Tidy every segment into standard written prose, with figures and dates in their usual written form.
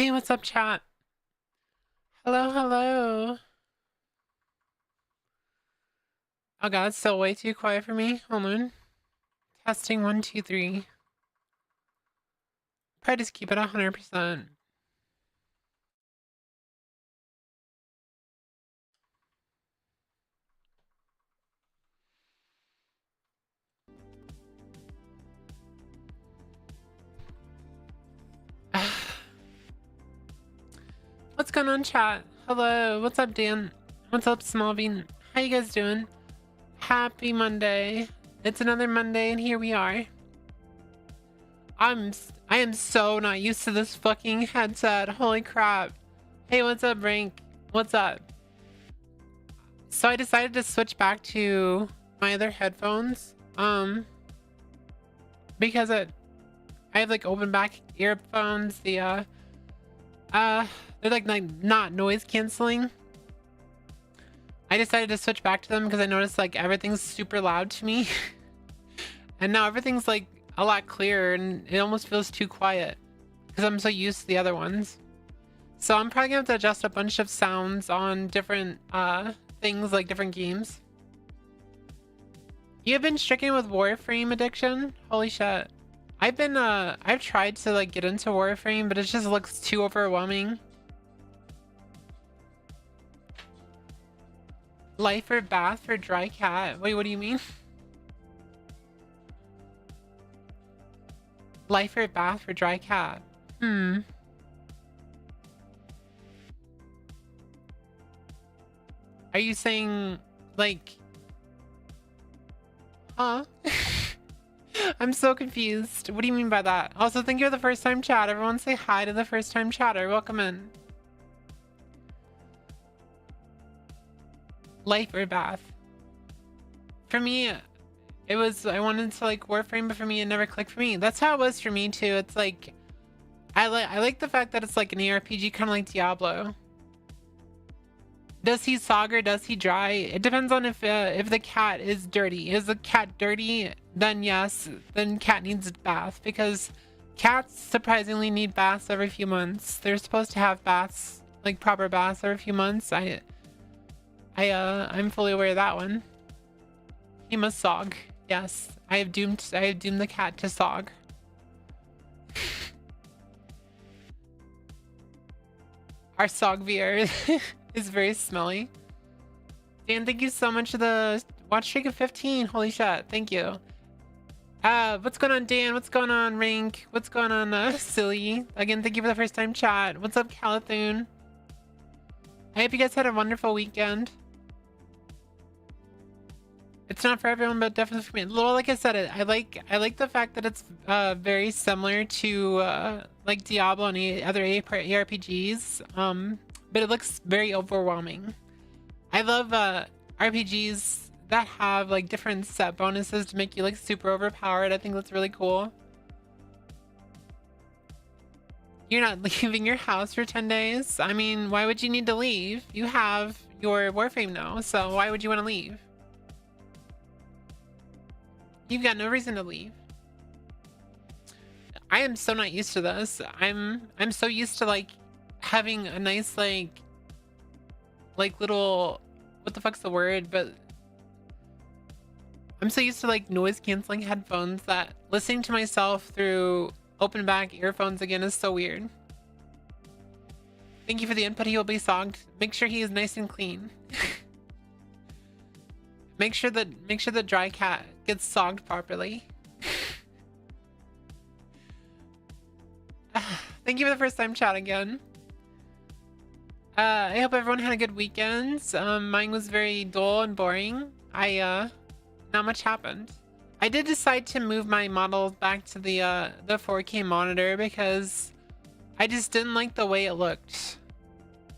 Hey, what's up, chat? Hello, hello. Oh god, it's still way too quiet for me. Hold on. Testing 1, 2, 3. Probably just keep it 100%. What's going on, chat? Hello, what's up, Dan? What's up, Smallbean? How you guys doing? Happy Monday. It's another Monday, and here we are. I am so not used to this fucking headset. Holy crap. Hey, what's up, Rank? What's up? So I decided to switch back to my other headphones. Because I have like open back earphones. They're like not noise canceling. I decided to switch back to them because I noticed like everything's super loud to me. And now everything's like a lot clearer and it almost feels too quiet because I'm so used to the other ones. So I'm probably gonna have to adjust a bunch of sounds on different things, like different games. You've been stricken with Warframe addiction? Holy shit. I've tried to like get into Warframe, but it just looks too overwhelming. Life or bath for dry cat? Wait, what do you mean? Life or bath for dry cat? Are you saying like, huh? I'm so confused. What do you mean by that? Also, thank you for the first time chat. Everyone say hi to the first time chatter. Welcome in. Life or bath? For me, it was, I wanted to like Warframe, but for me, it never clicked for me. That's how it was for me too. It's like, I like the fact that it's like an ARPG, kind of like Diablo. Does he sog or does he dry? It depends on if the cat is dirty. Is the cat dirty? Then yes, then cat needs a bath because cats surprisingly need baths every few months. They're supposed to have baths, like proper baths every few months. I'm fully aware of that one. He must sog. Yes, I have doomed the cat to sog. Our sog VR is very smelly. Dan, thank you so much for the watch streak of 15. Holy shit, thank you. What's going on, Dan? What's going on, Rink? What's going on, Silly? Again, thank you for the first time chat. What's up, Calathune? I hope you guys had a wonderful weekend. It's not for everyone, but definitely for me. Well, like I said, I like the fact that it's very similar to like Diablo and other ARPGs. But it looks very overwhelming. I love RPGs that have like different set bonuses to make you like super overpowered. I think that's really cool. You're not leaving your house for 10 days? I mean, why would you need to leave? You have your Warframe now, so why would you want to leave? You've got no reason to leave. I am so not used to this. I'm so used to like having a nice like little, what the fuck's the word, but I'm so used to like noise canceling headphones that listening to myself through open back earphones again is so weird. Thank you for the input. He will be sogged. Make sure he is nice and clean. Make sure that dry cat gets sogged properly. Thank you for the first time chat again. I hope everyone had a good weekend. Mine was very dull and boring. Not much happened. I did decide to move my model back to the 4K monitor because I just didn't like the way it looked.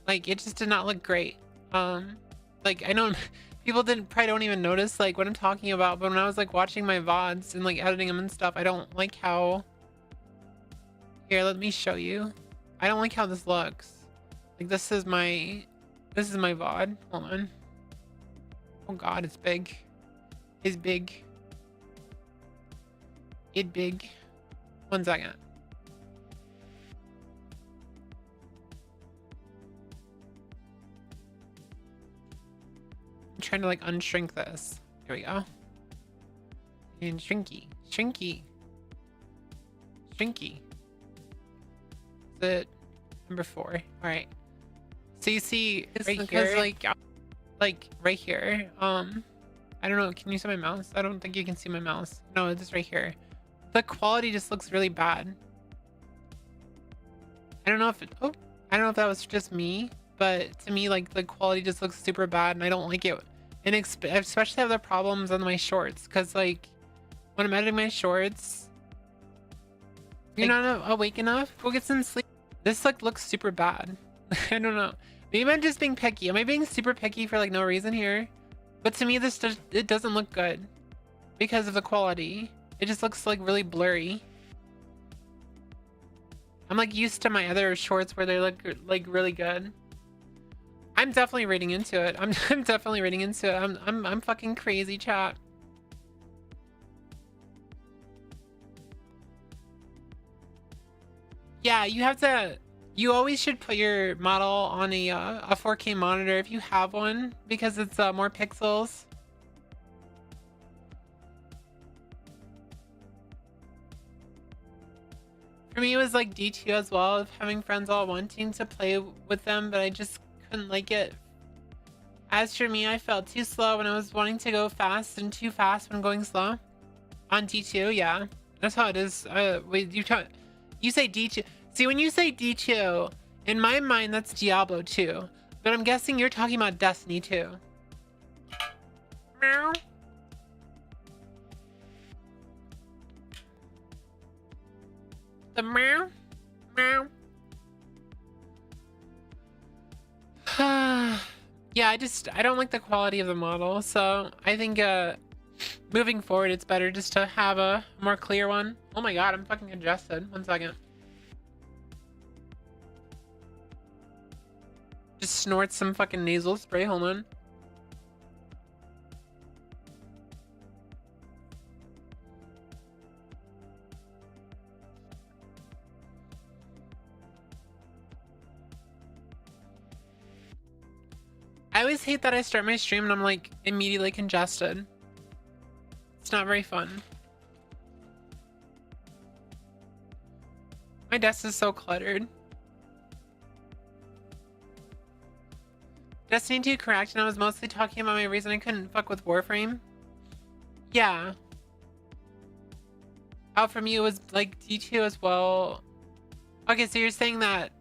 Like, it just did not look great. Like, I know people probably don't even notice like what I'm talking about, but when I was like watching my VODs and like editing them and stuff, I don't like how... Here, let me show you. I don't like how this looks. Like, this is my VOD. Hold on. Oh god, it's big. It's big. It's big. 1 second. trying to like unshrink this. Here we go. And shrinky, shrinky, shrinky. Is it number 4? All right. So you see right here, like right here. I don't know. Can you see my mouse? I don't think you can see my mouse. No, it's right here. The quality just looks really bad. I don't know if I don't know if that was just me, but to me, like the quality just looks super bad, and I don't like it. And especially have the problems on my shorts, because like when I'm editing my shorts, you're not awake enough. Go get some sleep. This like looks super bad. I don't know. Maybe I'm just being picky. Am I being super picky for like no reason here? But to me, it doesn't look good because of the quality. It just looks like really blurry. I'm like used to my other shorts where they look like really good. I'm definitely reading into it. I'm definitely reading into it. I'm fucking crazy, chat. Yeah, you have to. You always should put your model on a 4K monitor if you have one, because it's more pixels. For me, it was like D2 as well, of having friends all wanting to play with them, but I just couldn't like it. As for me, I felt too slow when I was wanting to go fast and too fast when going slow. On D2, yeah. That's how it is. Wait, you say D2. See, when you say D2, in my mind, that's Diablo 2. But I'm guessing you're talking about Destiny 2. Meow. The meow. Meow. Yeah, I don't like the quality of the model, so I think moving forward it's better just to have a more clear one. Oh my god, I'm fucking congested. 1 second. Just snort some fucking nasal spray. Hold on. I always hate that I start my stream and I'm like immediately congested. It's not very fun. My desk is so cluttered. Destiny 2 correct, and I was mostly talking about my reason I couldn't fuck with Warframe. Yeah. Out from you was like D2 as well. Okay, so you're saying that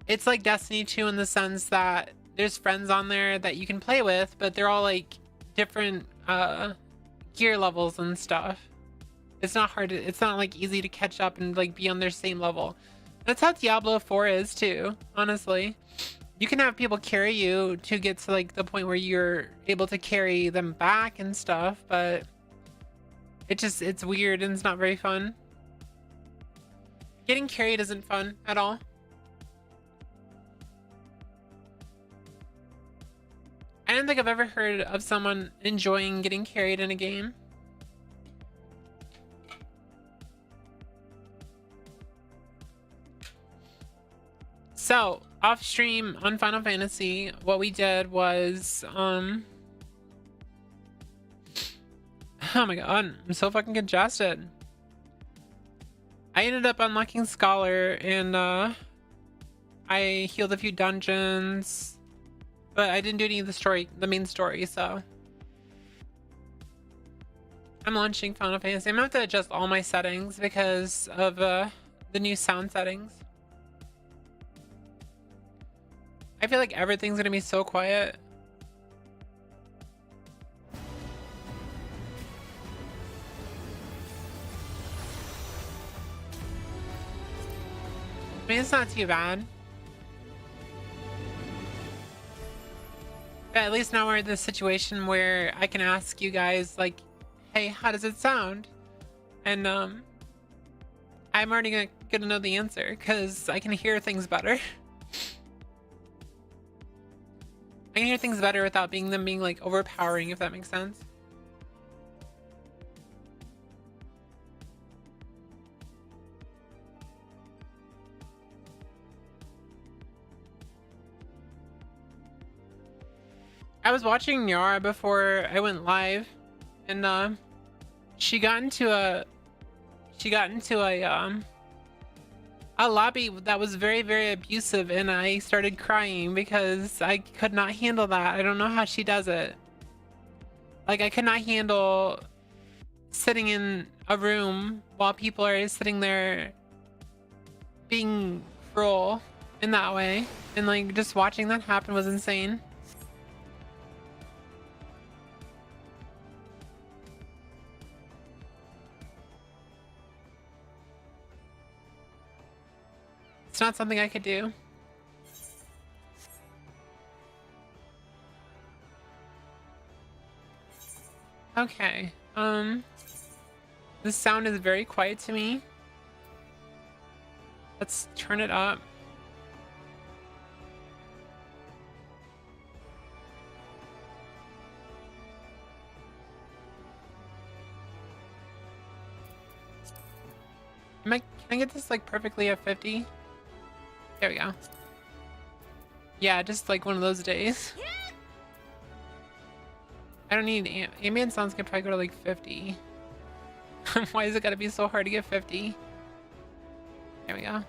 it's like Destiny 2 in the sense that there's friends on there that you can play with, but they're all like different gear levels and stuff. It's not like easy to catch up and like be on their same level. That's how Diablo 4 is too, honestly. You can have people carry you to get to like the point where you're able to carry them back and stuff, but it's weird and it's not very fun. Getting carried isn't fun at all. I don't think I've ever heard of someone enjoying getting carried in a game. So, off stream on Final Fantasy, what we did was, oh my god, I'm so fucking congested. I ended up unlocking Scholar and, I healed a few dungeons, but I didn't do any of the main story, so. I'm launching Final Fantasy. I'm gonna have to adjust all my settings because of, the new sound settings. I feel like everything's gonna be so quiet. I mean, it's not too bad. But at least now we're in this situation where I can ask you guys, like, hey, how does it sound? And, I'm already gonna know the answer, because I can hear things better. I can hear things better without them being like overpowering, if that makes sense. I was watching Nyara before I went live, and she got into a a lobby that was very, very abusive, and I started crying because I could not handle that. I don't know how she does it. Like, I could not handle sitting in a room while people are sitting there being cruel in that way, and like just watching that happen was insane. It's not something I could do. Okay, this sound is very quiet to me. Let's turn it up. Can I get this like perfectly at 50? There we go. Yeah, just like one of those days. I don't need ambient sounds. Can probably go to like 50. Why is it gotta be so hard to get 50? There we go.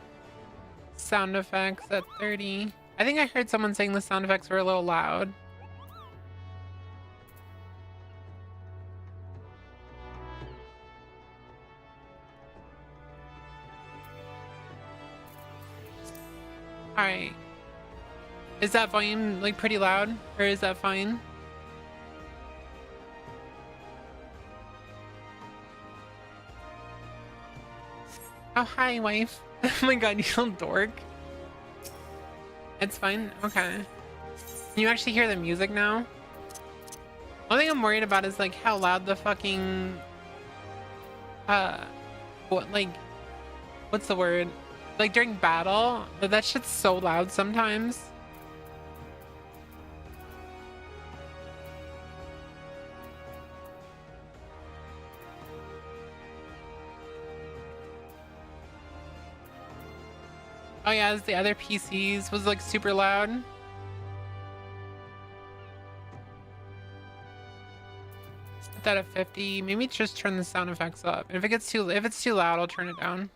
Sound effects at 30. I think I heard someone saying the sound effects were a little loud. Alright. Is that volume like pretty loud? Or is that fine? Oh, hi, wife. Oh my god, you little dork. It's fine? Okay. Can you actually hear the music now? One thing I'm worried about is like how loud the fucking what's the word? Like during battle, that shit's so loud sometimes. Oh yeah, as the other PCs was like super loud. Put that at 50. Maybe just turn the sound effects up. And if it's too loud, I'll turn it down.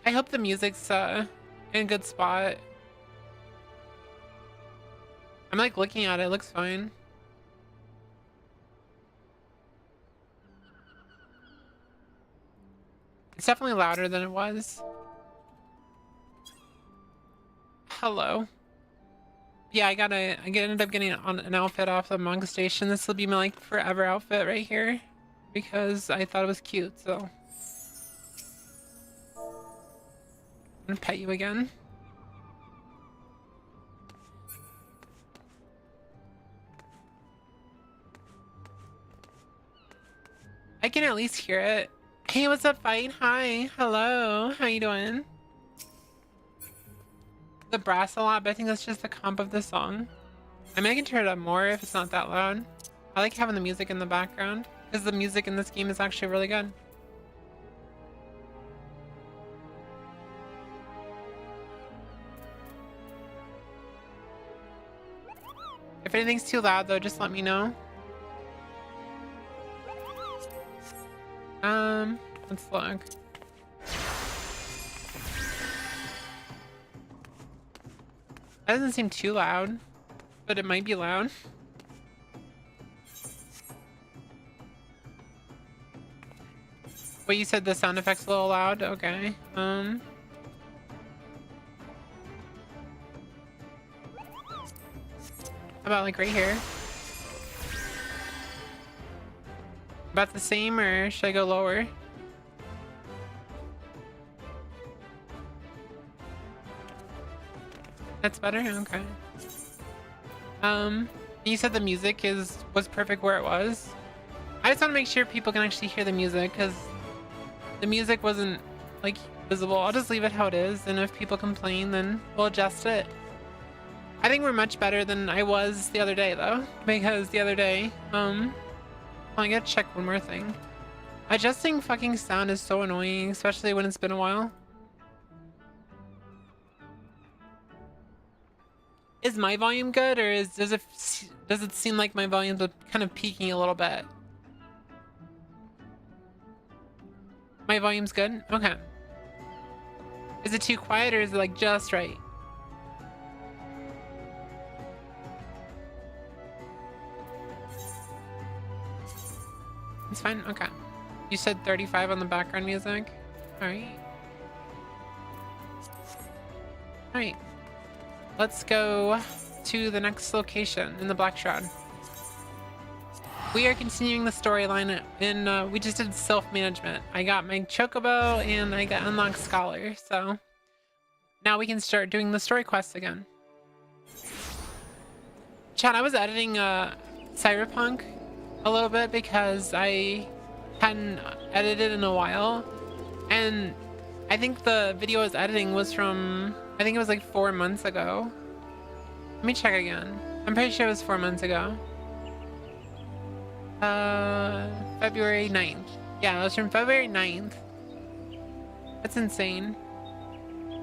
I hope the music's in a good spot. I'm like looking at it, it looks fine. It's definitely louder than it was. Hello. Yeah, I ended up getting on an outfit off the monk station. This will be my like forever outfit right here because I thought it was cute, so. I'm gonna pet you again. I can at least hear it. Hey, what's up, Fight? Hi. Hello. How you doing? The brass a lot, but I think that's just the comp of the song. I mean, I can turn it up more if it's not that loud. I like having the music in the background because the music in this game is actually really good. If anything's too loud though, just let me know. Let's look. That doesn't seem too loud, but it might be loud. But you said the sound effect's a little loud? Okay. How about like right here? About the same, or should I go lower? That's better? Okay. You said the music was perfect where it was. I just want to make sure people can actually hear the music because the music wasn't like visible. I'll just leave it how it is, and if people complain, then we'll adjust it. I think we're much better than I was the other day though, because the other day, I gotta check one more thing. Adjusting fucking sound is so annoying, especially when it's been a while. Is my volume good, or does it seem like my volume's kind of peaking a little bit? My volume's good? Okay. Is it too quiet, or is it like just right? It's fine? Okay. You said 35 on the background music? Alright. Alright. Let's go to the next location in the Black Shroud. We are continuing the storyline, and we just did self-management. I got my chocobo and I got unlocked scholar, so now we can start doing the story quests again. Chad, I was editing Cyberpunk a little bit because I hadn't edited in a while, and I think the video I was editing was from, I think it was like 4 months ago. Let me check again. I'm pretty sure it was 4 months ago. February 9th. Yeah, it was from February 9th. That's insane.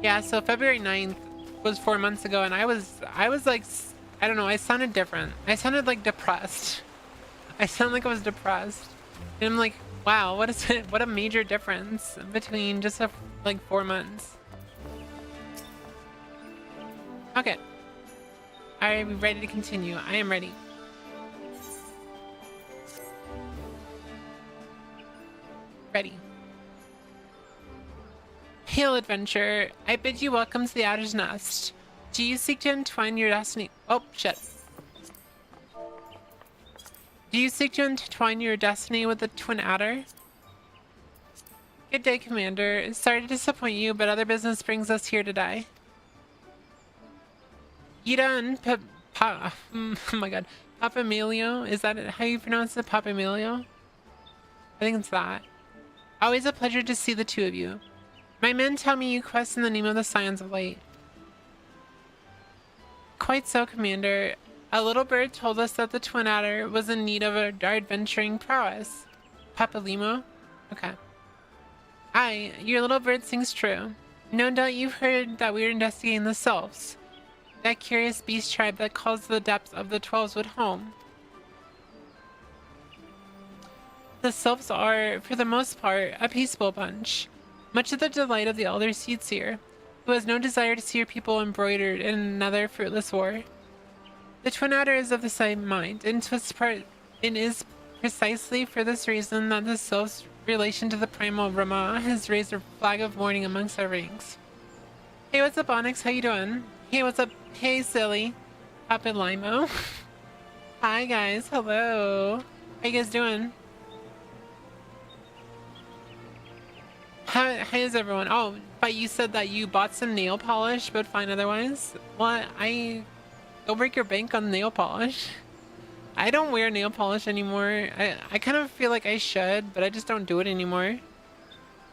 Yeah, so February 9th was 4 months ago, and I was like, I don't know, I sounded different. I sounded like depressed. I sound like I was depressed. And I'm like, wow, what is it? What a major difference between just like 4 months. Okay. Are we ready to continue? I am ready. Ready. Hail, adventurer. I bid you welcome to the Adder's Nest. Do you seek to entwine your destiny? Oh, shit. Do you seek to entwine your destiny with the Twin Adder? Good day, Commander. Sorry to disappoint you, but other business brings us here today. Ida and oh my god. Papamilio? Is that how you pronounce it? Papamilio? I think it's that. Always a pleasure to see the two of you. My men tell me you quest in the name of the Scions of Light. Quite so, Commander. A little bird told us that the Twin Adder was in need of our adventuring prowess. Papalimo? Okay. Aye, your little bird sings true. No doubt you've heard that we're investigating the Sylphs, that curious beast tribe that calls the depths of the Twelveswood home. The Sylphs are, for the most part, a peaceable bunch, much to the delight of the elder Seedseer, who has no desire to see her people embroidered in another fruitless war. The Twin Adder is of the same mind, and is precisely for this reason that the Sylph's relation to the primal Rama has raised a flag of mourning amongst our ranks. Hey, what's up, Onyx? How you doing? Hey, what's up? Hey, silly. Papa Limo. Hi, guys. Hello. How you guys doing? How is everyone? Oh, but you said that you bought some nail polish, but fine otherwise? What? Don't break your bank on nail polish. I don't wear nail polish anymore. I kind of feel like I should, but I just don't do it anymore.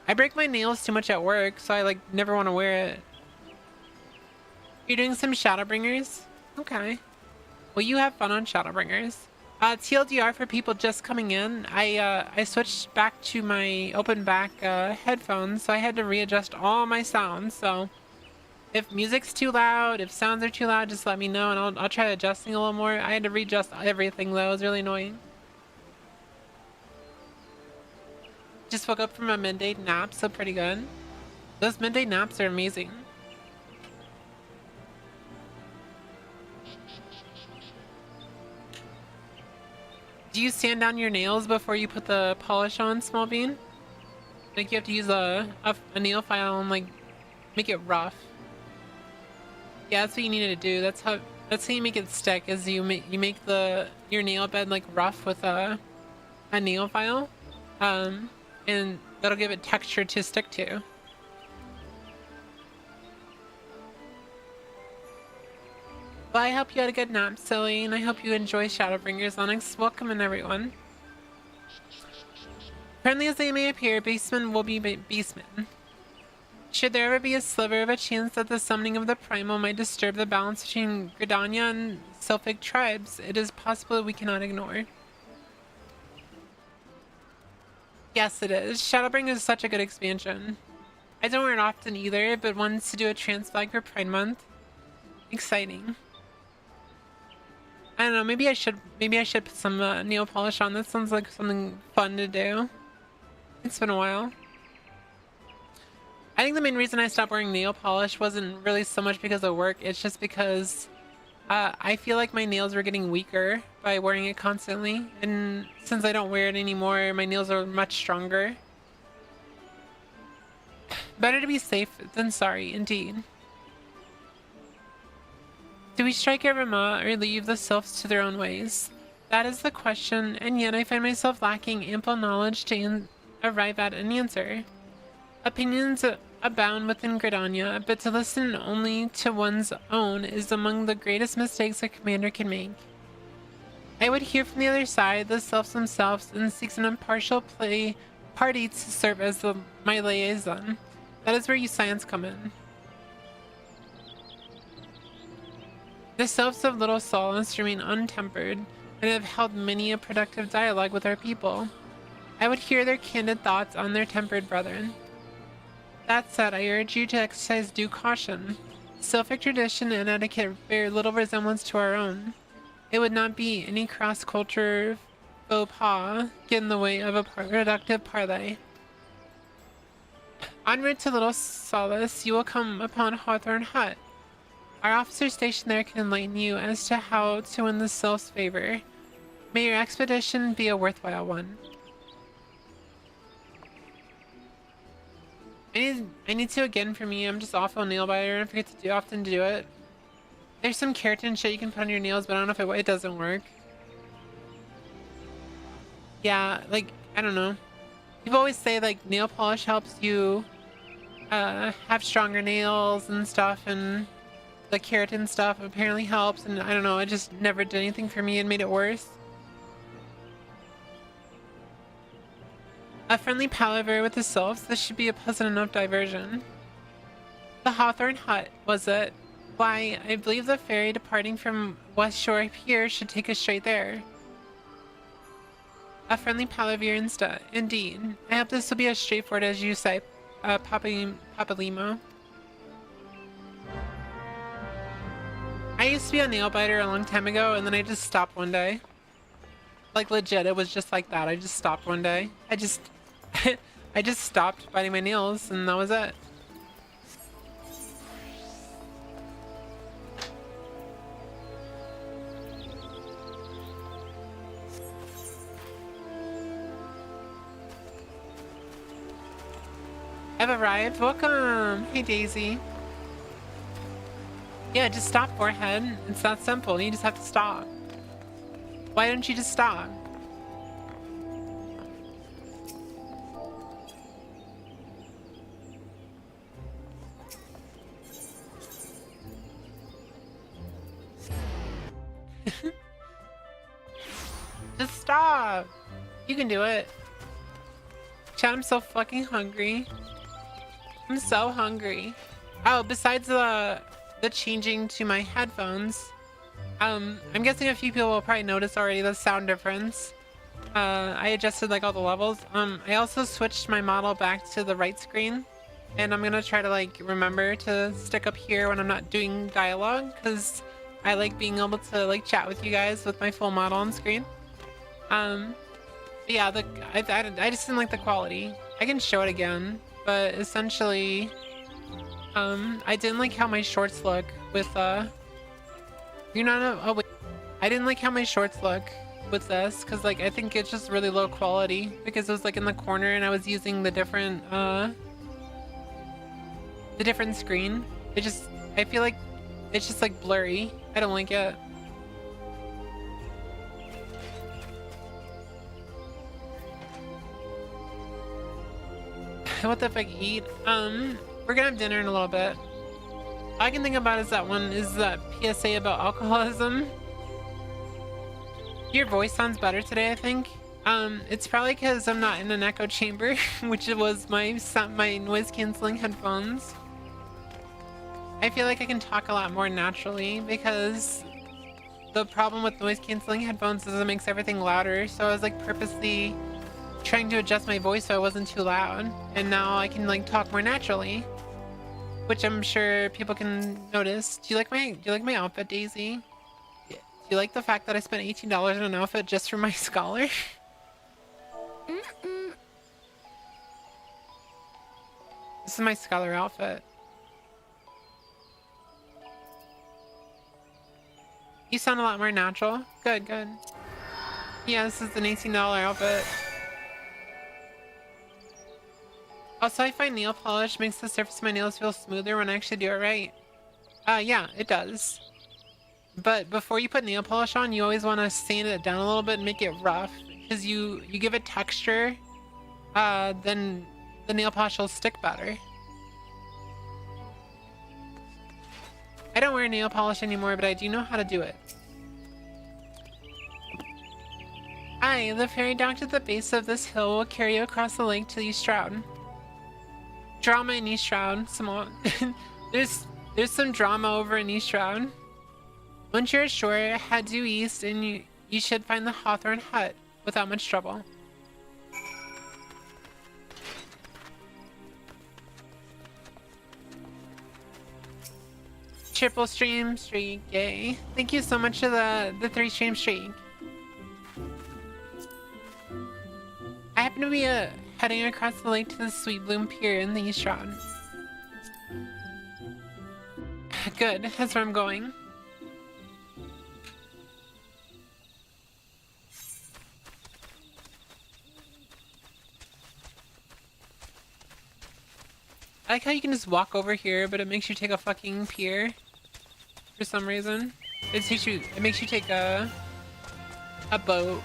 I break my nails too much at work, so I like never want to wear it. You're doing some Shadowbringers? Okay. Well, you have fun on Shadowbringers. TLDR for people just coming in. I switched back to my open back headphones, so I had to readjust all my sounds. So if music's too loud, if sounds are too loud, just let me know and I'll try adjusting a little more. I had to readjust everything though. It was really annoying. Just woke up from a midday nap, so pretty good. Those midday naps are amazing. Do you sand down your nails before you put the polish on, Small Bean? Like you have to use a nail file and like make it rough. Yeah, that's what you needed to do. That's how you make it stick. Is you make your nail bed like rough with a nail file, and that'll give it texture to stick to. Well, I hope you had a good nap, silly, and I hope you enjoy Shadowbringers, Onyx. Welcome in, everyone. Friendly as they may appear, beastmen will be beastmen. Should there ever be a sliver of a chance that the summoning of the primal might disturb the balance between Gridania and Sylphic tribes, it is possible we cannot ignore. Yes, it is. Shadowbringers is such a good expansion. I don't wear it often either, but once to do a trans flag for Pride Month. Exciting. I don't know, maybe I should put some nail polish on. That sounds like something fun to do. It's been a while. I think the main reason I stopped wearing nail polish wasn't really so much because of work, it's just because I feel like my nails were getting weaker by wearing it constantly, and since I don't wear it anymore, my nails are much stronger. Better to be safe than sorry, indeed. Do we strike our remote or leave the sylphs to their own ways? That is the question, and yet I find myself lacking ample knowledge to arrive at an answer. Opinions abound within Gridania, but to listen only to one's own is among the greatest mistakes a commander can make. I would hear from the other side, the sylphs themselves, and seek an impartial party to serve as my liaison. That is where you science come in. The sylphs of Little Solace remain untempered, and have held many a productive dialogue with our people. I would hear their candid thoughts on their tempered brethren. That said, I urge you to exercise due caution. Sylphic tradition and etiquette bear little resemblance to our own. It would not be any cross-culture faux pas get in the way of a productive parley. En route to Little Solace, you will come upon Hawthorne Hut. Our officer stationed there can enlighten you as to how to win the sylph's favor. May your expedition be a worthwhile one. I need to again for me. I'm just awful nail biter and I forget to often do it. There's some keratin shit you can put on your nails, but I don't know if it doesn't work. Yeah, like, I don't know. People always say like nail polish helps you have stronger nails and stuff, and the keratin stuff apparently helps, and I don't know, it just never did anything for me and made it worse. A friendly palaver with the sylphs, this should be a pleasant enough diversion. The Hawthorne Hut, was it? Why, I believe the ferry departing from West Shore Pier should take us straight there. A friendly palaver indeed. I hope this will be as straightforward as you say, Papalimo. I used to be a nail biter a long time ago, and then I just stopped one day. Like legit, it was just like that. I just stopped one day. I just stopped biting my nails, and that was it. I've arrived. Welcome. Hey, Daisy. Yeah, just stop, forehead. It's that simple. You just have to stop. Why don't you just stop? Just stop. You can do it. Chat, I'm so fucking hungry. I'm so hungry. Oh, besides the changing to my headphones, I'm guessing a few people will probably notice already the sound difference. I adjusted like all the levels. I also switched my model back to the right screen, and I'm gonna try to like remember to stick up here when I'm not doing dialogue, because I like being able to like chat with you guys with my full model on screen. Yeah, I just didn't like the quality. I can show it again, but essentially, I didn't like how my shorts look with you're not oh wait, I didn't like how my shorts look with this, because like I think it's just really low quality because it was like in the corner and I was using the different screen. I feel like it's just like blurry. I don't like it. What the fuck eat? We're gonna have dinner in a little bit. All I can think about is that PSA about alcoholism. Your voice sounds better today, I think. It's probably because I'm not in an echo chamber, which was my noise canceling headphones. I feel like I can talk a lot more naturally because the problem with noise canceling headphones is it makes everything louder. So I was like purposely trying to adjust my voice so I wasn't too loud, and now I can like talk more naturally, which I'm sure people can notice. Do you like my outfit, Daisy? Do you you like the fact that I spent $18 on an outfit just for my scholar? This is my scholar outfit. You sound a lot more natural. Good, good. Yeah, this is an $18 outfit. Also, I find nail polish makes the surface of my nails feel smoother when I actually do it right. Yeah, it does. But before you put nail polish on, you always want to sand it down a little bit and make it rough. Because you give it texture, then the nail polish will stick better. I don't wear nail polish anymore, but I do know how to do it. I, the fairy doctor at the base of this hill, will carry you across the lake to the shroud. Drama in East Shroud. There's some drama over in East Shroud. Once you're ashore, head due east and you should find the Hawthorne Hut without much trouble. Triple stream streak, yay. Thank you so much for the 3 stream streak. I happen to be heading across the lake to the Sweet Bloom Pier in the East Shroud. Good, that's where I'm going. I like how you can just walk over here, but it makes you take a fucking pier for some reason. It makes you take a boat.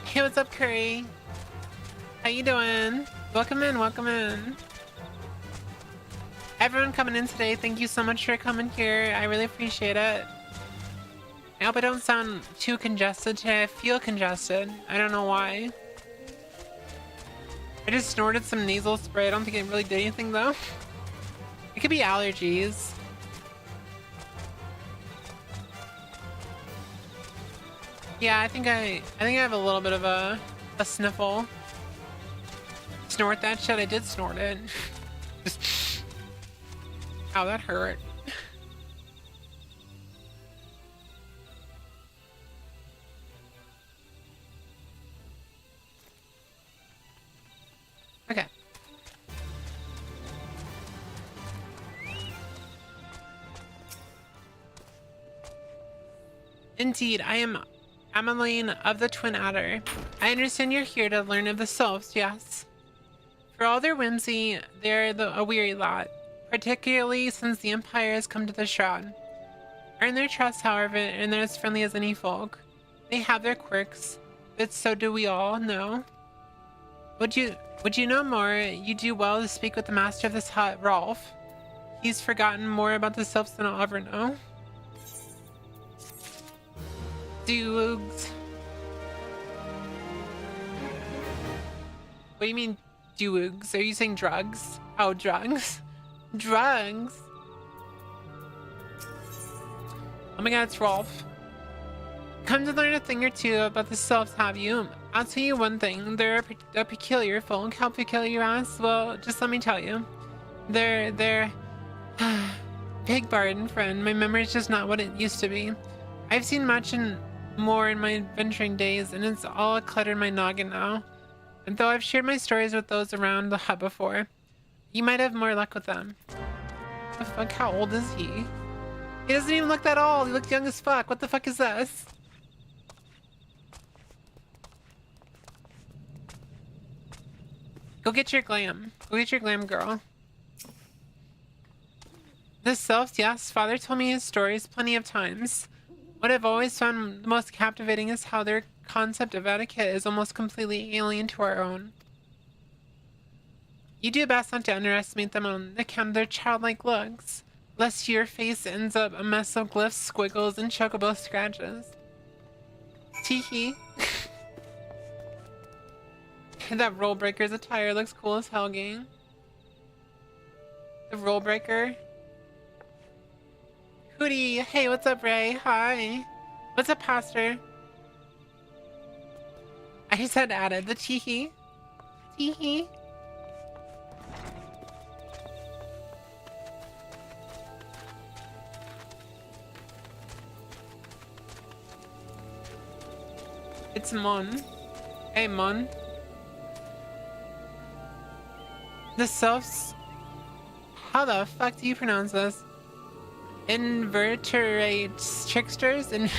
Hey, what's up, Curry? How you doing? Welcome in, welcome in. Everyone coming in today, thank you so much for coming here. I really appreciate it. I hope I don't sound too congested today. I feel congested. I don't know why. I just snorted some nasal spray. I don't think it really did anything though. It could be allergies. Yeah, I think I have a little bit of a sniffle. Snort that shit. I did snort it. Just ow, that hurt. Okay. Indeed, I am Emmeline of the Twin Adder. I understand you're here to learn of the sylphs, yes? For all their whimsy, they're a weary lot, particularly since the Empire has come to the Shroud. Earn their trust, however, and they're as friendly as any folk. They have their quirks, but so do we all, no? Would you know more, you do well to speak with the master of this hut, Rolf. He's forgotten more about the sylphs than I'll ever know. Doogs. What do you mean, doogs? Are you saying drugs? Oh, drugs. Drugs? Oh my god, it's Rolf. Come to learn a thing or two about the sylphs, have you? I'll tell you one thing. They're a peculiar folk. How peculiar, you ask? Well, just let me tell you. They're... Big pardon, friend. My memory's just not what it used to be. I've seen much and more in my adventuring days, and it's all cluttered my noggin now. And though I've shared my stories with those around the hut before, you might have more luck with them. What the fuck? How old is he? He doesn't even look that old. He looks young as fuck. What the fuck is this? Go get your glam. Go get your glam, girl. The sylphs, yes. Father told me his stories plenty of times. What I've always found the most captivating is how their concept of etiquette is almost completely alien to our own. You do best not to underestimate them on account of their childlike looks, lest your face ends up a mess of glyphs, squiggles, and chocobo scratches. Teehee. That roll breaker's attire looks cool as hell, gang. The roll breaker. Hootie, hey, what's up, Ray? Hi. What's up, Pastor? I said added the teehee. Teehee. It's Mon. Hey, Mon. The selves... How the fuck do you pronounce this? Invertebrates, tricksters, and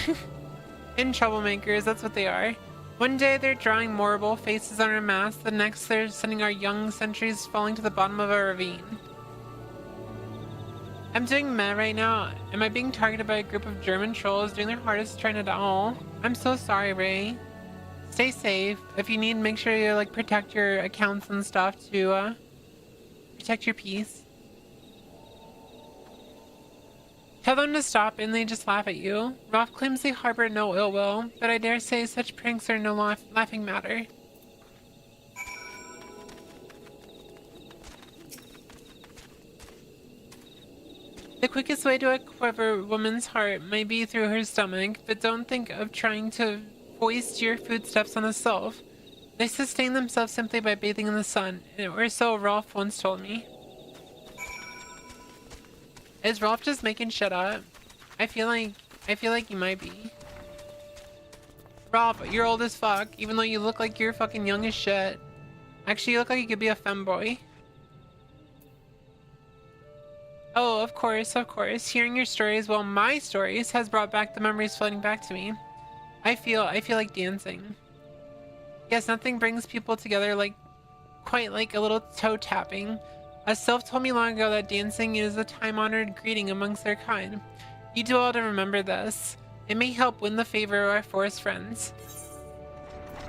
troublemakers, that's what they are. One day they're drawing mournful faces on our masks, the next they're sending our young sentries falling to the bottom of a ravine. I'm doing meh right now. Am I being targeted by a group of German trolls doing their hardest trying to... Oh, I'm so sorry, Ray. Stay safe. If you need, make sure you, like, protect your accounts and stuff to, protect your peace. Tell them to stop and they just laugh at you. Rolf claims they harbor no ill will, but I dare say such pranks are no laughing matter. The quickest way to a clever woman's heart may be through her stomach, but don't think of trying to foist your foodstuffs on the self. They sustain themselves simply by bathing in the sun, or so Rolf once told me. Is Rolf just making shit up? I feel like you might be. Rolf, you're old as fuck, even though you look like you're fucking young as shit. Actually, you look like you could be a femboy. Oh, of course, of course. Hearing your stories, well, my stories, has brought back the memories flooding back to me. I feel like dancing. Yes, nothing brings people together quite like a little toe tapping. A self told me long ago that dancing is a time-honored greeting amongst their kind. You do all to remember this. It may help win the favor of our forest friends.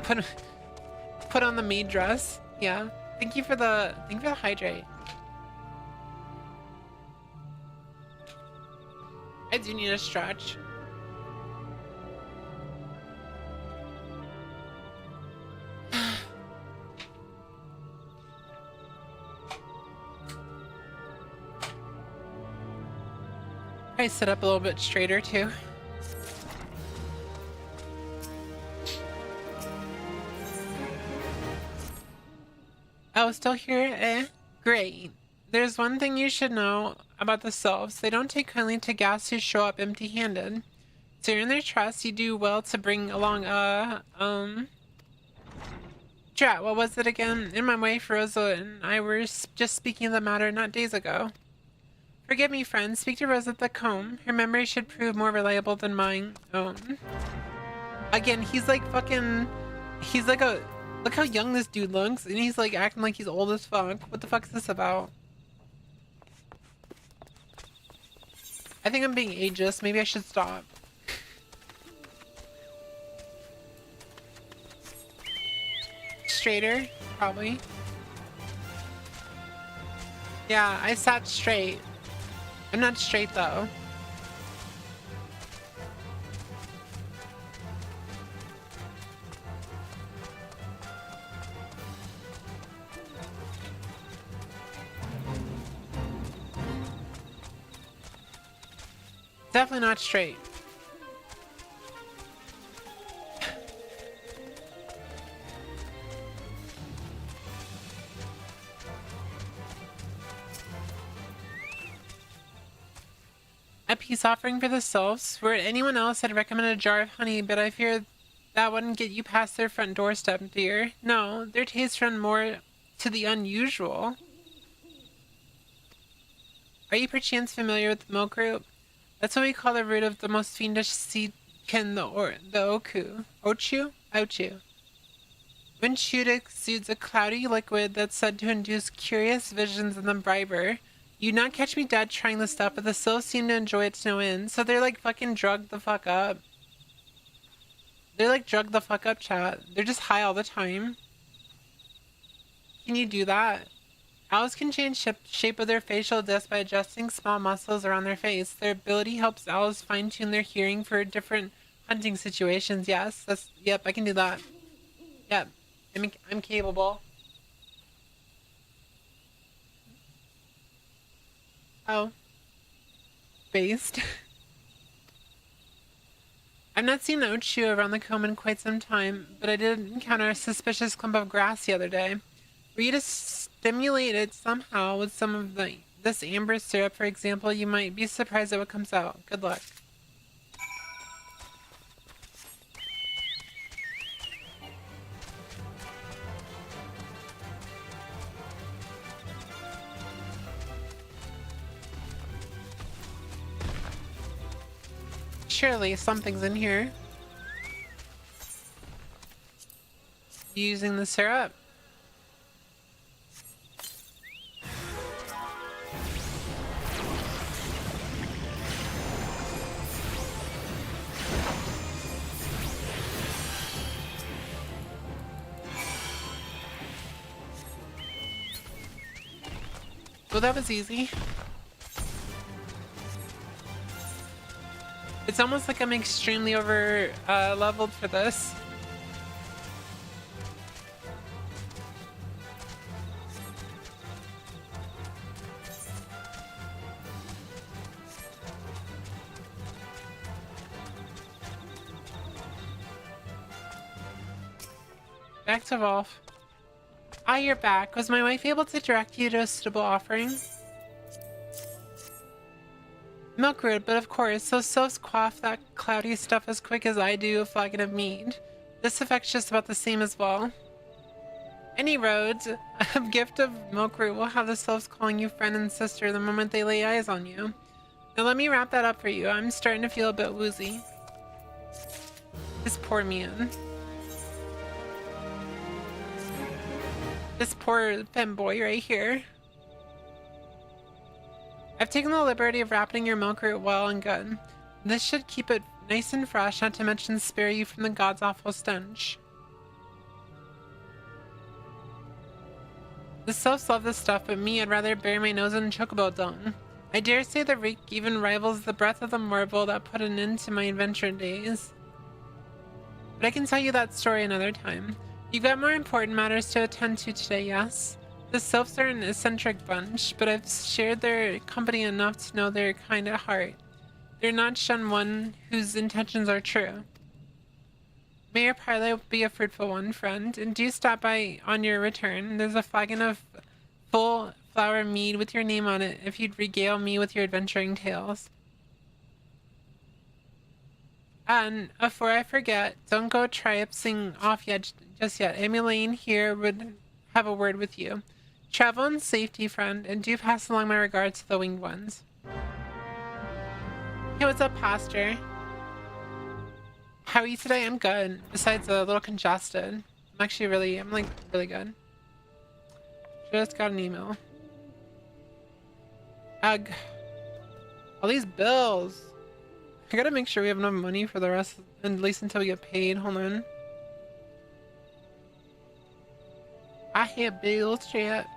Put on the maid dress. Yeah. Thank you for the hydrate. I do need a stretch. I sit up a little bit straighter too. Oh, still here? Eh? Great. There's one thing you should know about the selves. They don't take kindly to guests who show up empty-handed. To earn their trust, you do well to bring along Drat, what was it again? In my wife, Rosa, and I were just speaking of the matter not days ago. Forgive me, friend. Speak to Rosa at the comb. Her memory should prove more reliable than mine. Again, he's like fucking... He's like a... Look how young this dude looks, and he's like acting like he's old as fuck. What the fuck is this about? I think I'm being ageist. Maybe I should stop. Straighter? Probably. Yeah, I sat straight. I'm not straight though. Definitely not straight. A peace offering for the selves. Were it anyone else, I'd recommend a jar of honey, but I fear that wouldn't get you past their front doorstep, dear. No, their tastes run more to the unusual. Are you perchance familiar with the milk group? That's what we call the root of the most fiendish seedkin, the oku. Ochu? Ochu. When chewed, exudes a cloudy liquid that's said to induce curious visions in the briber. You'd not catch me dead trying this stuff, but the Sylphs seem to enjoy it to no end. So they're like fucking drugged the fuck up. They're like drugged the fuck up, chat. They're just high all the time. Can you do that? Owls can change shape of their facial disc by adjusting small muscles around their face. Their ability helps owls fine-tune their hearing for different hunting situations. Yes, yep, I can do that. Yep, I'm capable. Oh. Based. I've not seen an Ochu around the comb in quite some time, but I did encounter a suspicious clump of grass the other day. Were you to stimulate it somehow with some of this amber syrup, for example, you might be surprised at what comes out. Good luck. surely something's in here. Using the syrup. Well, that was easy. It's almost like I'm extremely over leveled for this. Back to Wolf. Ah, you're back. Was my wife able to direct you to a suitable offering? Milkroot, but of course, those sylphs quaff that cloudy stuff as quick as I do a flagon of mead. This effect's just about the same as well. Any roads, a gift of Milkroot will have the sylphs calling you friend and sister the moment they lay eyes on you. Now let me wrap that up for you. I'm starting to feel a bit woozy. This poor man. This poor femboy right here. I've taken the liberty of wrapping your Milkroot well and good. This should keep it nice and fresh, not to mention spare you from the god's awful stench. The sylphs love this stuff, but me, I'd rather bury my nose in chocobo dung. I dare say the reek even rivals the breath of the marble that put an end to my adventure days. But I can tell you that story another time. You've got more important matters to attend to today, yes? The sylphs are an eccentric bunch, but I've shared their company enough to know they're kind at heart. They're not shun one whose intentions are true. May your parley be a fruitful one, friend, and do stop by on your return. There's a flagon of full flower mead with your name on it if you'd regale me with your adventuring tales. And before I forget, don't go triumphing off just yet. Emmeline here would have a word with you. Travel in safety, friend, and do pass along my regards to the winged ones. Hey, what's up, Pastor? How are you today? I'm good. Besides a little congested. I'm actually really good. Just got an email. Ugh. All these bills. I gotta make sure we have enough money for the rest, at least until we get paid. Hold on. I hate bills, chat.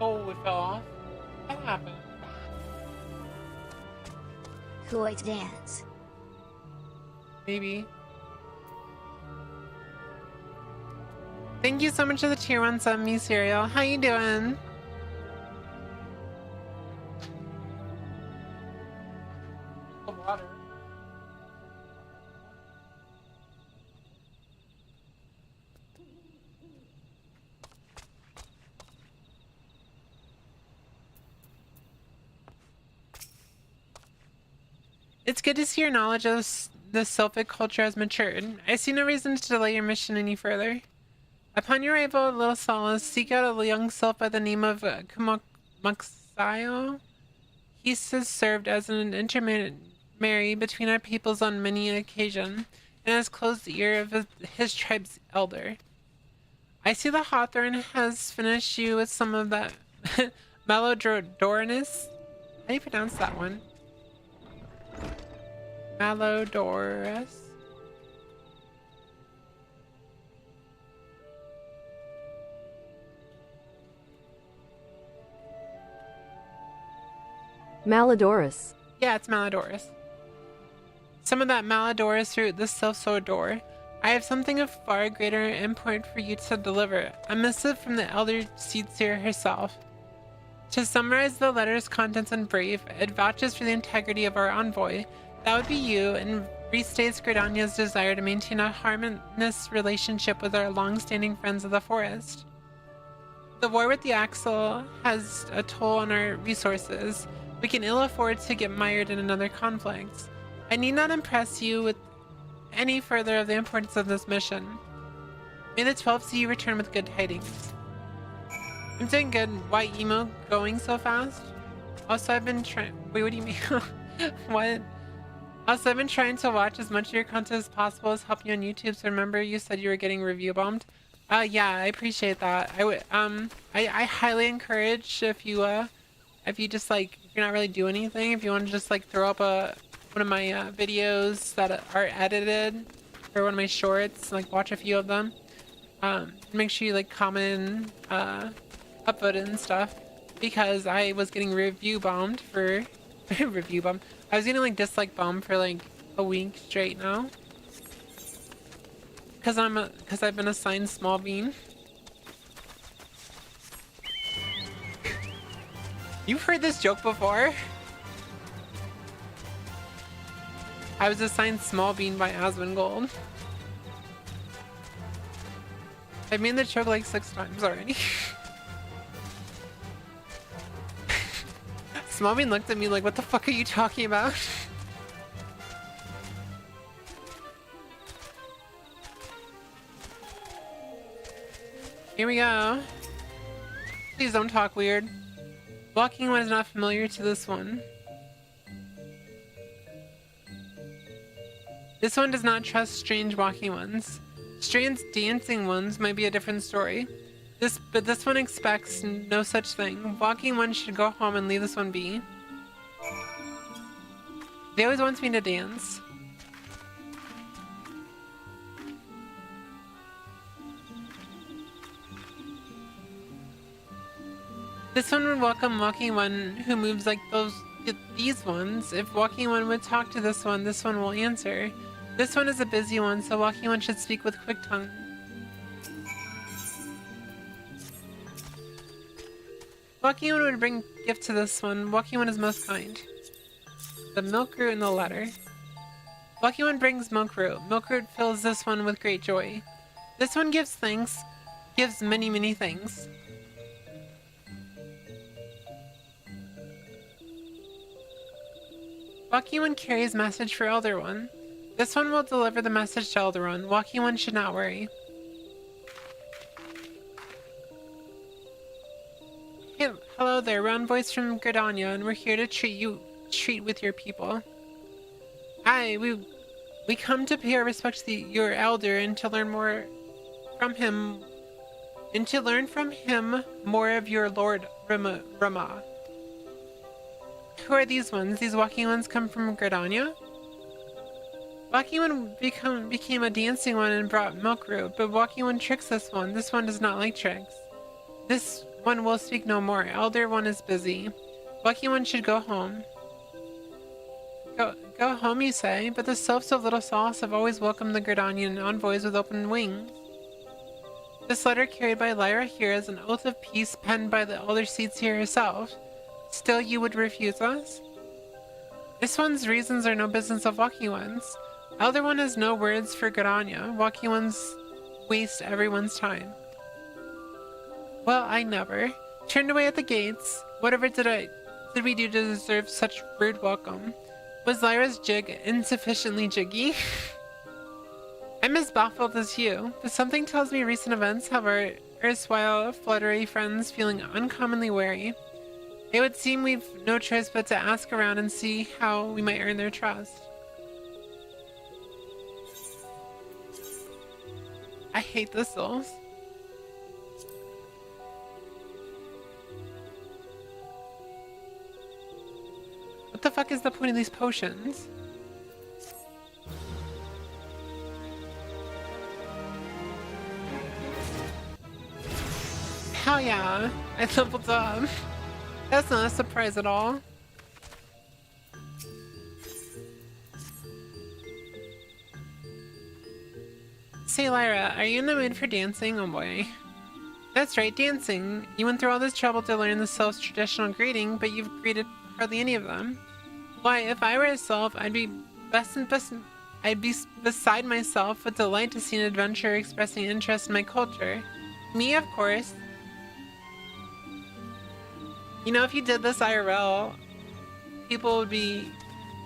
Oh, it fell off? What happened? Whooith dance. Maybe. Thank you so much for the tier 1 sub, me cereal. How you doing? Water. It's good to see your knowledge of the sylphic culture has matured. I see no reason to delay your mission any further. Upon your arrival at Little Solace, seek out a young sylph by the name of Kumoxio. He has served as an intermediary between our peoples on many occasions, and has closed the ear of his tribe's elder. I see the Hawthorn has finished you with some of that Malodorus. How do you pronounce that one? Malodorus. Malodorus. Yeah, it's Malodorus. Some of that Malodorus through the self-sowed door. I have something of far greater import for you to deliver. A missive from the elder seedseer herself. To summarize the letter's contents in brief, it vouches for the integrity of our envoy, That would be you, and restates Gridania's desire to maintain a harmonious relationship with our long-standing friends of the forest. The war with the Axle has a toll on our resources. We can ill afford to get mired in another conflict. I need not impress you with any further of the importance of this mission. May the 12th see you return with good tidings. I'm doing good. Why emo going so fast? Also, I've been trying. Wait, what do you mean? What? Also, I've been trying to watch as much of your content as possible as help you on YouTube. So remember, you said you were getting review bombed. Yeah, I appreciate that. I highly encourage if you just like, if you're not really doing anything, if you want to just like throw up one of my videos that are edited, or one of my shorts, like watch a few of them. Make sure you like comment, upvote it and stuff, because I was getting review bombed for review bomb. I was getting like dislike bombed for like a week straight now. Cause I've been assigned small bean. You've heard this joke before? I was assigned small bean by Asmongold. I've made the joke like 6 times already. Small bean looked at me like, what the fuck are you talking about? Here we go. Please don't talk weird. Walking one is not familiar to this one. This one does not trust strange walking ones. Strange dancing ones might be a different story. But this one expects no such thing. Walking one should go home and leave this one be. They always want me to dance. This one would welcome walking one who moves like these ones. If walking one would talk to this one will answer. This one is a busy one, so walking one should speak with quick tongue. Walking one would bring gift to this one. Walking one is most kind. The milk root in the letter. Walking one brings milk root. Milk root fills this one with great joy. This one gives thanks. Gives many, many things. Walking one carries message for Elder One. This one will deliver the message to Elder One. Walking one should not worry. Hey, hello there, Round Voice from Gridania, and we're here to treat with your people. Aye, we come to pay our respects to your elder and to learn more from him, more of your Lord Rama. Who are these ones? These walking ones come from Gridania? Walking one became a dancing one and brought milk root, but walking one tricks this one. This one does not like tricks. This one will speak no more. Elder one is busy. Walking one should go home. Go home, you say, but the sylphs of Little Sauce have always welcomed the Gridanian envoys with open wings. This letter carried by Lyra here is an oath of peace penned by the Elder Seedseer herself. Still you would refuse us? This one's reasons are no business of Walking One's. Elder One has no words for Gridania. Walking One's waste everyone's time. Well, I never. Turned away at the gates. Whatever did we do to deserve such rude welcome? Was Lyra's jig insufficiently jiggy? I'm as baffled as you, but something tells me recent events have our erstwhile fluttery friends feeling uncommonly wary. It would seem we've no choice but to ask around and see how we might earn their trust. I hate thistles. What the fuck is the point of these potions? Hell yeah, I leveled up. That's not a surprise at all. Say Lyra, are you in the mood for dancing? Oh boy. That's right, dancing. You went through all this trouble to learn the Sylph's traditional greeting, but you've greeted hardly any of them. Why, if I were a Sylph, I'd be I'd be beside myself with delight to see an adventurer expressing interest in my culture. Me, of course. You know, if you did this IRL, people would be...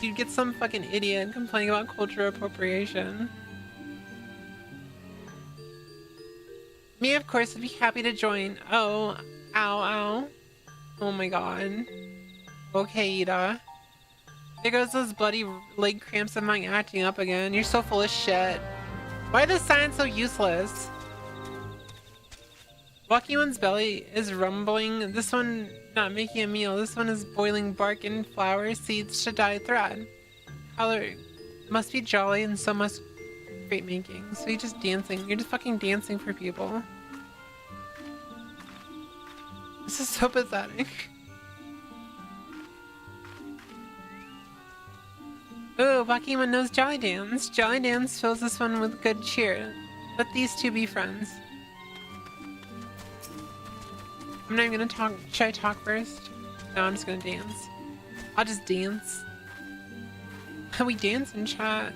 You'd get some fucking idiot complaining about cultural appropriation. Me, of course, would be happy to join. Oh, ow, ow. Oh my god. Okay, Ida. There goes those bloody leg cramps of mine acting up again. You're so full of shit. Why is this sign so useless? Walking one's belly is rumbling. This one not making a meal. This one is boiling bark and flower seeds to dye thread. Color must be jolly and so must great making. So you're just dancing. You're just fucking dancing for people. This is so pathetic. Oh, Bakima knows Jolly Dance. Jolly Dance fills this one with good cheer. Let these two be friends. I'm not even gonna talk. Should I talk first? No, I'm just gonna dance. I'll just dance. How we dance in chat.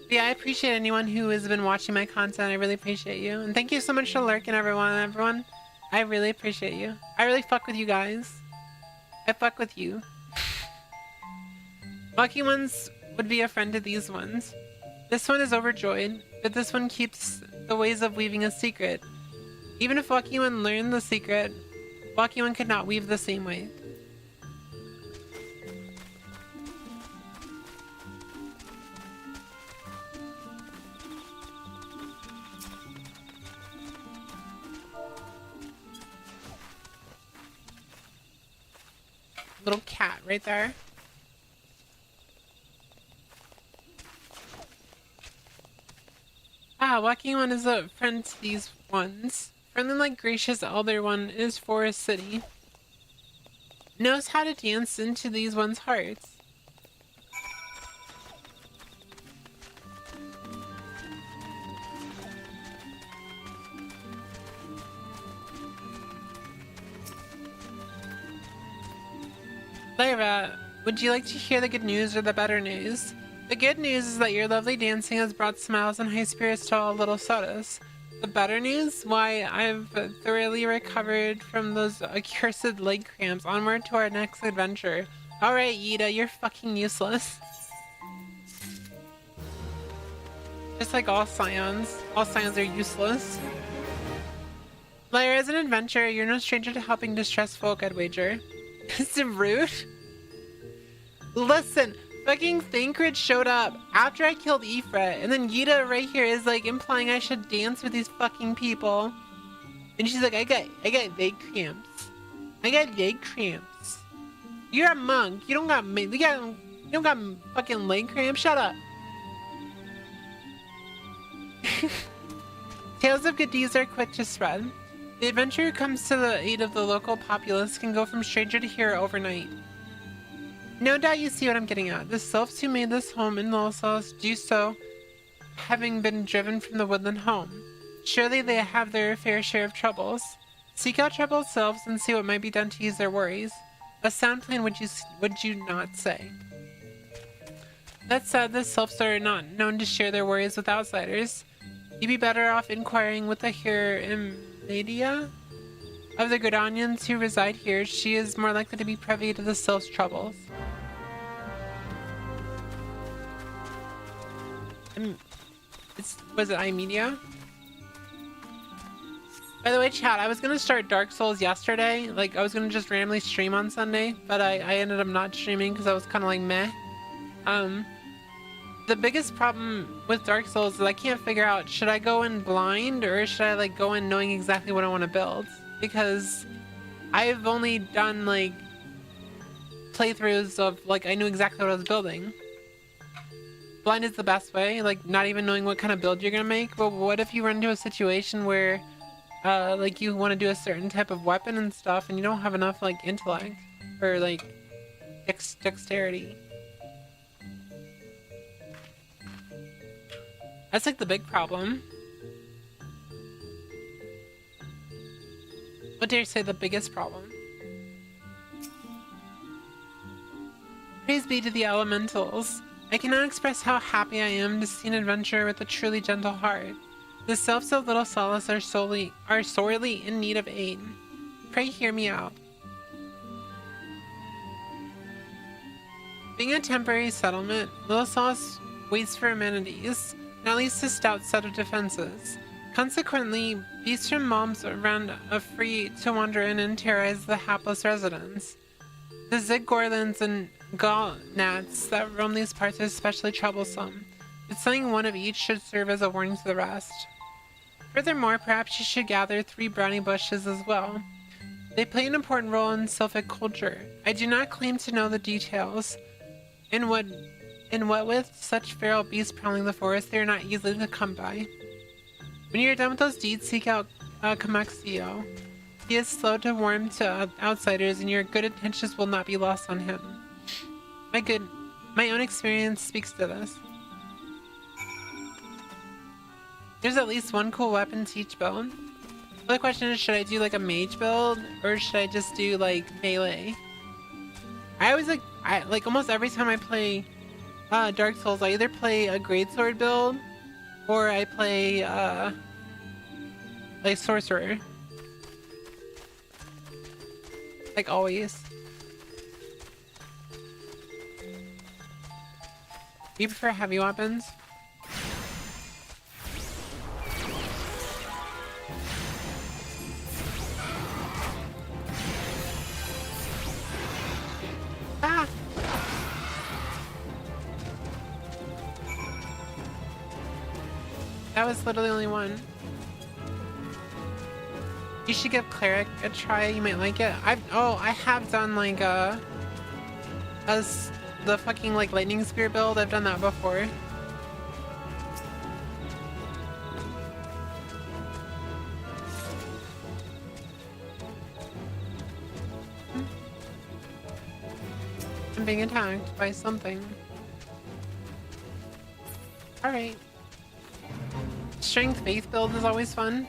But yeah, I appreciate anyone who has been watching my content. I really appreciate you. And thank you so much for lurking, everyone. I really appreciate you. I really fuck with you guys. I fuck with you. Lucky ones would be a friend to these ones. This one is overjoyed, but this one keeps the ways of weaving a secret. Even if Lucky One learned the secret, Lucky One could not weave the same way. Little cat right there. Ah, Walking One is a friend to these ones. Friendly like gracious elder one is for a city. Knows how to dance into these ones' hearts. Lyra, would you like to hear the good news or the better news? The good news is that your lovely dancing has brought smiles and high spirits to all little sodas. The better news? Why, I've thoroughly recovered from those accursed leg cramps. Onward to our next adventure. Alright, Yida, you're fucking useless. Just like all scions. All scions are useless. Lyra, as an adventurer, you're no stranger to helping distressed folk, I'd wager. Is it rude? Listen, fucking Thancred showed up after I killed Ifrit, and then Yida right here is like implying I should dance with these fucking people. And she's like, I got leg cramps. I got leg cramps. You're a monk. You don't got fucking leg cramps. Shut up. Tales of good deeds are quick to spread. The adventurer who comes to the aid of the local populace can go from stranger to hero overnight. No doubt you see what I'm getting at. The sylphs who made this home in Lolsos do so having been driven from the woodland home. Surely they have their fair share of troubles. Seek out troubled sylphs and see what might be done to ease their worries. A sound plan would you not say? That said, the sylphs are not known to share their worries with outsiders. You'd be better off inquiring with the Hiermedia of the Gridanians who reside here. She is more likely to be privy to the sylphs' troubles. Was it iMedia? By the way, chat, I was gonna start Dark Souls yesterday. Like, I was gonna just randomly stream on Sunday, but I ended up not streaming because I was kind of like meh. The biggest problem with Dark Souls is I can't figure out, should I go in blind or should I like go in knowing exactly what I want to build? Because I've only done like playthroughs of like I knew exactly what I was building. Blind is the best way, like not even knowing what kind of build you're gonna make. But what if you run into a situation where like you want to do a certain type of weapon and stuff and you don't have enough like intellect or like dexterity? That's like the big problem. What dare you say the biggest problem? Praise be to the elementals. I cannot express how happy I am to see an adventurer with a truly gentle heart. The selves of little Solace are sorely in need of aid. Pray hear me out. Being a temporary settlement, Little Solace waits for amenities, and at least a stout set of defenses. Consequently, beasts from mobs around are free to wander in and terrorize the hapless residents. The Zigorlins and Gnats that roam these parts are especially troublesome, but slaying one of each should serve as a warning to the rest. Furthermore, perhaps you should gather 3 brownie bushes as well. They play an important role in Sylphic culture. I do not claim to know the details. In what with such feral beasts prowling the forest, they are not easily to come by. When you are done with those deeds, seek out Camaxio. He is slow to warm to outsiders, and your good intentions will not be lost on him. My own experience speaks to this. There's at least one cool weapon to each build. The question is, should I do like a mage build, or should I just do like melee? I always like almost every time I play Dark Souls, I either play a greatsword build, or I play like sorcerer. Like always. Do you prefer heavy weapons? Ah! That was literally only one. You should give Cleric a try, you might like it. I have done like the fucking like lightning spear build. I've done that before. I'm being attacked by something. Alright. Strength faith build is always fun.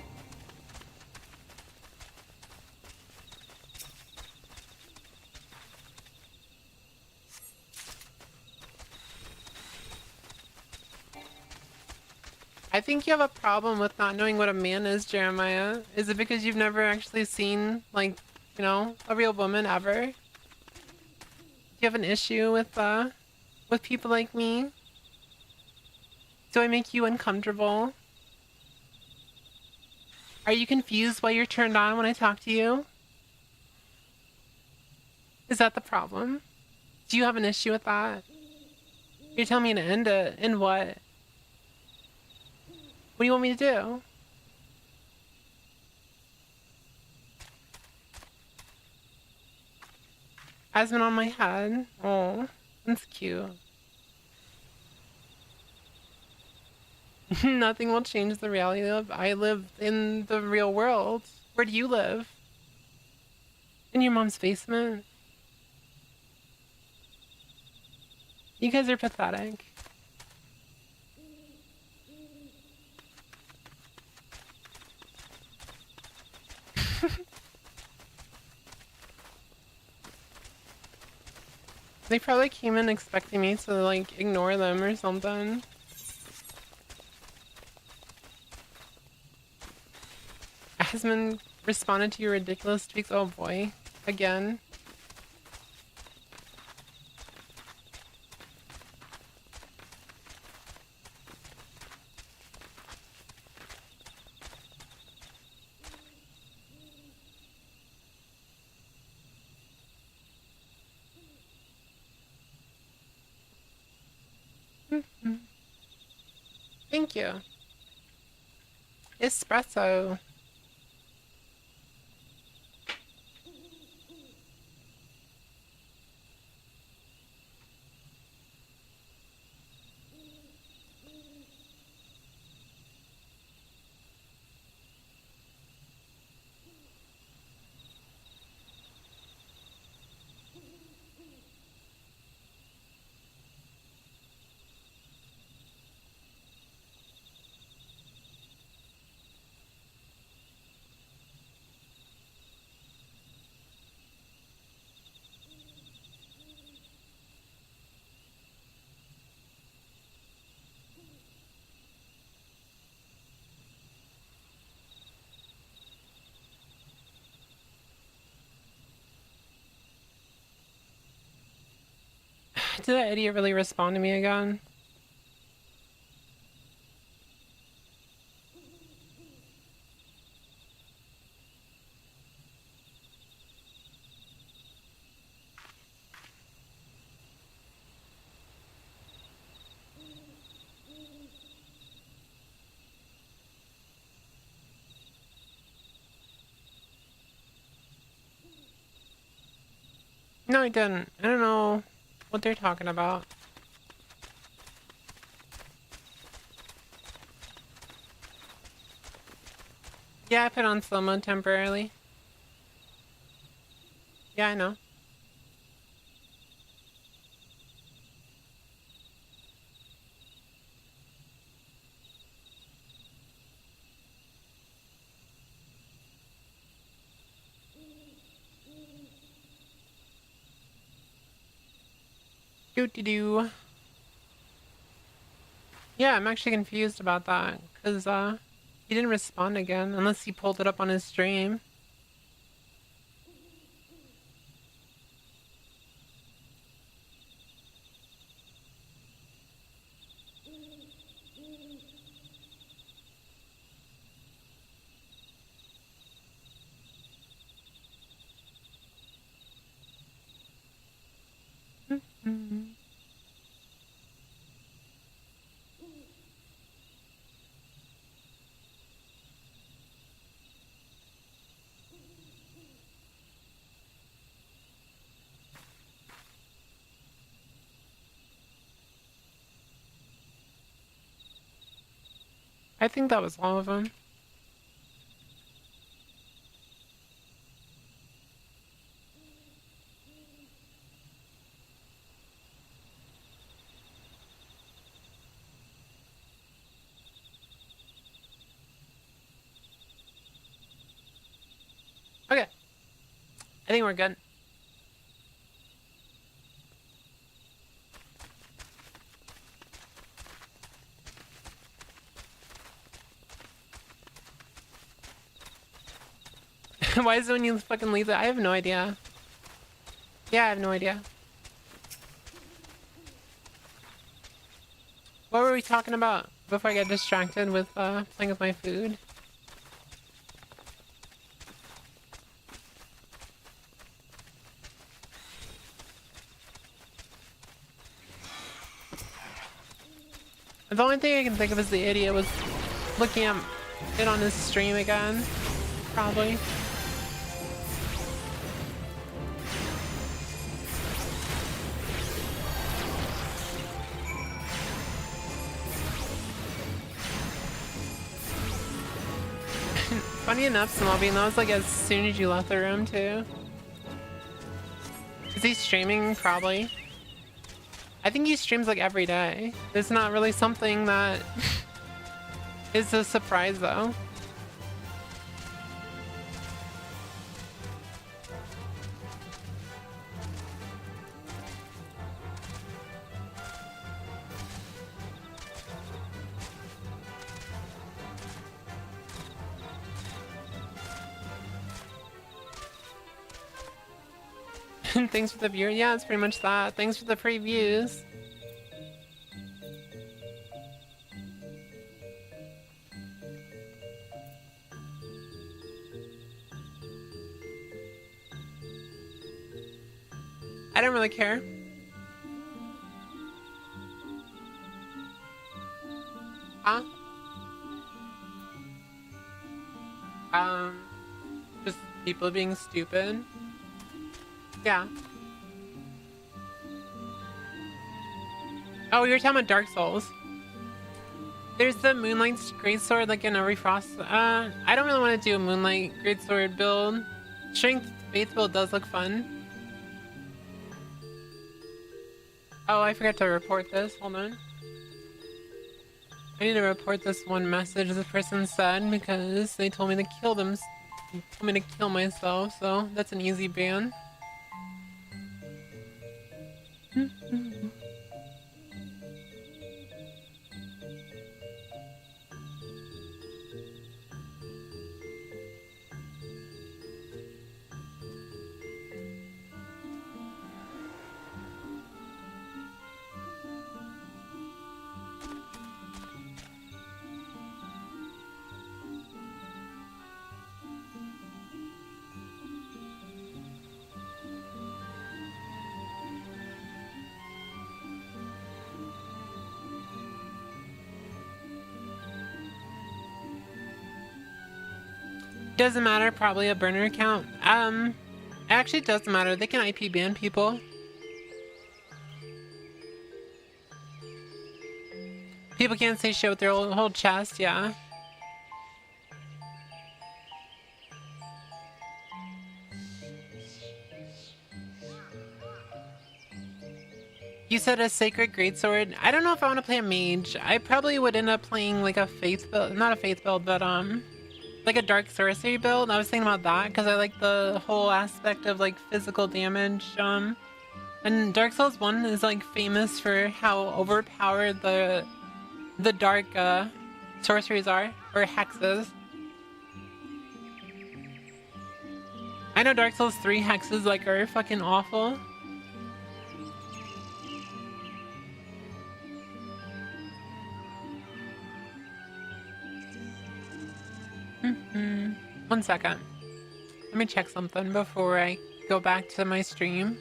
I think you have a problem with not knowing what a man is, Jeremiah. Is it because you've never actually seen, like, you know, a real woman ever? Do you have an issue with people like me? Do I make you uncomfortable? Are you confused why you're turned on when I talk to you? Is that the problem? Do you have an issue with that? You're telling me to end it. In what? What do you want me to do? Aspen on my head. Oh, that's cute. Nothing will change the reality of I live in the real world. Where do you live? In your mom's basement? You guys are pathetic. They probably came in expecting me to like ignore them or something. Asmund responded to your ridiculous tweaks. Oh boy. Again. Thank you. Espresso. Did that idiot really respond to me again? No, I didn't. I don't know what they're talking about. Yeah, I put on slow mode temporarily. Yeah, I know. Doo-doo-doo. Yeah, I'm actually confused about that, because, he didn't respond again, unless he pulled it up on his stream. I think that was all of them. Okay. I think we're good. Why is it when you fucking leave it? I have no idea. Yeah, I have no idea. What were we talking about before I get distracted with playing with my food? The only thing I can think of is the idiot was looking at it on his stream again. Probably. Funny enough, Smobby, and that was like as soon as you left the room too. Is he streaming? Probably. I think he streams like every day. It's not really something that is a surprise though. Thanks for the viewer. Yeah, it's pretty much that. Thanks for the previews. I don't really care. Huh? Just people being stupid. Yeah. Oh, you're talking about Dark Souls. There's the Moonlight Greatsword like in every Frost. I don't really want to do a Moonlight Greatsword build. Strength Faith build does look fun. Oh, I forgot to report this. Hold on. I need to report this one message the person said because they told me to kill them. They told me to kill myself, so that's an easy ban. doesn't matter, probably a burner account. Actually it doesn't matter, they can IP ban people. People can't say shit with their whole chest, yeah. You said a sacred greatsword. I don't know if I want to play a mage. I probably would end up playing like a faith build, not a faith build, but like a dark sorcery build. I was thinking about that because I like the whole aspect of like physical damage. And Dark Souls 1 is like famous for how overpowered the dark sorceries are, or hexes. I know Dark Souls 3 hexes like are fucking awful. One second. Let me check something before I go back to my stream.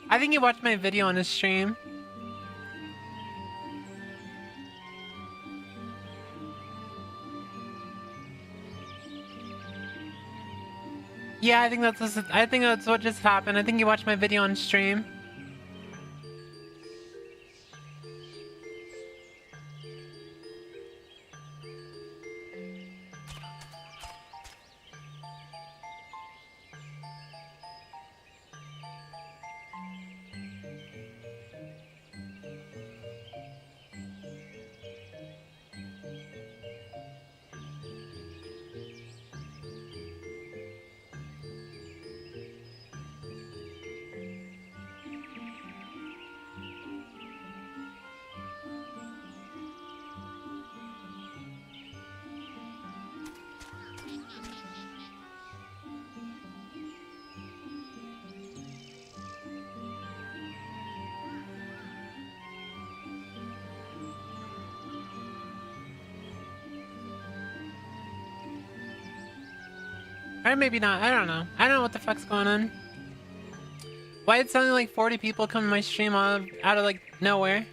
I think you watched my video on his stream. Yeah, I think that's what just happened. I think you watched my video on stream. Or maybe not, I don't know. I don't know what the fuck's going on. Why did suddenly like 40 people come to my stream out of like nowhere?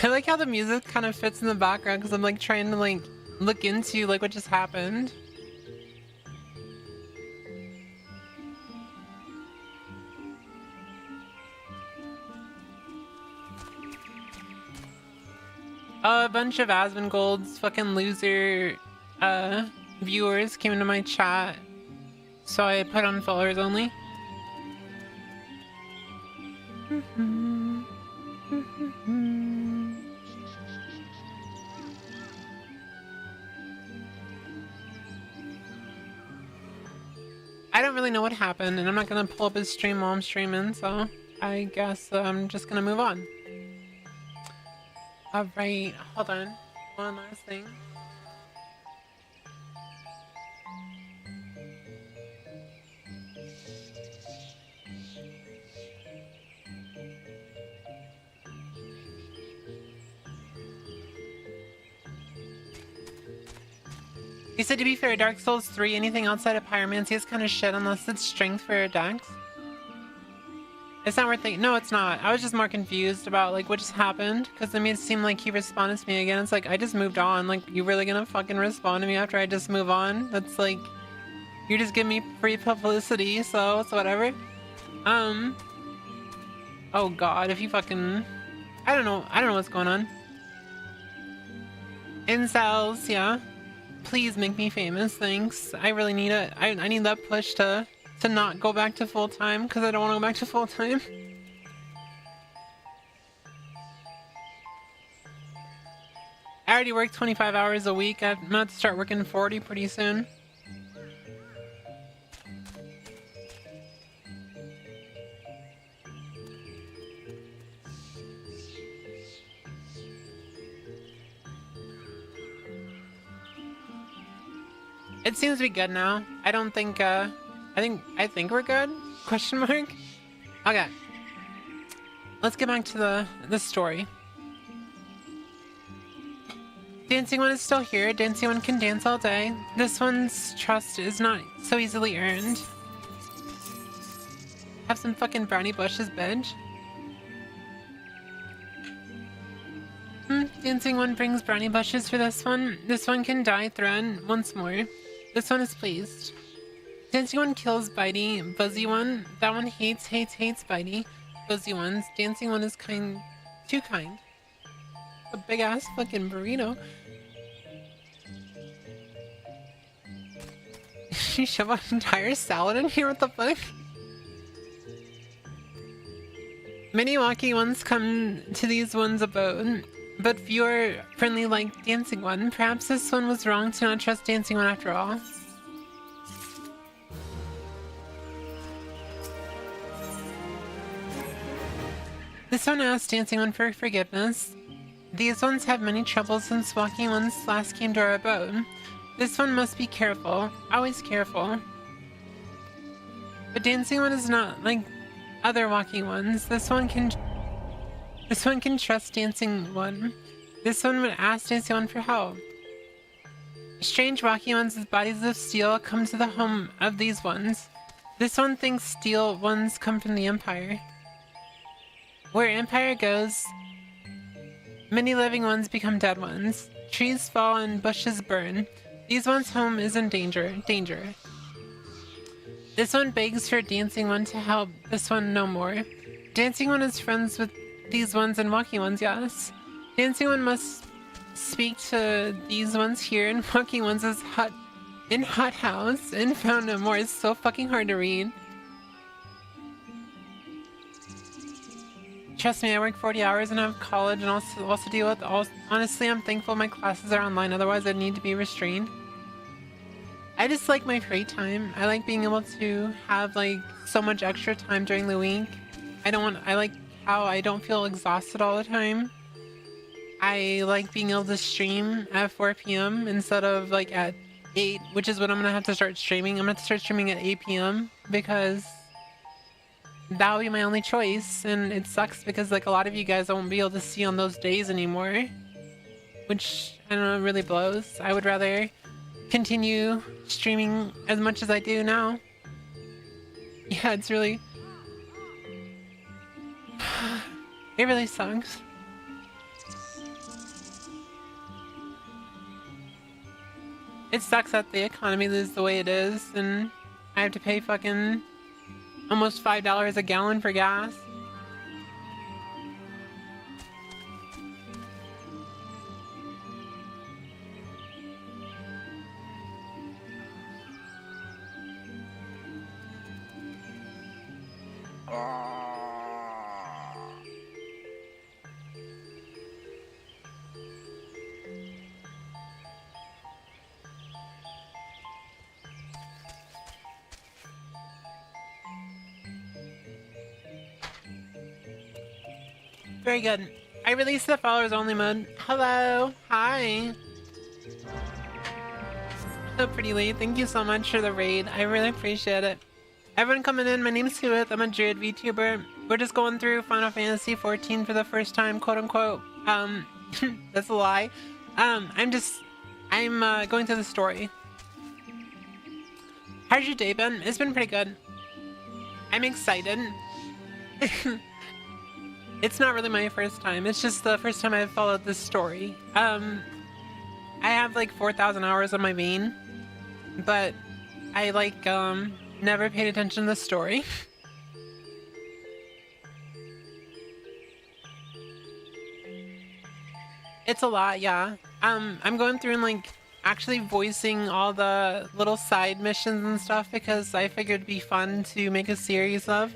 I like how the music kind of fits in the background because I'm like trying to like look into like what just happened. A bunch of Asmongold's fucking loser viewers came into my chat, so I put on followers only. I don't really know what happened, and I'm not gonna pull up his stream while I'm streaming, so I guess I'm just gonna move on. Alright, hold on. One last thing. You said to be fair, Dark Souls 3, anything outside of Pyromancy is kind of shit unless it's strength for your dex. It's not worth it. No, it's not. I was just more confused about like what just happened because it made it seem like he responded to me again. It's like I just moved on. Like, you really gonna fucking respond to me after I just move on? That's like, you're just giving me free publicity, so it's whatever. Oh god, if you fucking, I don't know what's going on. Incels, yeah. Please make me famous, thanks. I really need it. I need that push to not go back to full-time, because I don't want to go back to full-time. I already work 25 hours a week. I'm about to start working 40 pretty soon. It seems to be good now. I don't think, I think we're good? Question mark? Okay. Let's get back to the story. Dancing One is still here. Dancing One can dance all day. This one's trust is not so easily earned. Have some fucking brownie bushes, bitch. Dancing One brings brownie bushes for this one. This one can die thread once more. This one is pleased. Dancing One kills Bitey. Buzzy One. That one hates Bitey. Buzzy Ones. Dancing One is kind. Too kind. A big ass fucking burrito. She shoved an entire salad in here? What the fuck? Many walking ones come to these ones' abode, but few are friendly like Dancing One. Perhaps this one was wrong to not trust Dancing One after all. This one asked Dancing One for forgiveness. These ones have many troubles since walking ones last came to our abode. This one must be careful, always careful. But Dancing One is not like other walking ones. This one can trust Dancing One. This one would ask Dancing One for help. Strange walking ones with bodies of steel come to the home of these ones. This one thinks steel ones come from the Empire. Where Empire goes, many living ones become dead ones. Trees fall and bushes burn. These ones' home is in danger. This one begs for Dancing One to help this one no more. Dancing One is friends with these ones and walking ones, yes. Dancing One must speak to these ones here and walking ones is hut house and found no more. It's so fucking hard to read. Trust me, I work 40 hours and have college and also deal with all. Honestly, I'm thankful my classes are online, otherwise I'd need to be restrained. I just like my free time. I like being able to have like so much extra time during the week. I like how I don't feel exhausted all the time. I like being able to stream at 4 p.m. instead of like at 8, which is what I'm gonna have to start streaming. I'm gonna have to start streaming at 8 p.m. because that will be my only choice, and it sucks because like a lot of you guys I won't be able to see on those days anymore, which I don't know, really blows. I would rather continue streaming as much as I do now. Yeah, it's really it really sucks. It sucks that the economy is the way it is and I have to pay fucking almost $5 a gallon for gas. Very good. I released the followers only mode. Hello. Hi. So pretty Lee. Thank you so much for the raid. I really appreciate it. Everyone coming in, my name's Whooith. I'm a druid VTuber. We're just going through Final Fantasy 14 for the first time, quote unquote. That's a lie. I'm going through the story. How's your day been? It's been pretty good. I'm excited. It's not really my first time. It's just the first time I've followed this story. I have like 4,000 hours on my vein, but I like never paid attention to the story. It's a lot, yeah. I'm going through and like actually voicing all the little side missions and stuff because I figured it'd be fun to make a series of.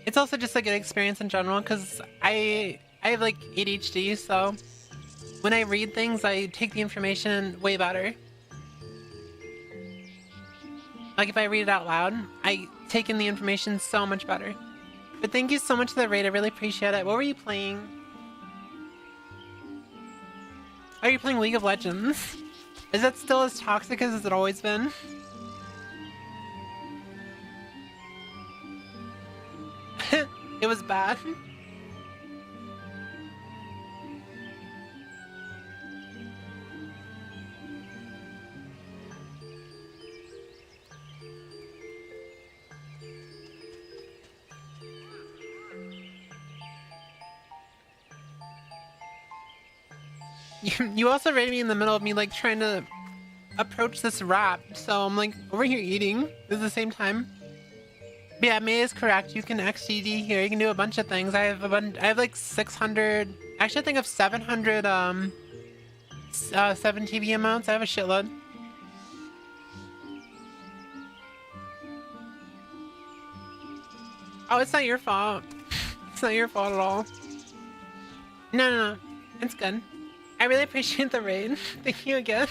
It's also just a good experience in general because I have like ADHD, so when I read things, I take the information way better. Like if I read it out loud, I take in the information so much better. But thank you so much for the raid. I really appreciate it. What were you playing? Are you playing League of Legends? Is that still as toxic as it's always been? It was bad. You also raided me in the middle of me like trying to approach this wrap, so I'm like over here eating at the same time. But yeah, May is correct. You can XDD here. You can do a bunch of things. I have like 600. Actually, I think I have 700 7 TV amounts. I have a shitload. Oh, it's not your fault. It's not your fault at all. No. It's good. I really appreciate the raid. Thank you again.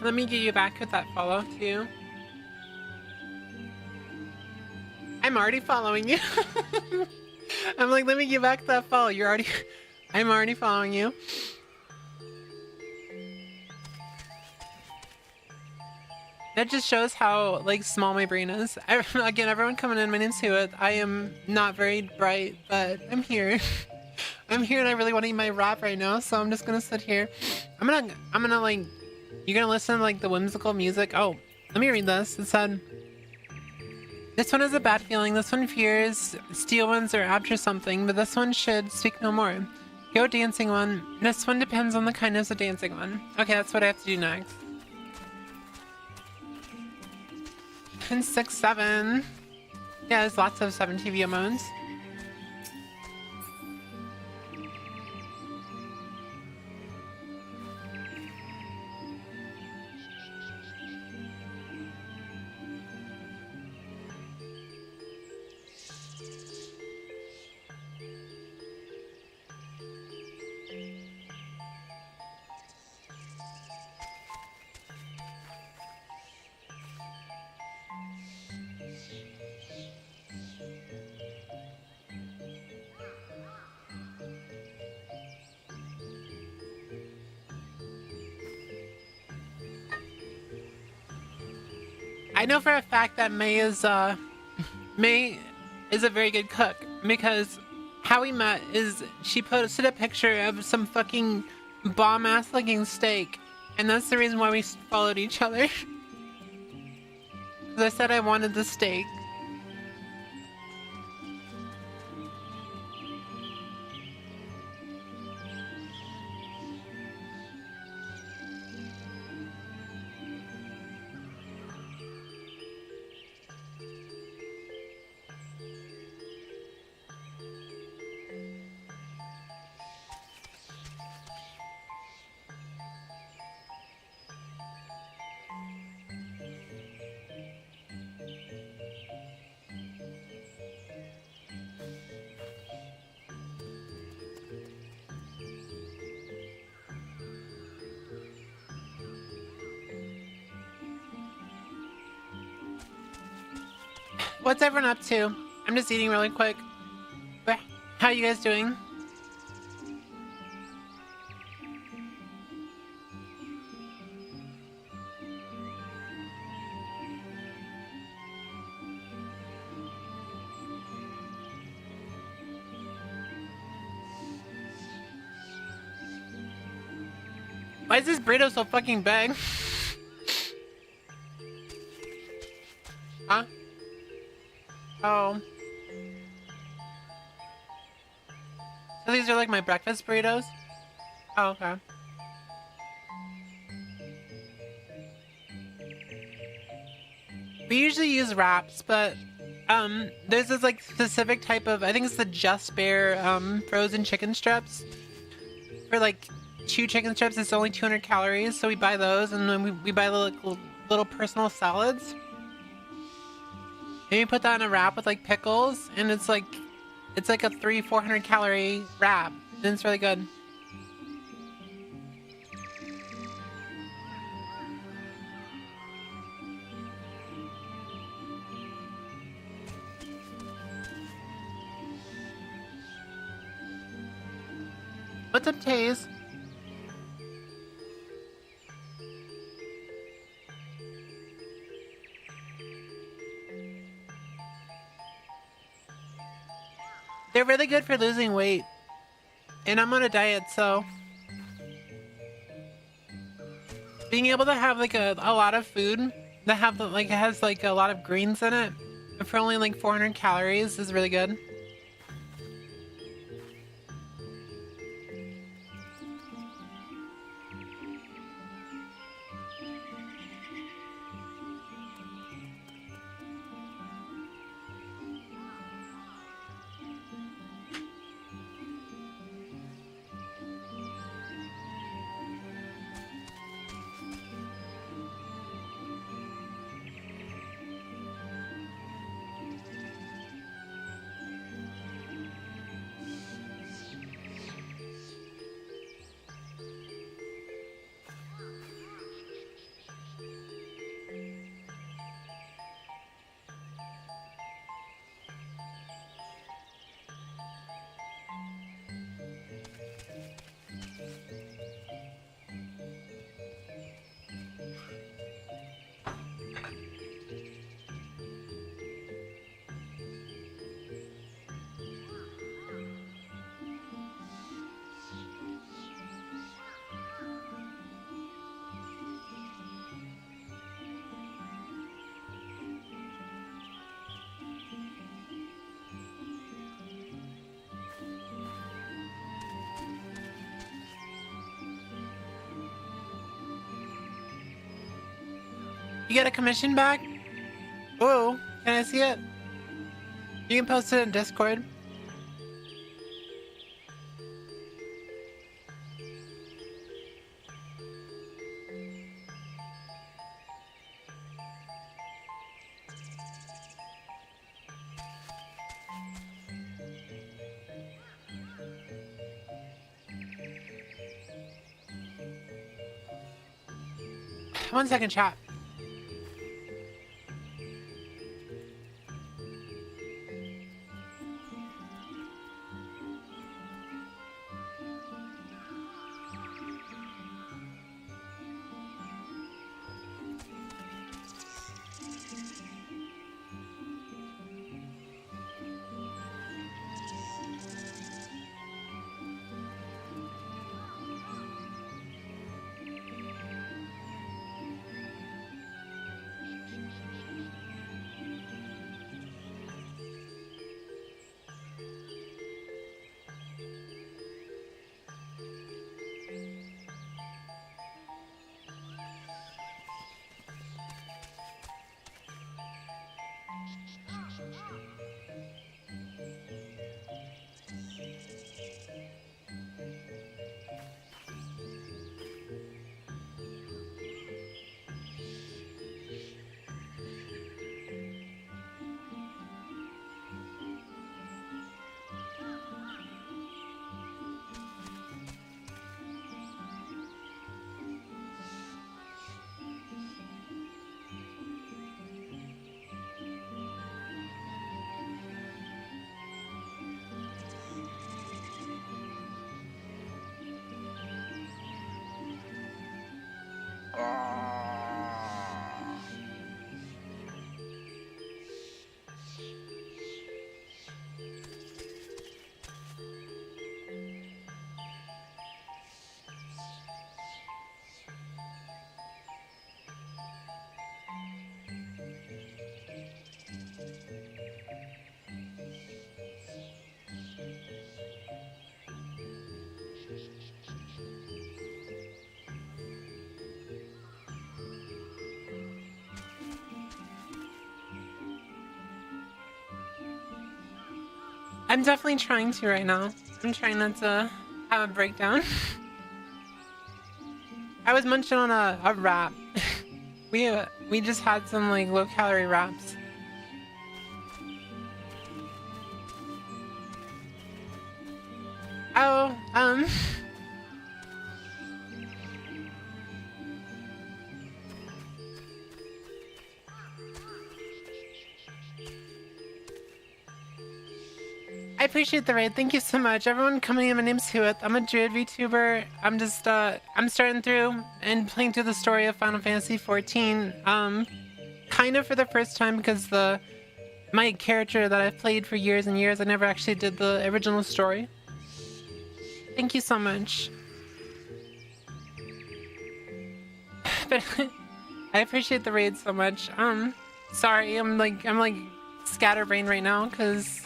Let me get you back with that follow too. I'm already following you. I'm like, let me get back that follow. I'm already following you. That just shows how like small my brain is. Again, everyone coming in, my name's Whooith. I am not very bright, but I'm here. I'm here and I really want to eat my wrap right now, so I'm just gonna sit here. I'm gonna like, you're gonna listen to like the whimsical music. Oh, let me read this. It said, this one has a bad feeling. This one fears steel ones are after something, but this one should speak no more. Go dancing one. This one depends on the kindness of dancing one. Okay, that's what I have to do next. And 6, 7. Yeah, there's lots of 7 TV modes. I know for a fact that May is a very good cook because how we met is she posted a picture of some fucking bomb ass looking steak, and that's the reason why we followed each other. Because I said I wanted the steak. What's everyone up to? I'm just eating really quick. How are you guys doing? Why is this burrito so fucking big? Huh? Oh. So these are like my breakfast burritos? Oh, okay. We usually use wraps, but there's this like specific type of, I think it's the Just Bear frozen chicken strips. For like 2 chicken strips, it's only 200 calories, so we buy those, and then we buy the little personal salads. Maybe put that in a wrap with like pickles, and it's like a 400 calorie wrap, and it's really good. What's up, Taze? They're really good for losing weight. And I'm on a diet, so being able to have like a lot of food that have like it has like a lot of greens in it for only like 400 calories is really good. You got a commission back? Oh, can I see it? You can post it in Discord. One second, chat. I'm definitely trying to right now. I'm trying not to have a breakdown. I was munching on a wrap. We just had some like low calorie wraps. Oh, I appreciate the raid. Thank you so much. Everyone coming in, my name's Whooith. I'm a druid VTuber. I'm just, I'm starting through and playing through the story of Final Fantasy 14. Kind of for the first time because my character that I've played for years and years, I never actually did the original story. Thank you so much. But I appreciate the raid so much. Sorry, I'm like scatterbrained right now because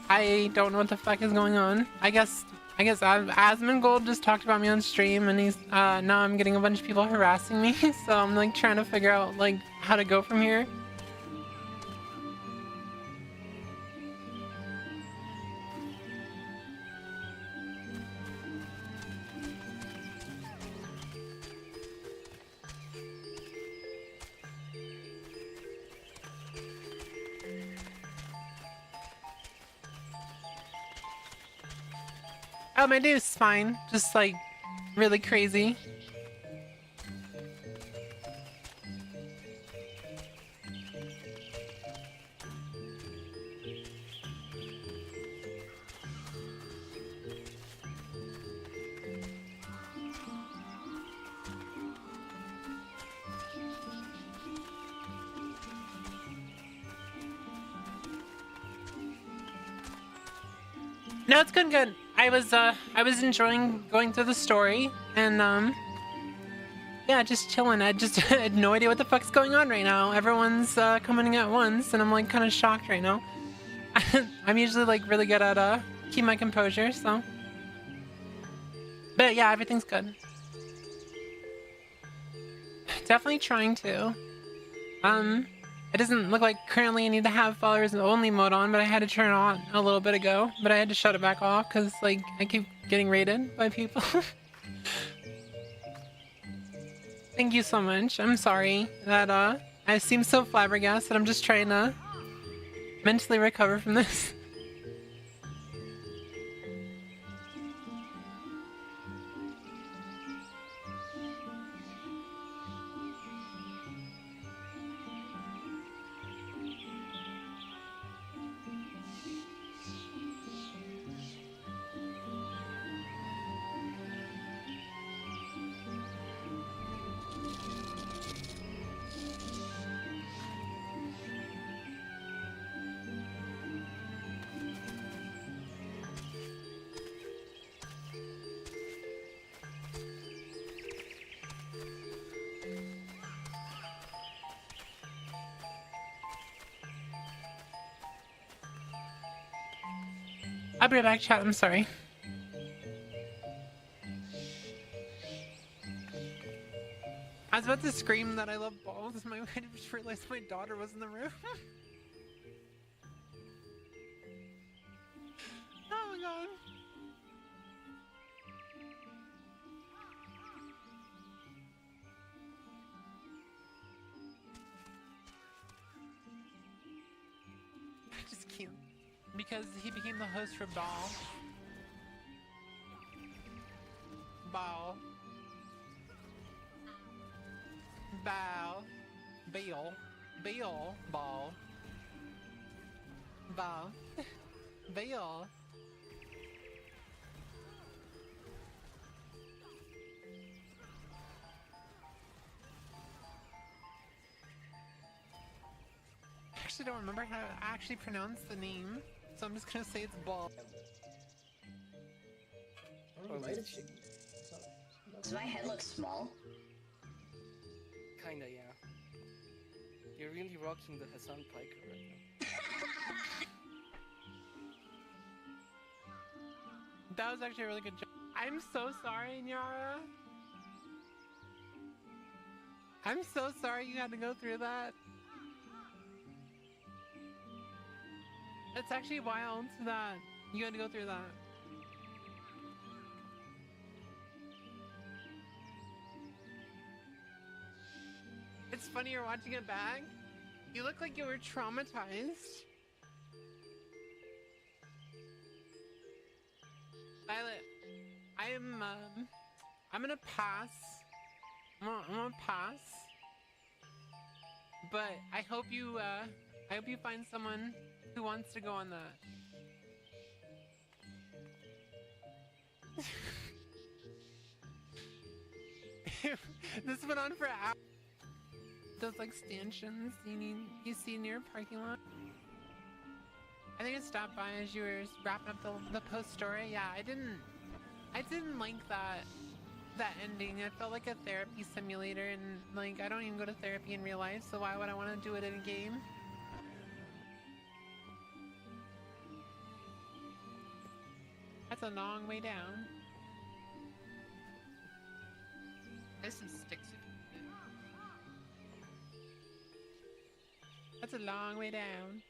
I don't know what the fuck is going on. I guess Asmongold just talked about me on stream, and he's now I'm getting a bunch of people harassing me. So I'm like trying to figure out like how to go from here. Oh, my day is fine. Just like really crazy. No, it's good. I was enjoying going through the story and yeah, just chilling. I just had no idea what the fuck's going on right now. Everyone's coming in at once and I'm like kind of shocked right now. I'm usually like really good at keep my composure, so. But yeah, everything's good. Definitely trying to. It doesn't look like currently I need to have followers only mode on, but I had to turn it on a little bit ago. But I had to shut it back off because like I keep getting raided by people. Thank you so much. I'm sorry that I seem so flabbergasted. I'm just trying to mentally recover from this. I'll be right back, chat. I'm sorry. I was about to scream that I love balls. I just realized my daughter was in the room. Oh my god. I just can't. Because he became the host for Ball. Ball. Bow. Bail. Bail. Ball. Bow. Bail. I actually don't remember how to actually pronounce the name, so I'm just gonna say it's Ball. Does my head look small? Kinda, yeah. You're really rocking the Hassan Piker right now. That was actually a really good job. I'm so sorry, Nyara. I'm so sorry you had to go through that. It's actually wild that you had to go through that. It's funny you're watching it back. You look like you were traumatized. I'm gonna pass. I'm gonna pass. But I hope you find someone who wants to go on that. This went on for hours. Those like stanchions you see near parking lot. I think I stopped by as you were wrapping up the post story. Yeah, I didn't like that ending. It felt like a therapy simulator, and like I don't even go to therapy in real life, so why would I want to do it in a game? That's a long way down. There's some sticks. That's a long way down.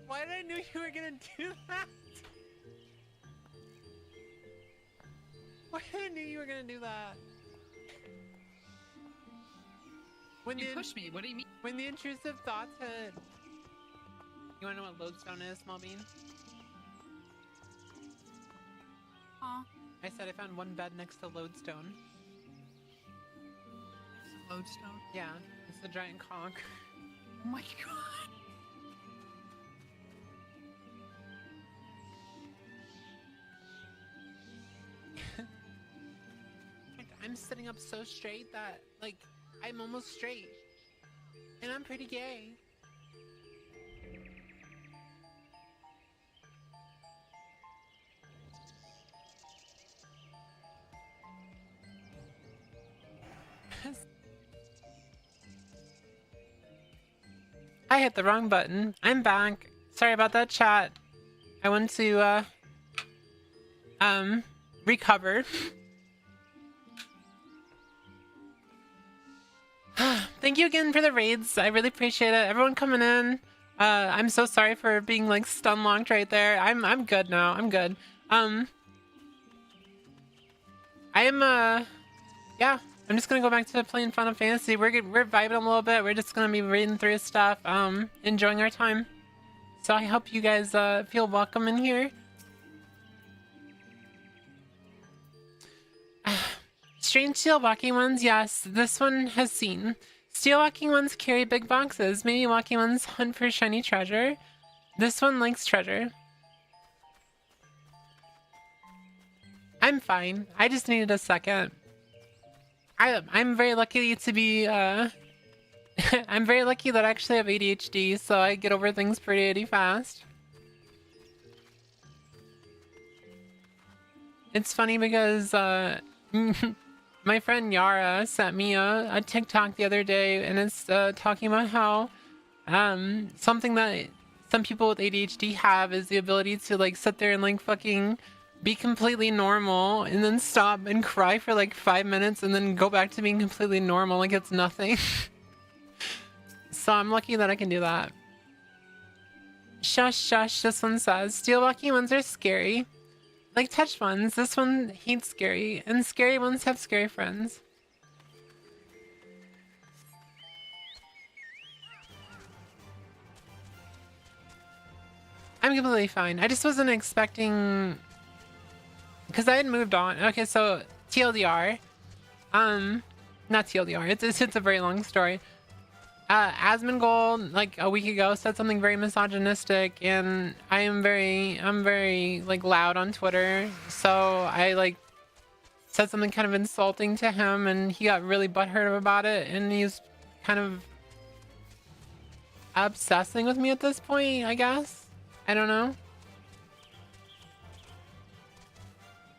Why did I know you were gonna do that? Why did I know you were gonna do that? When You pushed me. What do you mean? When the intrusive thoughts hit. You wanna know what lodestone is, small bean? Aw. I said I found one bed next to lodestone. Lodestone? Yeah, it's the giant conch. Oh my god. I'm sitting up so straight that, like, I'm almost straight. And I'm pretty gay. I hit the wrong button. I'm back. Sorry about that, chat. I went to, recover. Thank you again for the raids. I really appreciate it. Everyone coming in. I'm so sorry for being like stun locked right there. I'm good now. I'm good. Yeah. I'm just gonna go back to playing Final Fantasy. We're vibing a little bit. We're just gonna be reading through stuff, enjoying our time. So I hope you guys feel welcome in here. Strange steel walking ones, yes. This one has seen. Steel walking ones carry big boxes. Maybe walking ones hunt for shiny treasure. This one likes treasure. I'm fine. I just needed a second. I'm very lucky to be, I'm very lucky that I actually have ADHD, so I get over things pretty fast. It's funny because, my friend Yara sent me a TikTok the other day, and it's talking about how something that some people with ADHD have is the ability to like sit there and like fucking be completely normal and then stop and cry for like 5 minutes and then go back to being completely normal like it's nothing. So I'm lucky that I can do that. Shush shush, this one says steel walking ones are scary. Like touch ones, this one hates scary, and scary ones have scary friends. I'm completely fine. I just wasn't expecting... Because I had moved on. Okay, so TLDR. Not TLDR, it's a very long story. Asmongold, like a week ago, said something very misogynistic, and I'm very like loud on Twitter, so I like said something kind of insulting to him, and he got really butthurt about it, and he's kind of obsessing with me at this point, I guess. I don't know.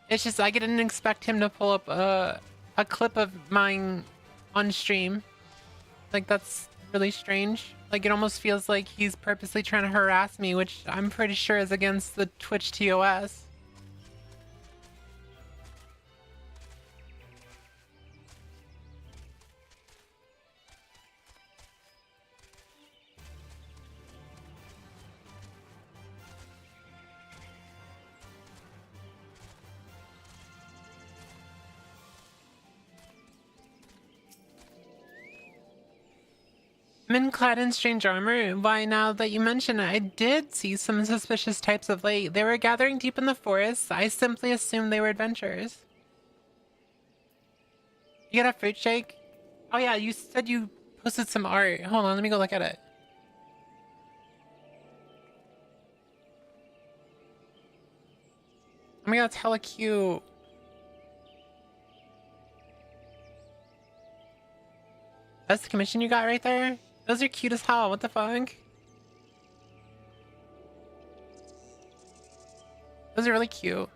It's just I didn't expect him to pull up a clip of mine on stream. Like that's really strange. Like it almost feels like he's purposely trying to harass me, which I'm pretty sure is against the Twitch TOS. Men clad in strange armor? Why, now that you mention it, I did see some suspicious types of late. They were gathering deep in the forest. I simply assumed they were adventurers. You got a fruit shake? Oh yeah, you said you posted some art. Hold on, let me go look at it. Oh my god, it's hella cute. That's the commission you got right there? Those are cute as hell, what the fuck? Those are really cute.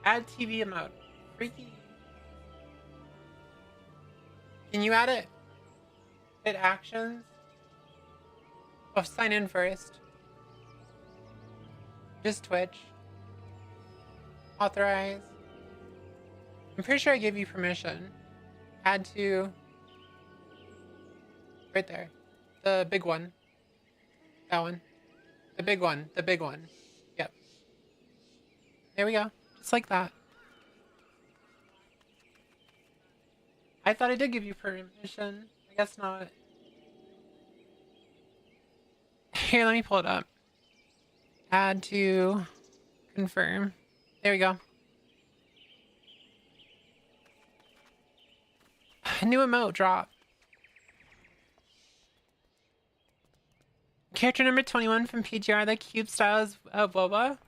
Add TV emote. Freaky. Can you add it? Hit actions. Oh, sign in first. Just Twitch. Authorize. I'm pretty sure I gave you permission. Add to. Right there. The big one. That one. The big one. The big one. Yep. There we go. Just like that. I thought I did give you permission. I guess not. Here, let me pull it up. Add to confirm. There we go. A new emote drop. Character number 21 from PGR, the cube style is Boba.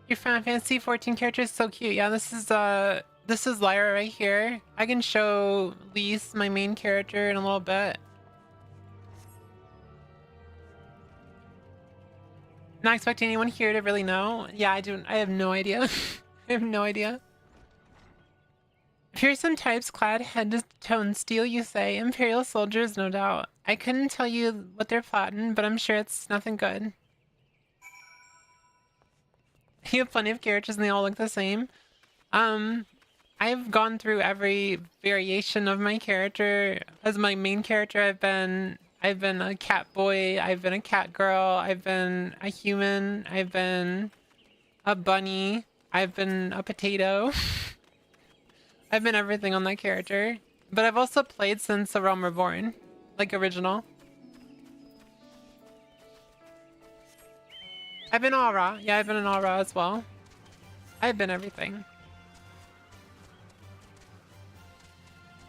Your Final Fantasy 14 character is so cute. Yeah, this is Lyra right here. I can show Lise, my main character, in a little bit. Not expecting anyone here to really know. Yeah, I have no idea. I have no idea. Fearsome types clad head to toe in steel, you say. Imperial soldiers, no doubt. I couldn't tell you what they're plotting, but I'm sure it's nothing good. You have plenty of characters and they all look the same. I've gone through every variation of my character. As my main character, I've been a cat boy, I've been a cat girl, I've been a human, I've been a bunny, I've been a potato. I've been everything on that character. But I've also played since The Realm Reborn, like original. I've been Aura. Yeah, I've been an Aura as well. I've been everything.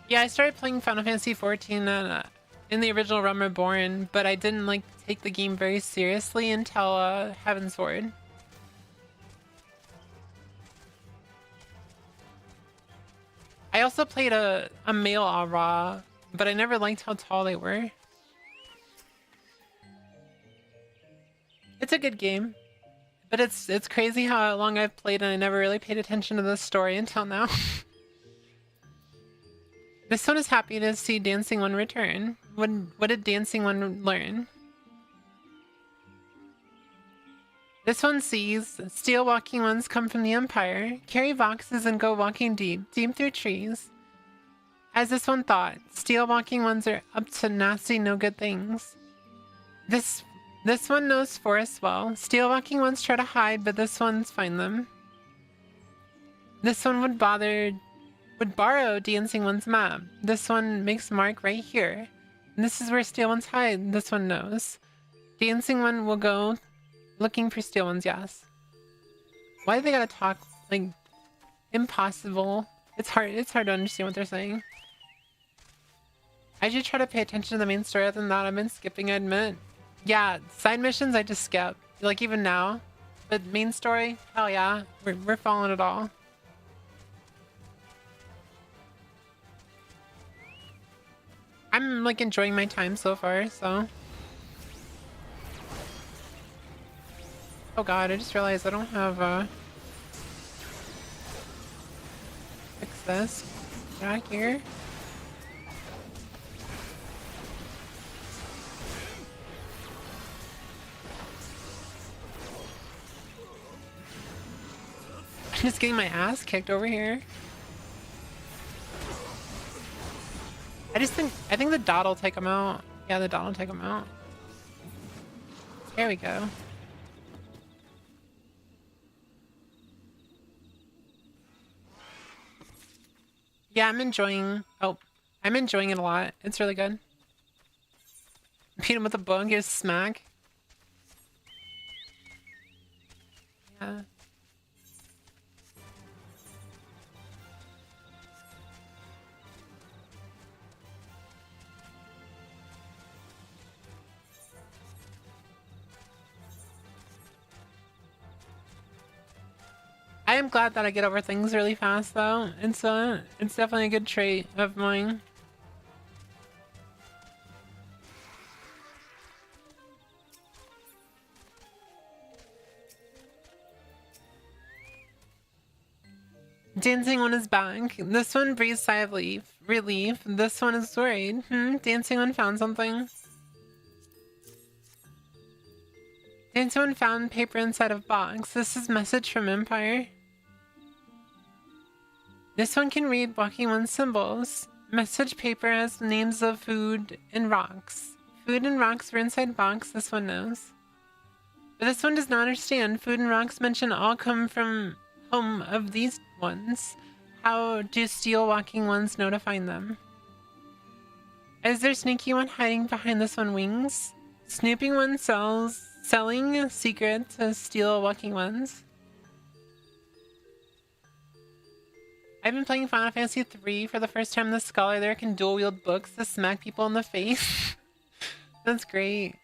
Yeah, I started playing Final Fantasy 14 in the original Realm Reborn, but I didn't like take the game very seriously until Heaven's Sword. I also played a male Aura, but I never liked how tall they were. It's a good game, but it's crazy how long I've played and I never really paid attention to the story until now. This one is happy to see Dancing One return. What did Dancing One learn? This one sees steel walking ones come from the Empire, carry boxes and go walking deep through trees. As this one thought, steel walking ones are up to nasty no good things. This one knows forests well. Steel walking ones try to hide, but this one's find them. This one would borrow Dancing One's map. This one makes mark right here. And this is where steel ones hide. This one knows. Dancing One will go looking for steel ones, yes. Why do they gotta talk like impossible? It's hard to understand what they're saying. I should try to pay attention to the main story. Other than that, I've been skipping, I admit. Yeah, side missions I just skip. Like even now. But main story, hell yeah. We're following it all. I'm like enjoying my time so far, so. Oh god, I just realized I don't have fix this. Back here. I'm just getting my ass kicked over here. I think the dot will take him out. Yeah, the dot will take him out. There we go. Yeah, I'm enjoying it a lot. It's really good. Beat him with a bow and get a smack. Yeah. I am glad that I get over things really fast though. It's definitely a good trait of mine. Dancing one is back. This one breathes sigh of relief. This one is worried. Dancing one found something. Dancing one found paper inside of box. This is message from Empire. This one can read walking one symbols. Message paper has names of food and rocks. Food and rocks were inside box, this one knows. But this one does not understand. Food and rocks mention all come from home of these ones. How do steel walking ones know to find them? Is there sneaky one hiding behind this one wings? Snooping one selling secrets to steel walking ones. I've been playing Final Fantasy 3 for the first time. The scholar there can dual wield books to smack people in the face. That's great.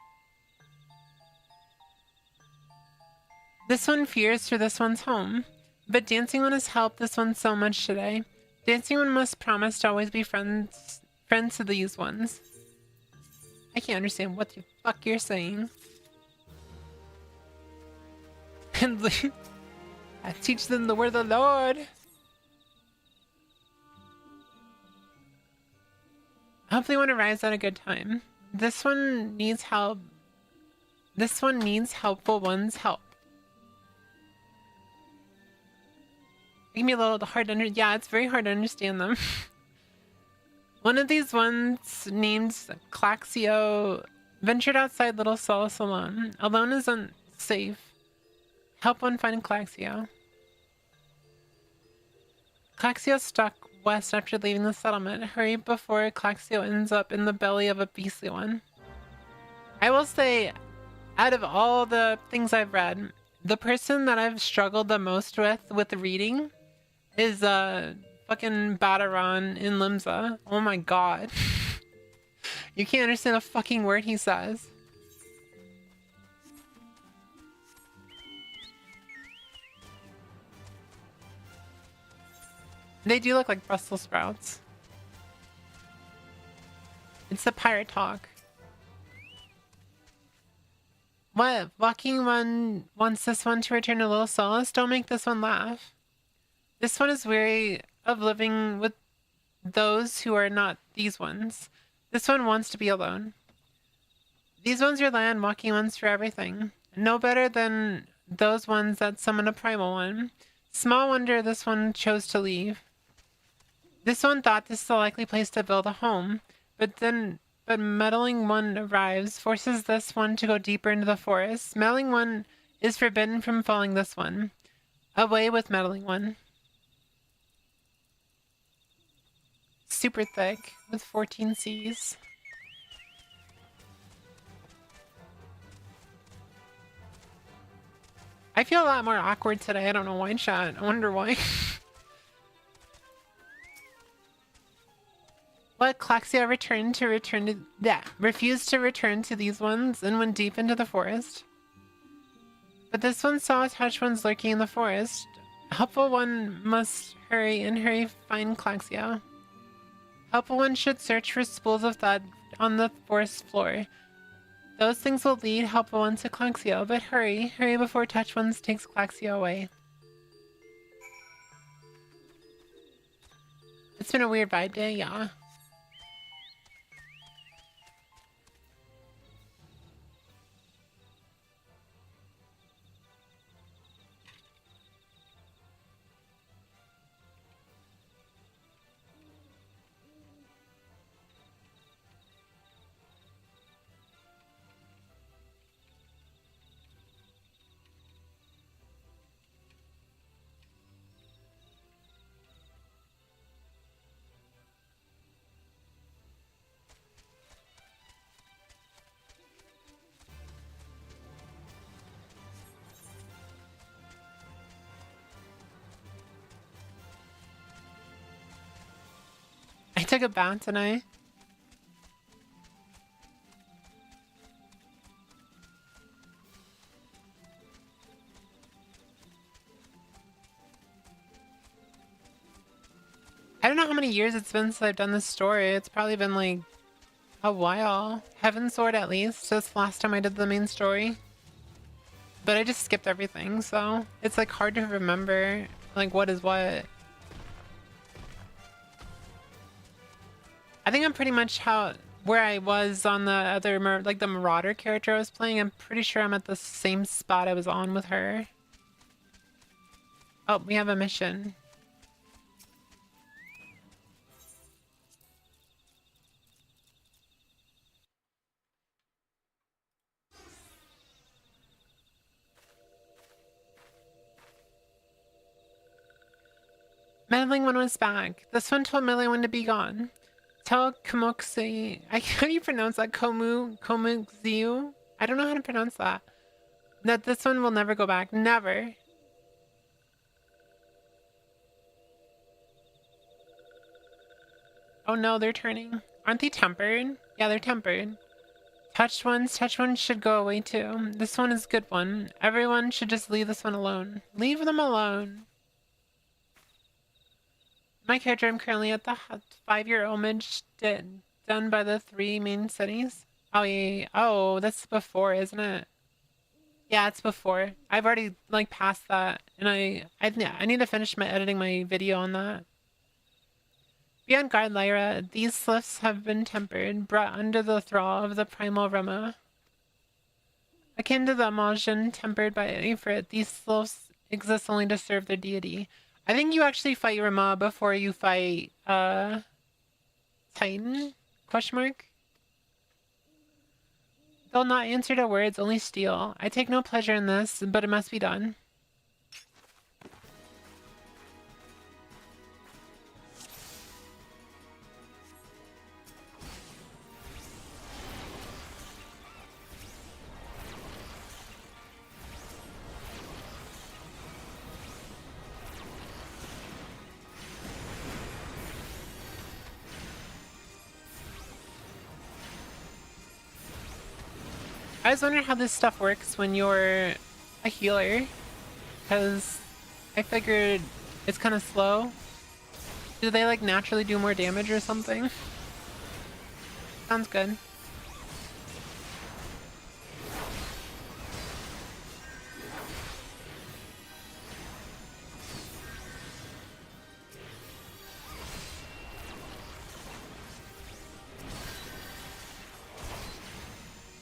This one fears for this one's home. But Dancing One has helped this one so much today. Dancing One must promise to always be friends to these ones. I can't understand what the fuck you're saying. And I teach them the word of the Lord. Hopefully one arrives at a good time. This one needs help. This one needs helpful one's help. It can be a little hard to yeah, it's very hard to understand them. One of these ones named Claxio ventured outside Little Solace alone. Alone is unsafe. Help one find Claxio. Claxio stuck west after leaving the settlement. Hurry before Claxio ends up in the belly of a beastly one. I will say, out of all the things I've read, the person that I've struggled the most with reading is fucking Bataran in Limsa. Oh my god. You can't understand a fucking word he says. They do look like Brussels sprouts. It's the pirate talk. What? Walking one wants this one to return to Little Solace? Don't make this one laugh. This one is weary of living with those who are not these ones. This one wants to be alone. These ones rely on walking ones for everything. No better than those ones that summon a primal one. Small wonder this one chose to leave. This one thought this is a likely place to build a home, but meddling one arrives, forces this one to go deeper into the forest. Meddling one is forbidden from following this one. Away with meddling one. Super thick with 14 C's. I feel a lot more awkward today. I don't know why, chat. I wonder why. What? Claxia refused to return to these ones and went deep into the forest. But this one saw attached ones lurking in the forest. Helpful one must hurry find Claxia. Helpful one should search for spools of thud on the forest floor. Those things will lead Helpful one to Claxia, but hurry before touch ones takes Claxia away. It's been a weird vibe day, yeah. I took a bath tonight. I don't know how many years it's been since I've done this story. It's probably been like a while. Heaven Sword at least. That's the last time I did the main story. But I just skipped everything, so it's like hard to remember like what is what. I think I'm pretty much where I was on the other like the Marauder character I was playing. I'm pretty sure I'm at the same spot I was on with her. Oh, we have a mission. Meddling one was back. This one told Meddling one to be gone. Tell Komuxi. How do you pronounce that? Komuxiu? I don't know how to pronounce that. That this one will never go back. Never. Oh no, they're turning. Aren't they tempered? Yeah, they're tempered. Touch ones should go away too. This one is a good one. Everyone should just leave this one alone. Leave them alone. My character, I'm currently at the 5-year homage done by the 3 main cities. Oh yeah, oh, that's before, isn't it? Yeah, it's before. I've already like passed that, and I need to finish editing my video on that. Be on guard, Lyra. These slips have been tempered, brought under the thrall of the primal Rama. Akin to the emulsion tempered by Ifrit, these slips exist only to serve their deity. I think you actually fight Rama before you fight Titan? Question mark? They'll not answer to words, only steal. I take no pleasure in this, but it must be done. I was wondering how this stuff works when you're a healer, because I figured it's kind of slow. Do they like naturally do more damage or something? Sounds good.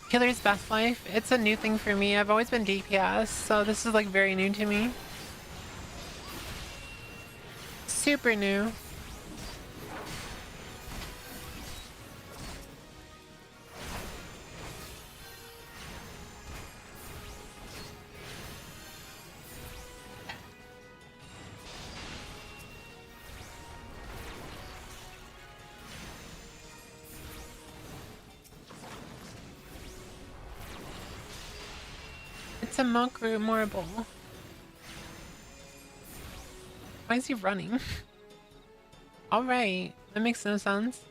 Killer's Best Life. It's a new thing for me. I've always been DPS, so this is like very new to me. Super new. It's a monk memorable. Why is he running? Alright, that makes no sense.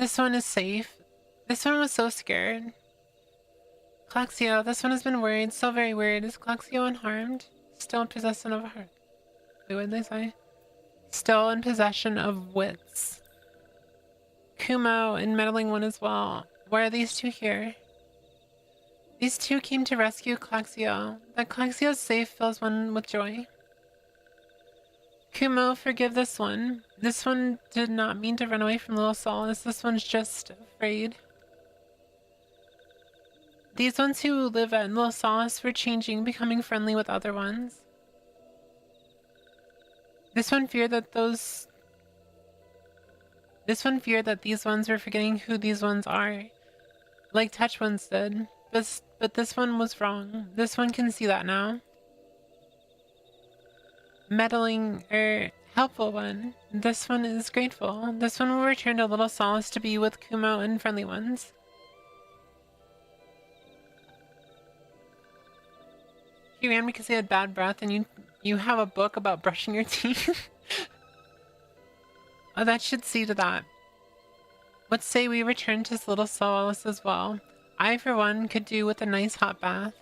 This one is safe. This one was so scared. Claxio, this one has been worried. So very worried. Is Claxio unharmed? Still in possession of a heart. Wait, what did they say? Still in possession of wits. Kumo and meddling one as well. Why are these two here? These two came to rescue Claxio. That Claxio's safe fills one with joy. Kumo, forgive this one. This one did not mean to run away from Little Solace. This one's just afraid. These ones who live at Little Solace were changing, becoming friendly with other ones. This one feared that these ones were forgetting who these ones are. Like Touch ones did. But this one was wrong. This one can see that now. Meddling, helpful one. This one is grateful. This one will return to Little Solace to be with Kumo and friendly ones. He ran because he had bad breath, and you have a book about brushing your teeth? Oh, that should see to that. Let's say we return to Little Solace as well. I, for one, could do with a nice hot bath.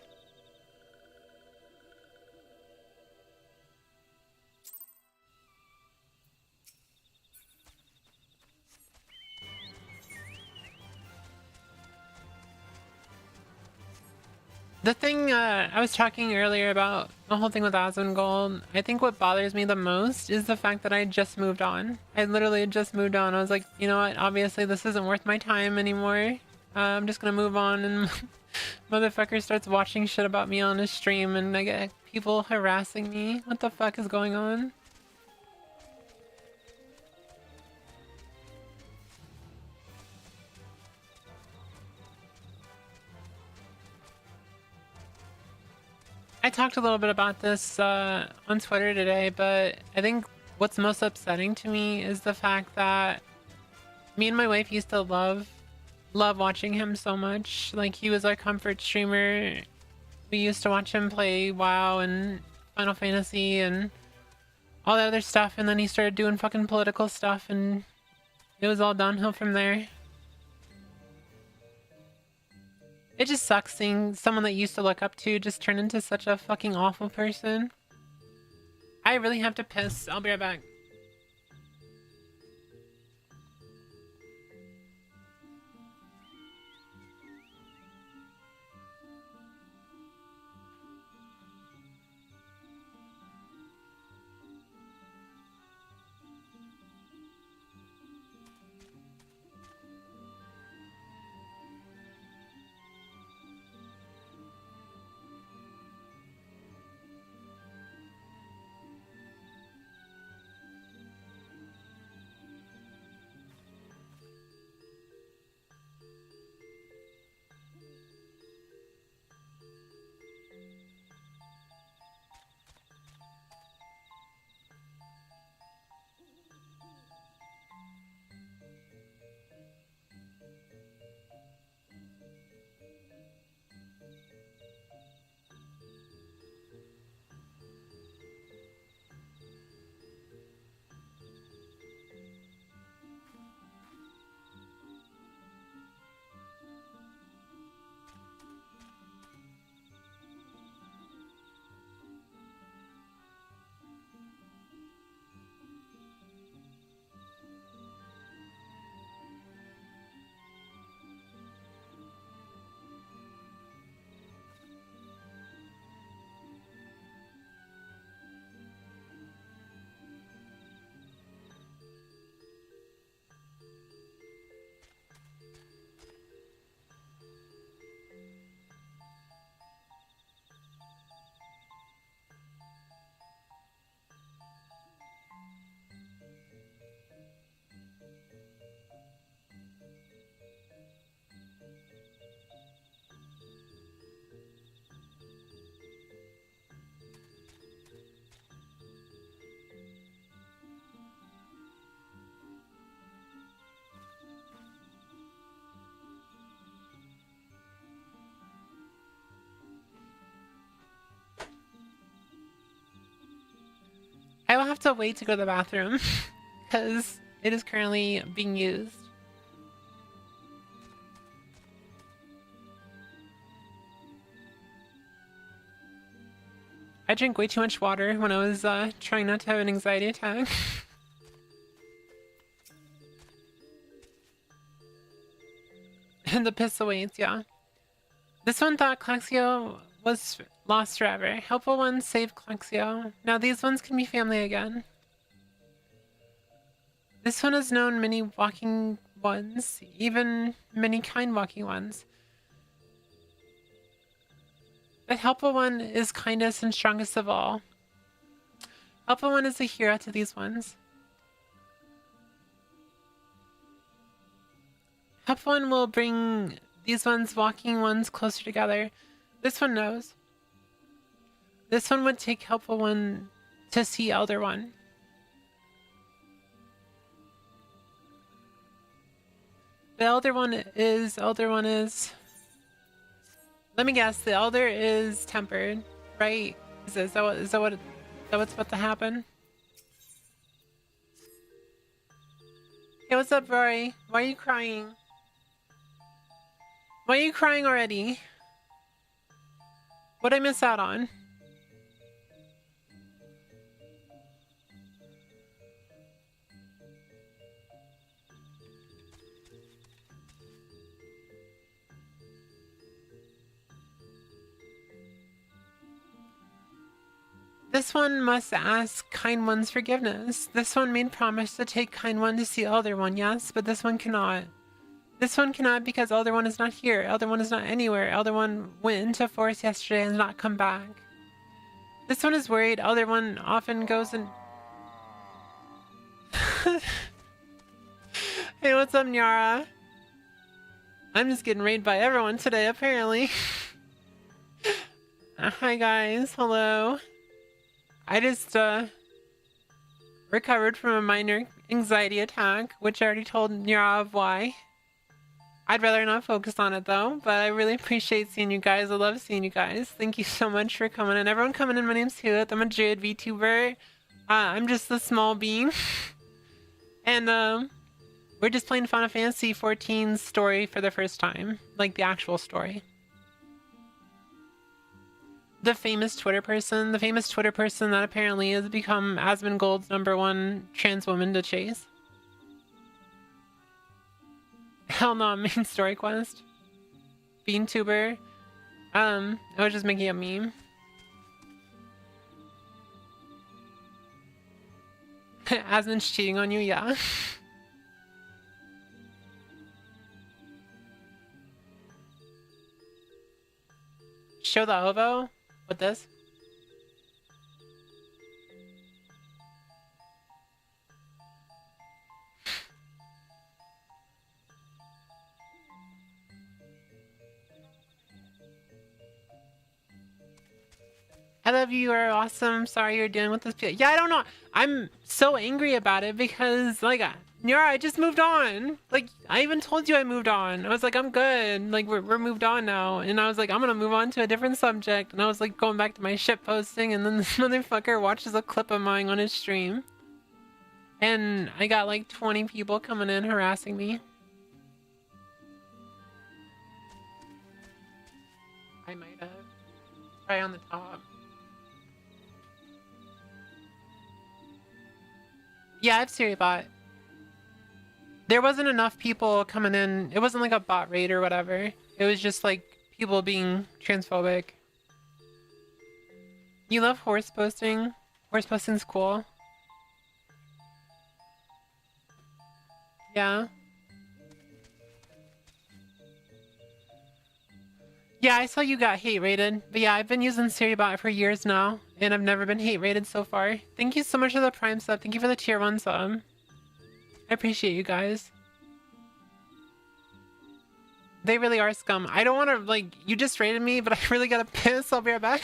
The thing I was talking earlier about the whole thing with Asmongold, I think what bothers me the most is the fact that I just moved on. I literally just moved on. I was like, you know what, obviously this isn't worth my time anymore. I'm just gonna move on, and motherfucker starts watching shit about me on his stream, and I get people harassing me. What the fuck is going on? I talked a little bit about this on Twitter today, but I think what's most upsetting to me is the fact that me and my wife used to love watching him so much. Like, he was our comfort streamer. We used to watch him play WoW and Final Fantasy and all that other stuff, and then he started doing fucking political stuff, and it was all downhill from there. It just sucks seeing someone that you used to look up to just turn into such a fucking awful person. I really have to piss. I'll be right back. I will have to wait to go to the bathroom because it is currently being used. I drank way too much water when I was trying not to have an anxiety attack. And the pistol waits, yeah. This one thought Claxio was lost forever. Helpful ones saved Claxio. Now these ones can be family again. This one has known many walking ones, even many kind walking ones. The helpful one is kindest and strongest of all. Helpful one is a hero to these ones. Helpful one will bring these ones walking ones closer together. This one knows. This one would take helpful one to see elder one. The elder one is let me guess, the elder is tempered, right? Is that what's about to happen? Hey, what's up, Rory? Why are you crying? Why are you crying already? What'd I miss out on? This one must ask kind one's forgiveness. This one made promise to take kind one to see elder one, yes, but this one cannot. This one cannot because elder one is not here. Elder one is not anywhere. Elder one went into forest yesterday and has not come back. This one is worried. Elder one often goes and... Hey, what's up, Nyara? I'm just getting raided by everyone today, apparently. Hi, guys. Hello. I just, recovered from a minor anxiety attack, which I already told Nyara of why. I'd rather not focus on it, though, but I really appreciate seeing you guys. I love seeing you guys. Thank you so much for coming in. Everyone coming in, my name's Whooith. I'm a Jade VTuber. I'm just a small bean. And, we're just playing Final Fantasy XIV's story for the first time. Like, the actual story. The famous Twitter person that apparently has become Asmongold's #1 trans woman to chase. Hell no, main story quest. Beantuber. I was just making a meme. Asmon's cheating on you, yeah. Show the ovo? With this? I love you, you are awesome. Sorry you're dealing with this. Yeah, I don't know. I'm so angry about it because, like, Nyara, I just moved on. Like, I even told you I moved on. I was like, I'm good. Like, we're moved on now. And I was like, I'm gonna move on to a different subject. And I was like, going back to my shit posting. And then this motherfucker watches a clip of mine on his stream. And I got like 20 people coming in harassing me. I might have. Try on the top. Yeah, I have SiriBot. There wasn't enough people coming in. It wasn't like a bot raid or whatever. It was just like people being transphobic. You love horse posting? Horse posting's cool. Yeah. Yeah, I saw you got hate rated. But yeah, I've been using SiriBot for years now. And I've never been hate rated so far. Thank you so much for the Prime sub. Thank you for the tier 1 sub. I appreciate you guys. They really are scum. I don't want to, like, you just rated me, but I really gotta piss. I'll be right back.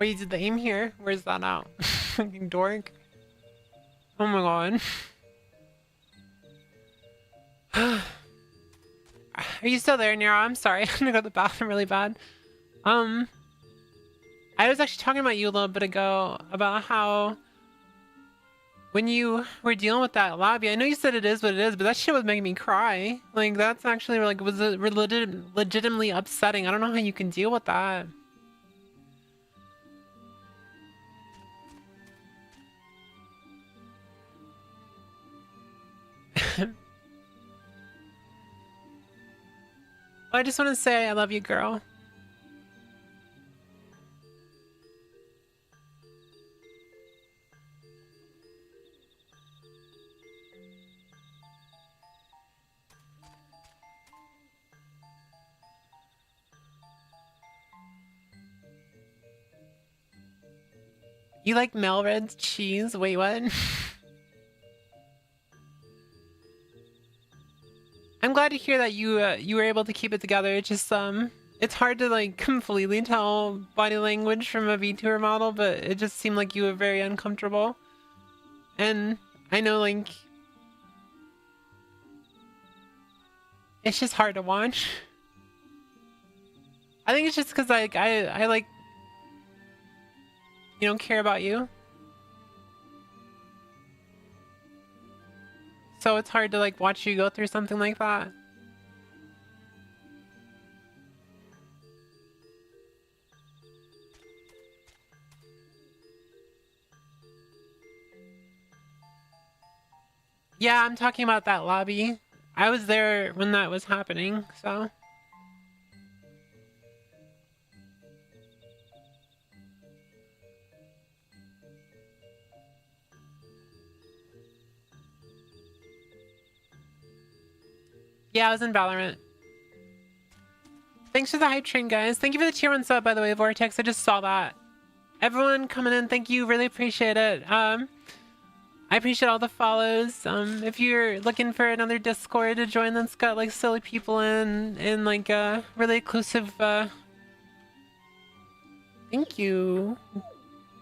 you did the aim here? Where's that out? Fucking dork. Oh my god. Are you still there, Nero? I'm sorry. I'm gonna go to the bathroom really bad. I was actually talking about you a little bit ago about how when you were dealing with that lobby, I know you said it is what it is, but that shit was making me cry. Like, that's actually, like, was legitimately upsetting. I don't know how you can deal with that. I just want to say I love you, girl. You like Melred's cheese? Wait, what? I'm glad to hear that you were able to keep it together. It's just it's hard to like completely tell body language from a VTuber model, but it just seemed like you were very uncomfortable. And I know, like, it's just hard to watch. I think it's just because like I like, you don't care about you. So it's hard to like watch you go through something like that. Yeah, I'm talking about that lobby. I was there when that was happening, so. Yeah, I was in Valorant. Thanks for the hype train, guys. Thank you for the tier 1 sub, by the way, Vortex. I just saw that. Everyone coming in, thank you. Really appreciate it. I appreciate all the follows. If you're looking for another Discord to join that's got like silly people in like really inclusive thank you.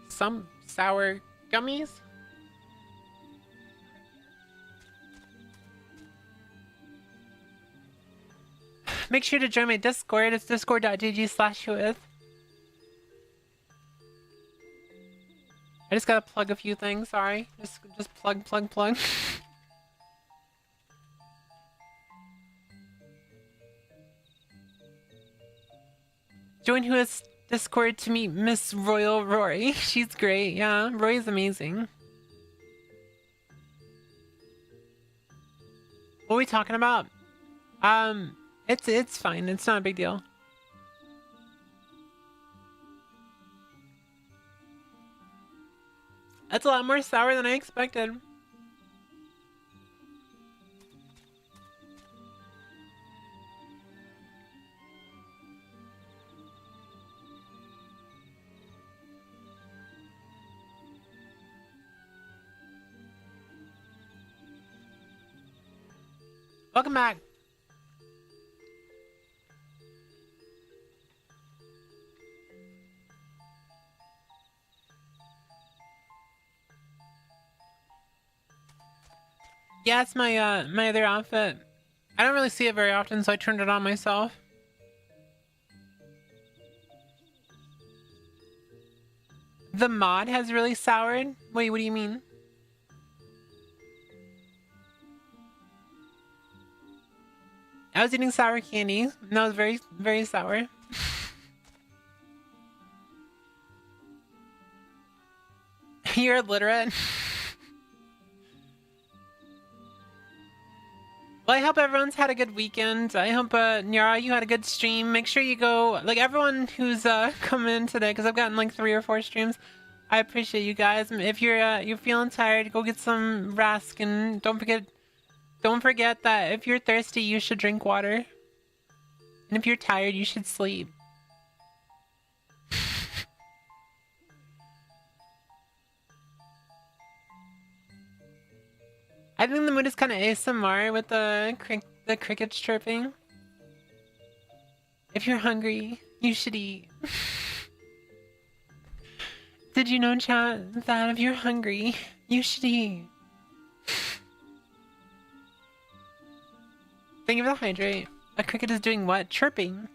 Some sour gummies. Make sure to join my Discord. It's discord.gg/Whooith. I just gotta plug a few things, sorry. Just plug. Join Whooith's Discord to meet Miss Royal Rory. She's great, yeah. Rory's amazing. What are we talking about? It's fine. It's not a big deal. That's a lot more sour than I expected. Welcome back. Yeah, it's my my other outfit. I don't really see it very often, so I turned it on myself. The mod has really soured? Wait, what do you mean? I was eating sour candy, and that was very, very sour. You're illiterate. Well, I hope everyone's had a good weekend. I hope, Nyara, you had a good stream. Make sure you go, like, everyone who's, come in today, because I've gotten, like, 3 or 4 streams. I appreciate you guys. If you're feeling tired, go get some Rask, and don't forget that if you're thirsty, you should drink water. And if you're tired, you should sleep. I think the mood is kind of ASMR with the crickets chirping. If you're hungry, you should eat. did you know, chat, that if you're hungry, you should eat? Thank you for the hydrate. A cricket is doing what? Chirping.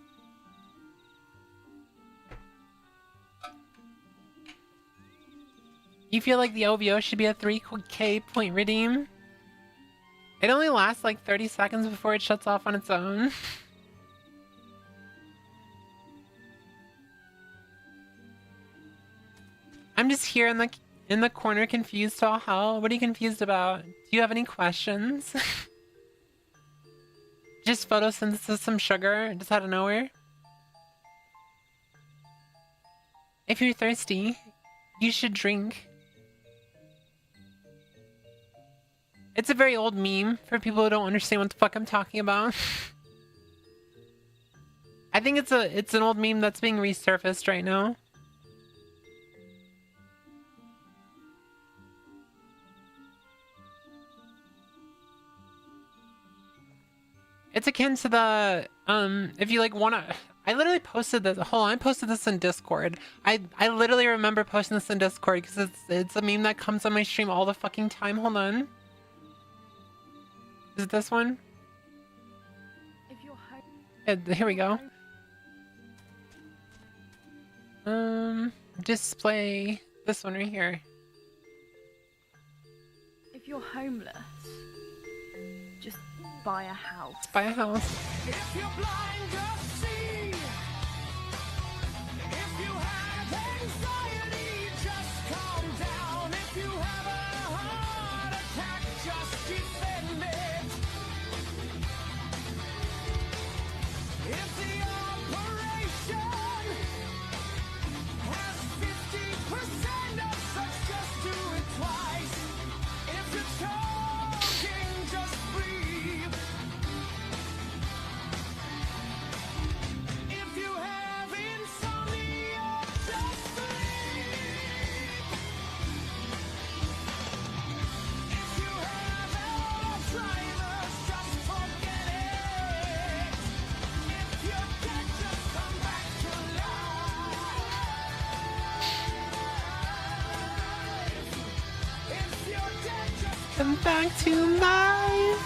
You feel like the OVO should be a 3K point redeem? It only lasts like 30 seconds before it shuts off on its own. I'm just here in the corner confused to all hell. What are you confused about? Do you have any questions? Just photosynthesis some sugar just out of nowhere? If you're thirsty, you should drink. It's a very old meme for people who don't understand what the fuck I'm talking about. I think it's an old meme that's being resurfaced right now. It's akin to the if you like wanna, I literally posted this. Hold on, I posted this in Discord. I literally remember posting this in Discord because it's a meme that comes on my stream all the fucking time. Hold on. Is it this one? Here we go. Display this one right here. If you're homeless, just buy a house. Buy a house. If you're blind, just see. If you have anxiety, just calm down. If you have a heart attack, just defend it. If the operation has 50% of such, just do it twice. If you're choking, just breathe. If you have insomnia, just sleep. If you have Alzheimer's, just forget it. If you're dead, just come back to life. If you're dead, just Come back to life.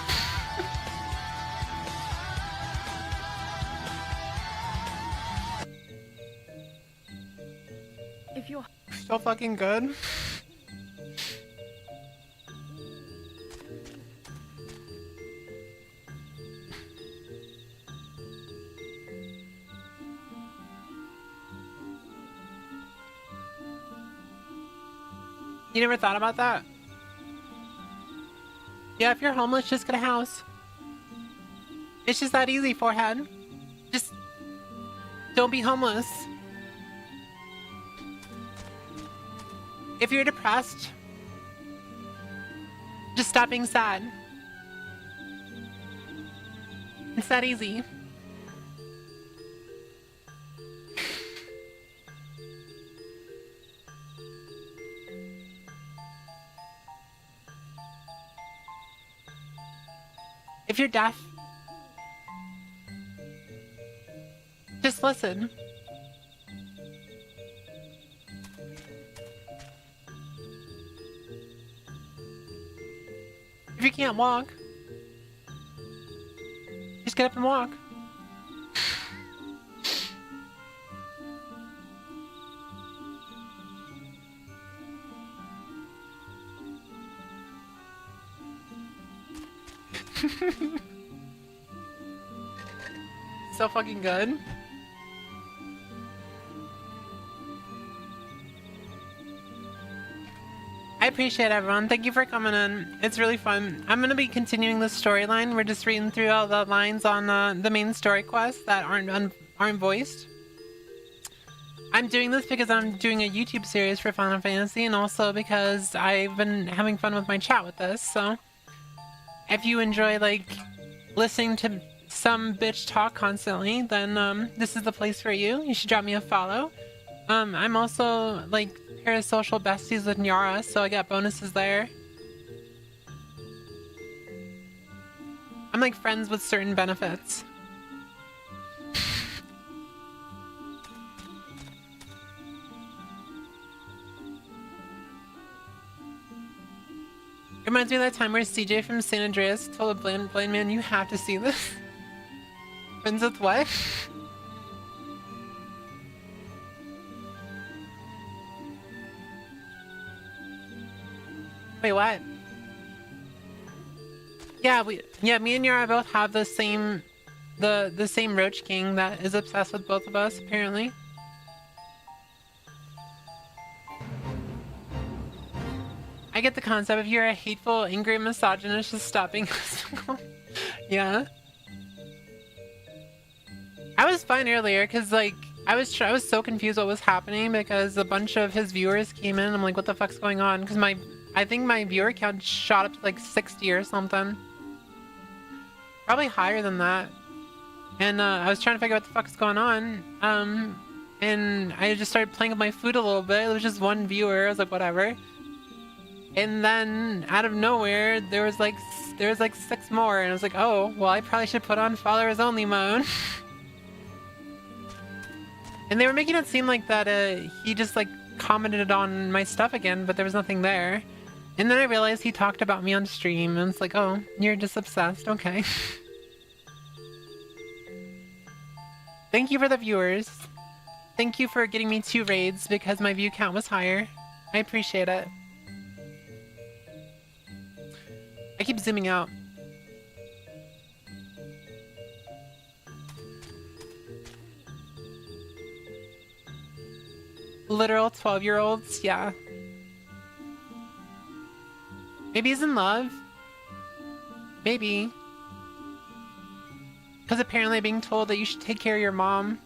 If you're So fucking good. You never thought about that? Yeah, if you're homeless, just get a house. It's just that easy, forehead. Just don't be homeless. If you're depressed, just stop being sad. It's that easy. If you're deaf, just listen. If you can't walk, just get up and walk. So fucking good. I appreciate everyone. Thank you for coming in. It's really fun. I'm gonna be continuing the storyline. We're just reading through all the lines on the main story quests that aren't voiced. I'm doing this because I'm doing a YouTube series for Final Fantasy, and also because I've been having fun with my chat with this. So, if you enjoy like listening to some bitch talk constantly, then this is the place for you. You should drop me a follow. I'm also like parasocial besties with Nyara, so I got bonuses there. I'm like friends with certain benefits. Reminds me of that time where CJ from San Andreas told a blind man, you have to see this. Friends with what? Wait, what? Yeah, me and Yara both have the same Roach King that is obsessed with both of us, apparently. I get the concept. If you're a hateful, angry misogynist, just stop being yeah. I was fine earlier because like I was so confused what was happening because a bunch of his viewers came in. I'm like, what the fuck's going on? Because I think my viewer count shot up to like 60 or something. Probably higher than that. And I was trying to figure out what the fuck's going on. And I just started playing with my food a little bit. It was just one viewer. I was like, whatever. And then out of nowhere, there was like 6 more. And I was like, oh, well, I probably should put on followers only mode. And they were making it seem like that he just like commented on my stuff again, but there was nothing there. And then I realized he talked about me on stream, and it's like, oh, you're just obsessed, okay. Thank you for the viewers. Thank you for getting me 2 raids because my view count was higher. I appreciate it. I keep zooming out. Literal 12-year-olds, yeah. Maybe he's in love. Maybe. Because apparently being told that you should take care of your mom,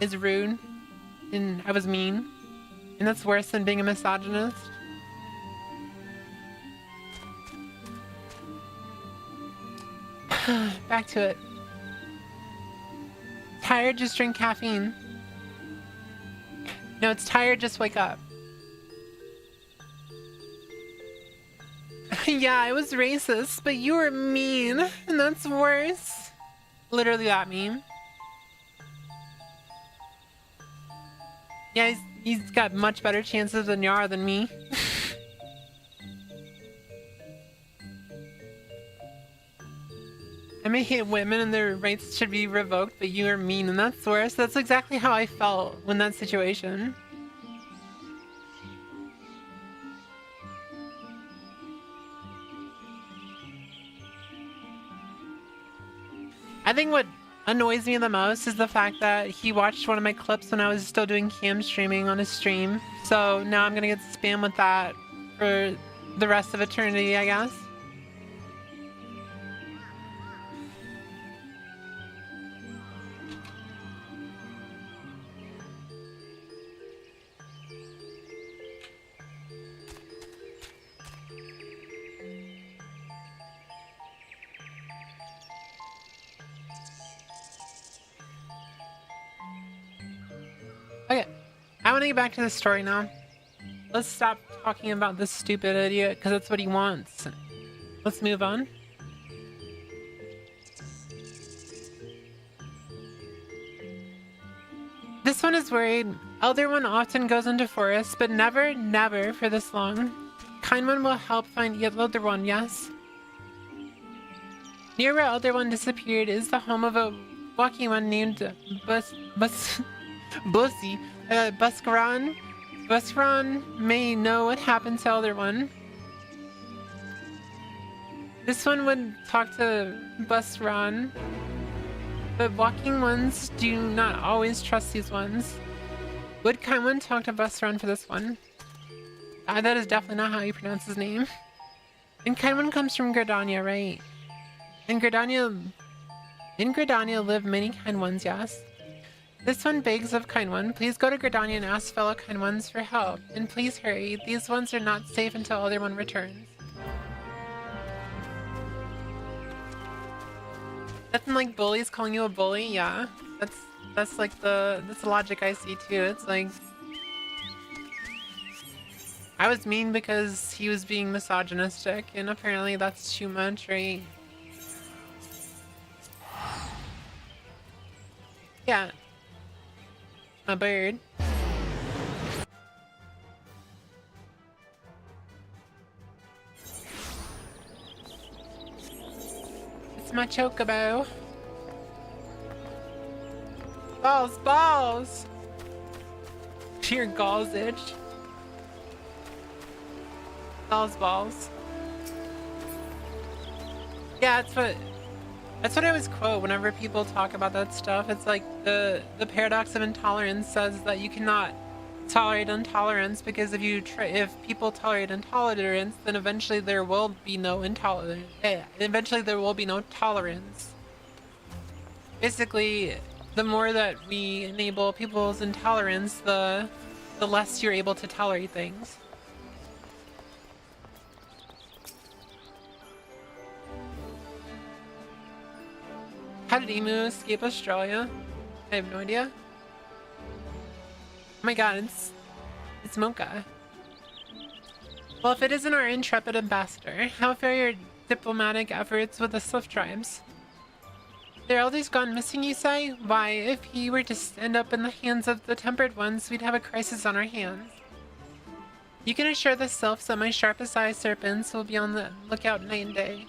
is rude. And I was mean. And that's worse than being a misogynist. Back to it. Tired, just drink caffeine. No, it's tired, just wake up. Yeah, I was racist, but you were mean, and that's worse. Literally that mean. Yeah, he's got much better chances than Yara than me. I may hate women and their rights should be revoked, but you are mean, and that's worse. That's exactly how I felt in that situation. I think what annoys me the most is the fact that he watched one of my clips when I was still doing cam streaming on his stream. So now I'm gonna get spam with that for the rest of eternity, I guess. Okay, I want to get back to the story now. Let's stop talking about this stupid idiot, because that's what he wants. Let's move on. This one is worried. Elder One often goes into forests, but never for this long. Kind One will help find Elder One, yes? Near where Elder One disappeared is the home of a walking one named Bussy. Buskaran may know what happened to Elder One. This one would talk to Busran, but walking ones do not always trust these ones. Would Kind One talk to Busran for this one? That is definitely not how you pronounce his name. And Kind One comes from Gridania, right? In Gridania live many Kind Ones, yes? This one begs of Kind One, please go to Gridania and ask fellow Kind Ones for help. And please hurry, these ones are not safe until Elder One returns. Nothing like bullies calling you a bully, yeah. That's like that's the logic I see too. It's like I was mean because he was being misogynistic, and apparently that's too much, right? Yeah. A bird. my chocobo. Balls, balls! Your galls itch. Balls, balls. Yeah, that's what I always quote whenever people talk about that stuff. It's like the paradox of intolerance says that you cannot tolerate intolerance, because if people tolerate intolerance, then eventually there will be no intolerance. Eventually there will be no tolerance. Basically, the more that we enable people's intolerance, the less you're able to tolerate things. How did Emu escape Australia? I have no idea. Oh my god, it's Mocha. Well, if it isn't our intrepid ambassador, how fare your diplomatic efforts with the Swift tribes? Their elders gone missing, you say? Why, if he were to end up in the hands of the Tempered Ones, we'd have a crisis on our hands. You can assure the Sylphs that my sharpest eye serpents will be on the lookout night and day.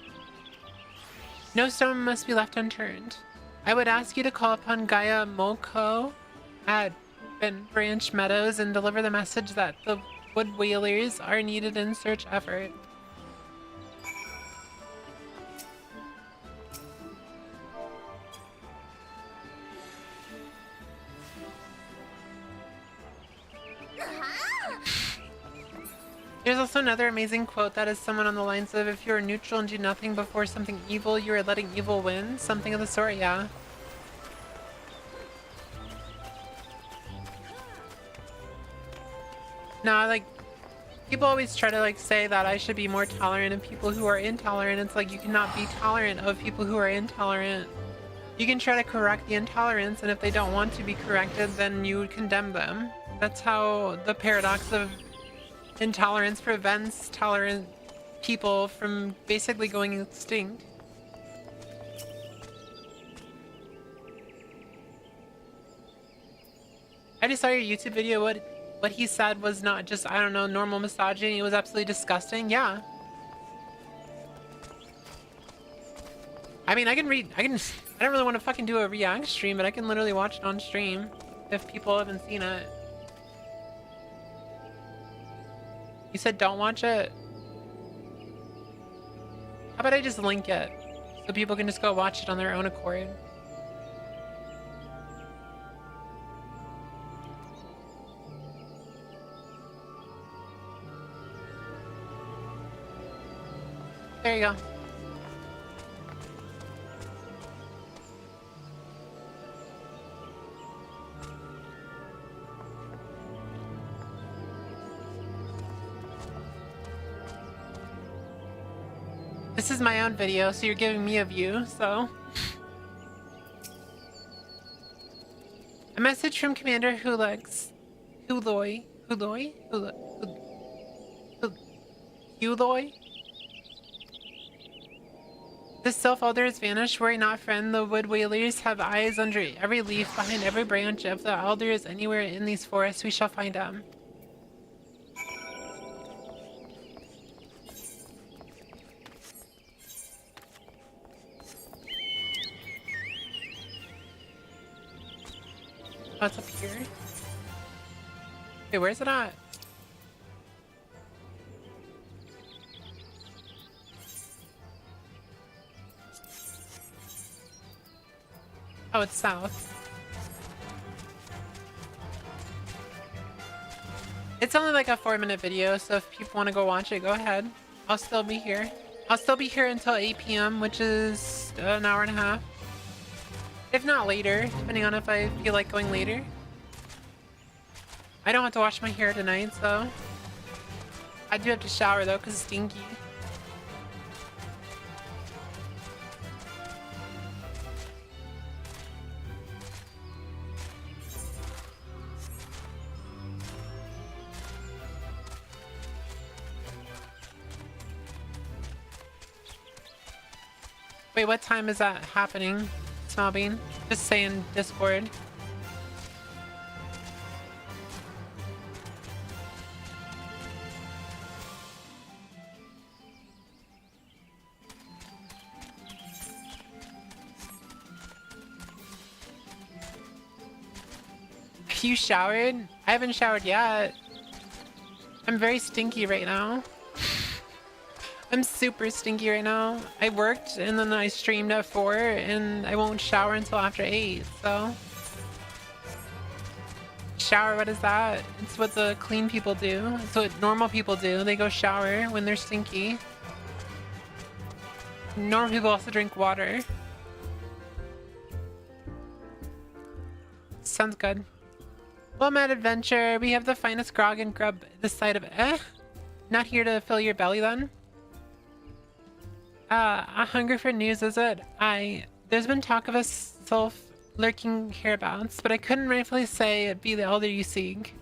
No stone must be left unturned. I would ask you to call upon Gaia Moko at Bent Branch Meadows and deliver the message that the wood whalers are needed in search effort. There's also another amazing quote that is someone on the lines of, if you are neutral and do nothing before something evil, you are letting evil win. Something of the sort, yeah. No, like, people always try to like say that I should be more tolerant of people who are intolerant. It's like, you cannot be tolerant of people who are intolerant. You can try to correct the intolerance, and if they don't want to be corrected, then you would condemn them. That's how the paradox of intolerance prevents tolerant people from basically going extinct. I just saw your YouTube video. What he said was not just, I don't know, normal misogyny. It was absolutely disgusting. Yeah. I mean, I don't really want to fucking do a react stream, but I can literally watch it on stream if people haven't seen it. You said don't watch it? How about I just link it so people can just go watch it on their own accord? There you go. This is my own video, so you're giving me a view, so. A message from Commander Huloy. The Sylph Elder has vanished. Worry not, friend. The wood whalers have eyes under every leaf, behind every branch. If the Elder is anywhere in these forests, we shall find him. Oh, it's up here. Wait, where's it at? Oh, it's south. It's only like a 4-minute video, so if people want to go watch it, go ahead. I'll still be here. I'll still be here until 8 p.m., which is an hour and a half. If not later, depending on if I feel like going later. I don't have to wash my hair tonight, so... I do have to shower though, because it's stinky. Wait, what time is that happening? Smallbean? Just saying Discord. You showered? I haven't showered yet. I'm very stinky right now. I'm super stinky right now. I worked and then I streamed at 4 and I won't shower until after 8, so. Shower, what is that? It's what the clean people do. It's what normal people do. They go shower when they're stinky. Normal people also drink water. Sounds good. Well, Mad Adventure, we have the finest grog and grub this side of not here to fill your belly then? A hunger for news, is it? There's been talk of a self lurking hereabouts, but I couldn't rightfully say it be the elder you seek.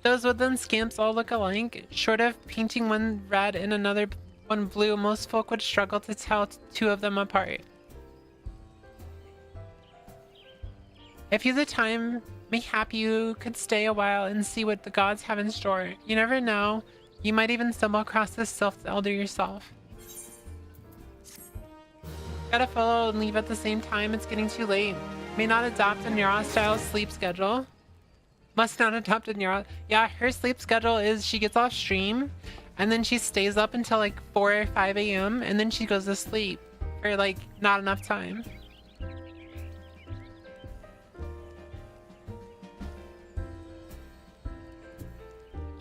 Those woodland scamps all look alike. Short of painting one red and another one blue, most folk would struggle to tell two of them apart. If you had the time, mayhap you could stay a while and see what the gods have in store. You never know. You might even stumble across this sylph elder yourself. Gotta follow and leave at the same time. It's getting too late. May not adopt a Nara-style sleep schedule. Must not adopt a Nara. Yeah, her sleep schedule is she gets off stream and then she stays up until like 4 or 5 a.m. and then she goes to sleep for like not enough time.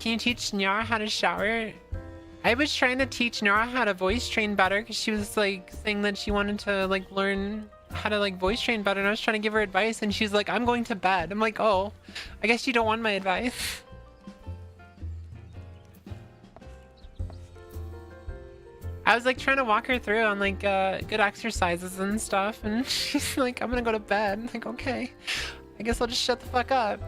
Can you teach Nyara how to shower? I was trying to teach Nyara how to voice train better because she was like saying that she wanted to like learn how to like voice train better, and I was trying to give her advice and she's like, I'm going to bed. I'm like, oh, I guess you don't want my advice. I was like trying to walk her through on like good exercises and stuff, and she's like, I'm gonna go to bed. I'm like, okay, I guess I'll just shut the fuck up.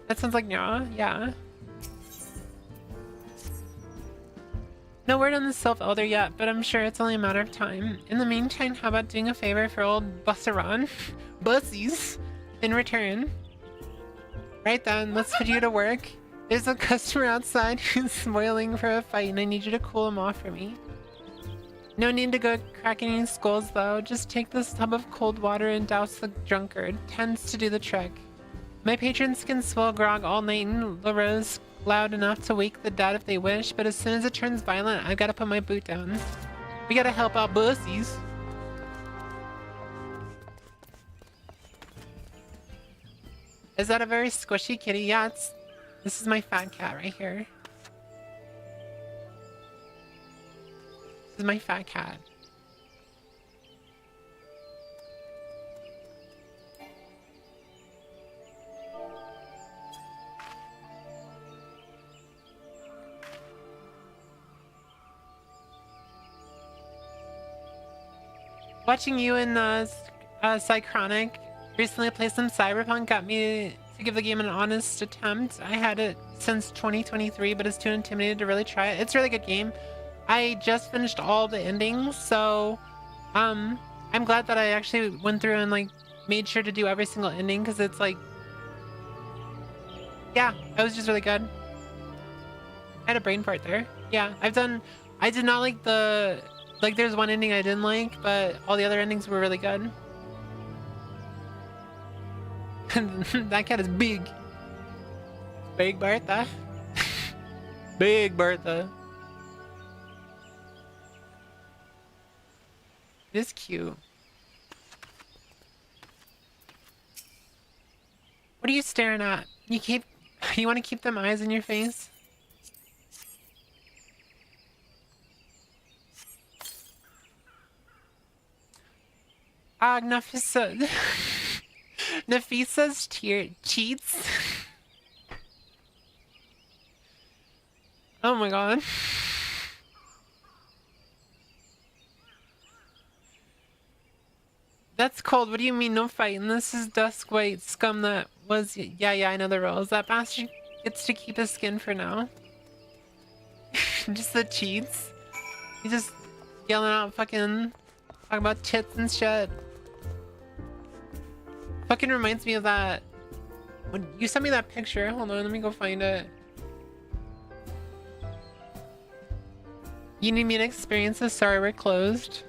That sounds like Nyara, yeah. No word on the Sylph Elder yet, but I'm sure it's only a matter of time. In the meantime, how about doing a favor for old Busseron? Bussies! In return. Right then, let's put you to work. There's a customer outside who's spoiling for a fight and I need you to cool him off for me. No need to go cracking any skulls though, just take this tub of cold water and douse the drunkard. Tends to do the trick. My patrons can swill grog all night and LaRose loud enough to wake the dead if they wish, but as soon as it turns violent, I've got to put my boot down. We gotta help out bussies. Is that a very squishy kitty? Yeah, this is my fat cat right here. This is my fat cat. Watching you in Cychronic recently play some Cyberpunk got me to give the game an honest attempt. I had it since 2023, but it's too intimidated to really try it. It's a really good game. I just finished all the endings, so I'm glad that I actually went through and like made sure to do every single ending because it's like, yeah, it was just really good. I had a brain fart there. Yeah, I did not like there's one ending I didn't like, but all the other endings were really good. That cat is big. Big Bertha. Big Bertha. It is cute. What are you staring at? You want to keep them eyes in your face? Nafisa. Nafisa's cheats. Oh my god. That's cold. What do you mean no fighting? This is dusk white scum that was... Yeah, I know the rules. That bastard gets to keep his skin for now. Just the cheats. He's just yelling out fucking... Talking about tits and shit. Fucking reminds me of that... When you sent me that picture. Hold on, let me go find it. You need me to experience this? Sorry, we're closed.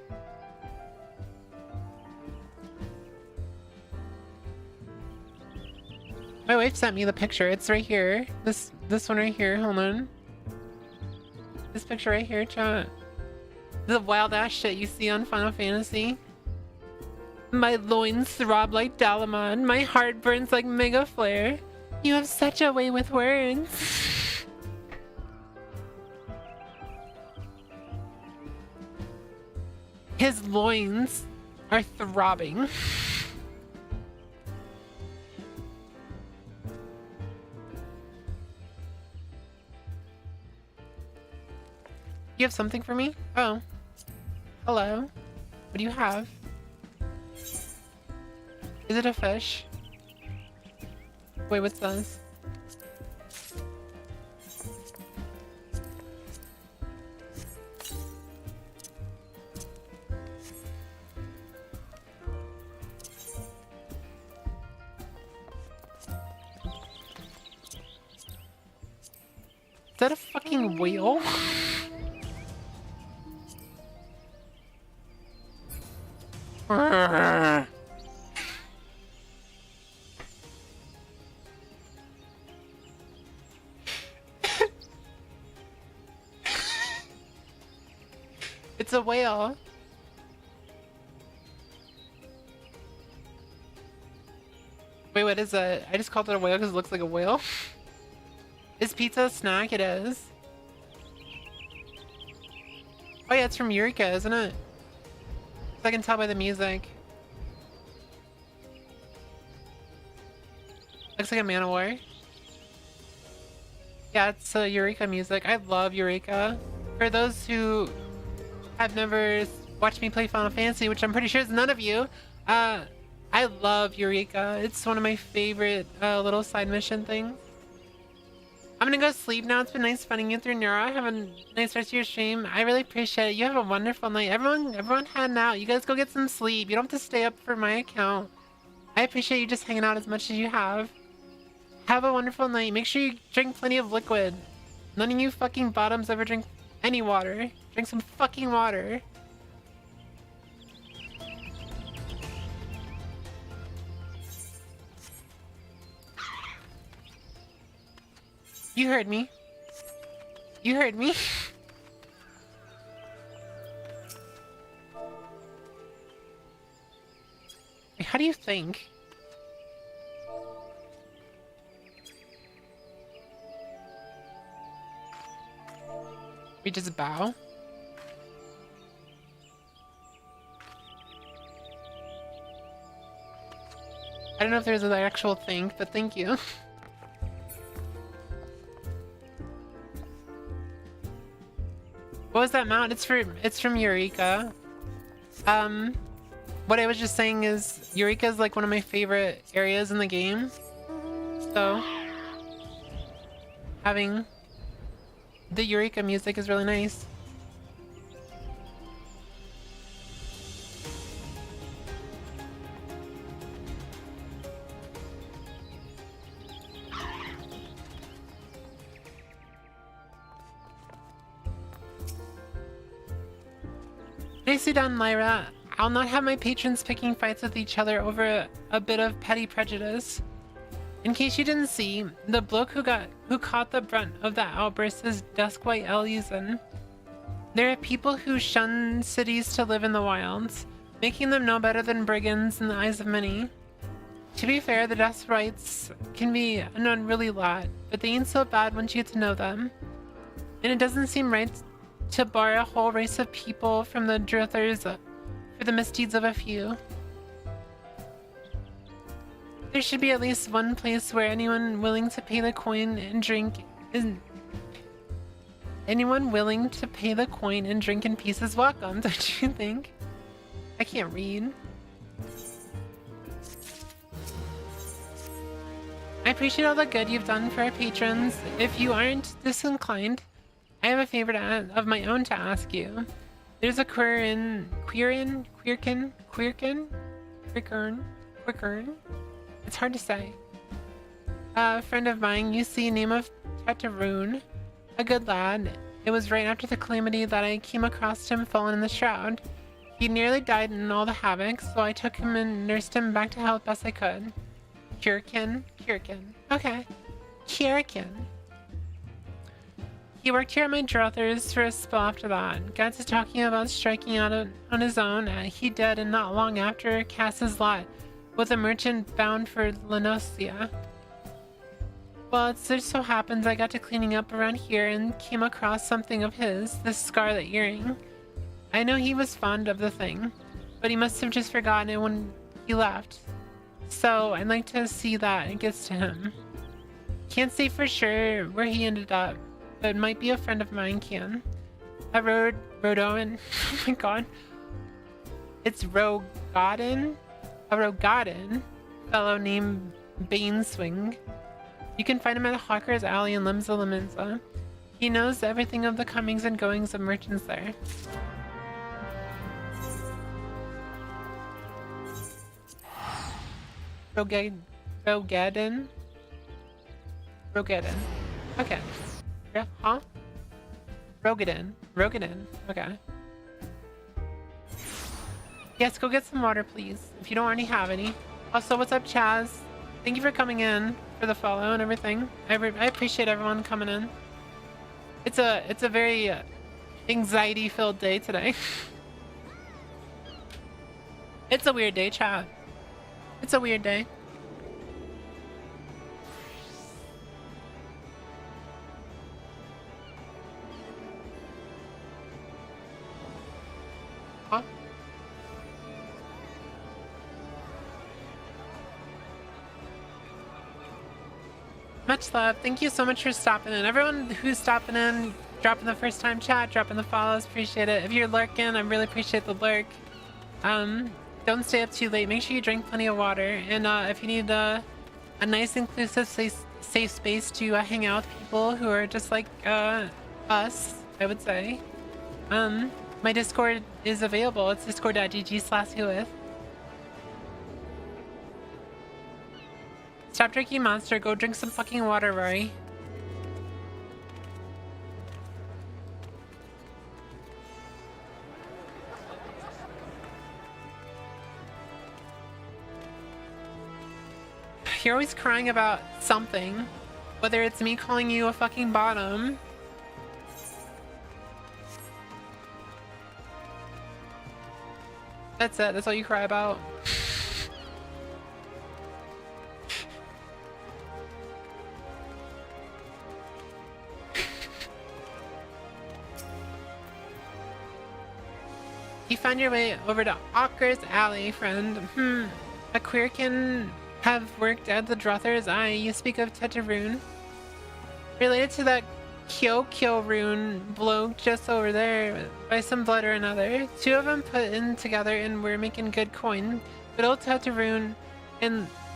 My wife sent me the picture. It's right here. This one right here. Hold on. This picture right here, chat. The wild ass shit you see on Final Fantasy. My loins throb like Dalamon. My heart burns like Mega Flare. You have such a way with words. His loins are throbbing. You have something for me? Oh. Hello. What do you have? Is it a fish? Wait, what's this? Is that a fucking whale? It's a whale. Wait, what is it? I just called it a whale because it looks like a whale. Is pizza a snack? It is. Oh yeah, it's from Eureka, isn't it? I can tell by the music. Looks like a man of war. Yeah, it's Eureka music. I love Eureka. For those who have never watched me play Final Fantasy, which I'm pretty sure is none of you, I love Eureka. It's one of my favorite little side mission things. I'm gonna go sleep now. It's been nice finding you through Neura. Have a nice rest of your stream. I really appreciate it. You have a wonderful night. Everyone heading out. You guys go get some sleep. You don't have to stay up for my account. I appreciate you just hanging out as much as you have. Have a wonderful night. Make sure you drink plenty of liquid. None of you fucking bottoms ever drink any water. Drink some fucking water. You heard me. You heard me. Wait, how do you think? We just bow? I don't know if there's an actual thing, but thank you. What was that mount? It's from Eureka. What I was just saying is Eureka is like one of my favorite areas in the game. So having the Eureka music is really nice. Nicely done, Lyra. I'll not have my patrons picking fights with each other over a bit of petty prejudice. In case you didn't see, the bloke who caught the brunt of that outburst is Duskwhite Elysian. There are people who shun cities to live in the wilds, making them no better than brigands in the eyes of many. To be fair, the Duskwhites can be an unruly lot, but they ain't so bad once you get to know them. And it doesn't seem right to bar a whole race of people from the Druthers for the misdeeds of a few. There should be at least one place where anyone willing to pay the coin and drink in peace is welcome, don't you think? I can't read. I appreciate all the good you've done for our patrons. If you aren't disinclined, I have a favor of my own to ask you. There's a quirkin. It's hard to say. A friend of mine, you see, name of Tataroon, a good lad, It was right after the calamity that I came across him fallen in the shroud. He nearly died in all the havoc, so I took him and nursed him back to health best I could. Kirikin? Okay. Kirikin. He worked here at my druthers for a spell after that. Got to talking about striking out on his own. He did, and not long after cast his lot with a merchant bound for Lenosia. Well, it just so happens I got to cleaning up around here and came across something of his, this scarlet earring. I know he was fond of the thing, but he must have just forgotten it when he left. So I'd like to see that it gets to him. Can't say for sure where he ended up, but it might be a friend of mine can. A Rodoan. Oh my god. It's Rogadin? A Rogadin fellow named Baneswing. You can find him at Hawker's Alley in Limsa Laminza. He knows everything of the comings and goings of merchants there. Rogadin? Okay. Yeah, huh? Rogadin. Okay. Yes, go get some water, please, if you don't already have any. Also, what's up, Chaz? Thank you for coming in for the follow and everything. I appreciate everyone coming in. It's a very anxiety-filled day today. It's a weird day, chat. It's a weird day. Huh? Much love. Thank you so much for stopping in. Everyone who's stopping in, dropping the first time chat, dropping the follows, appreciate it. If you're lurking, I really appreciate the lurk. Don't stay up too late. Make sure you drink plenty of water. And if you need a nice, inclusive, safe space to hang out with people who are just like us, I would say, my Discord is available. It's discord.gg/Whooith. Stop drinking Monster. Go drink some fucking water, Rory. You're always crying about something. Whether it's me calling you a fucking bottom. That's it. That's all you cry about. You found your way over to Hawker's Alley, friend. A queer can have worked at the Drothers. You speak of Tetarune. Related to that Kyo rune bloke just over there by some blood or another. Two of them put in together and were making good coin. But old Tetarune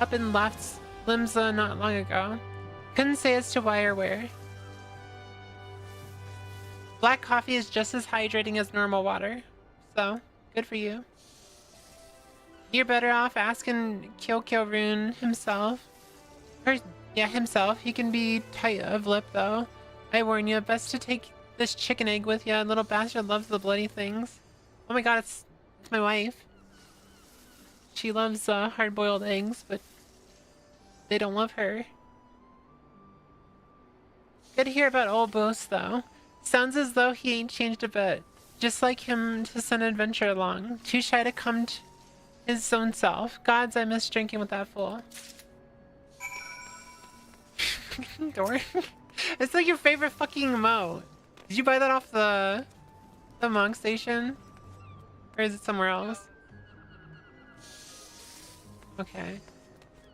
up in Left's Limsa not long ago. Couldn't say as to why or where. Black coffee is just as hydrating as normal water. So, good for you. You're better off asking Kyo Rune himself. Himself. He can be tight of lip, though. I warn you, best to take this chicken egg with you. Little bastard loves the bloody things. Oh my god, it's my wife. She loves hard-boiled eggs, but they don't love her. Good to hear about old Bose, though. Sounds as though he ain't changed a bit. Just like him to send an adventure along. Too shy to come to his own self. Gods, I miss drinking with that fool. Dork. It's like your favorite fucking emote. Did you buy that off the monk station? Or is it somewhere else? Okay.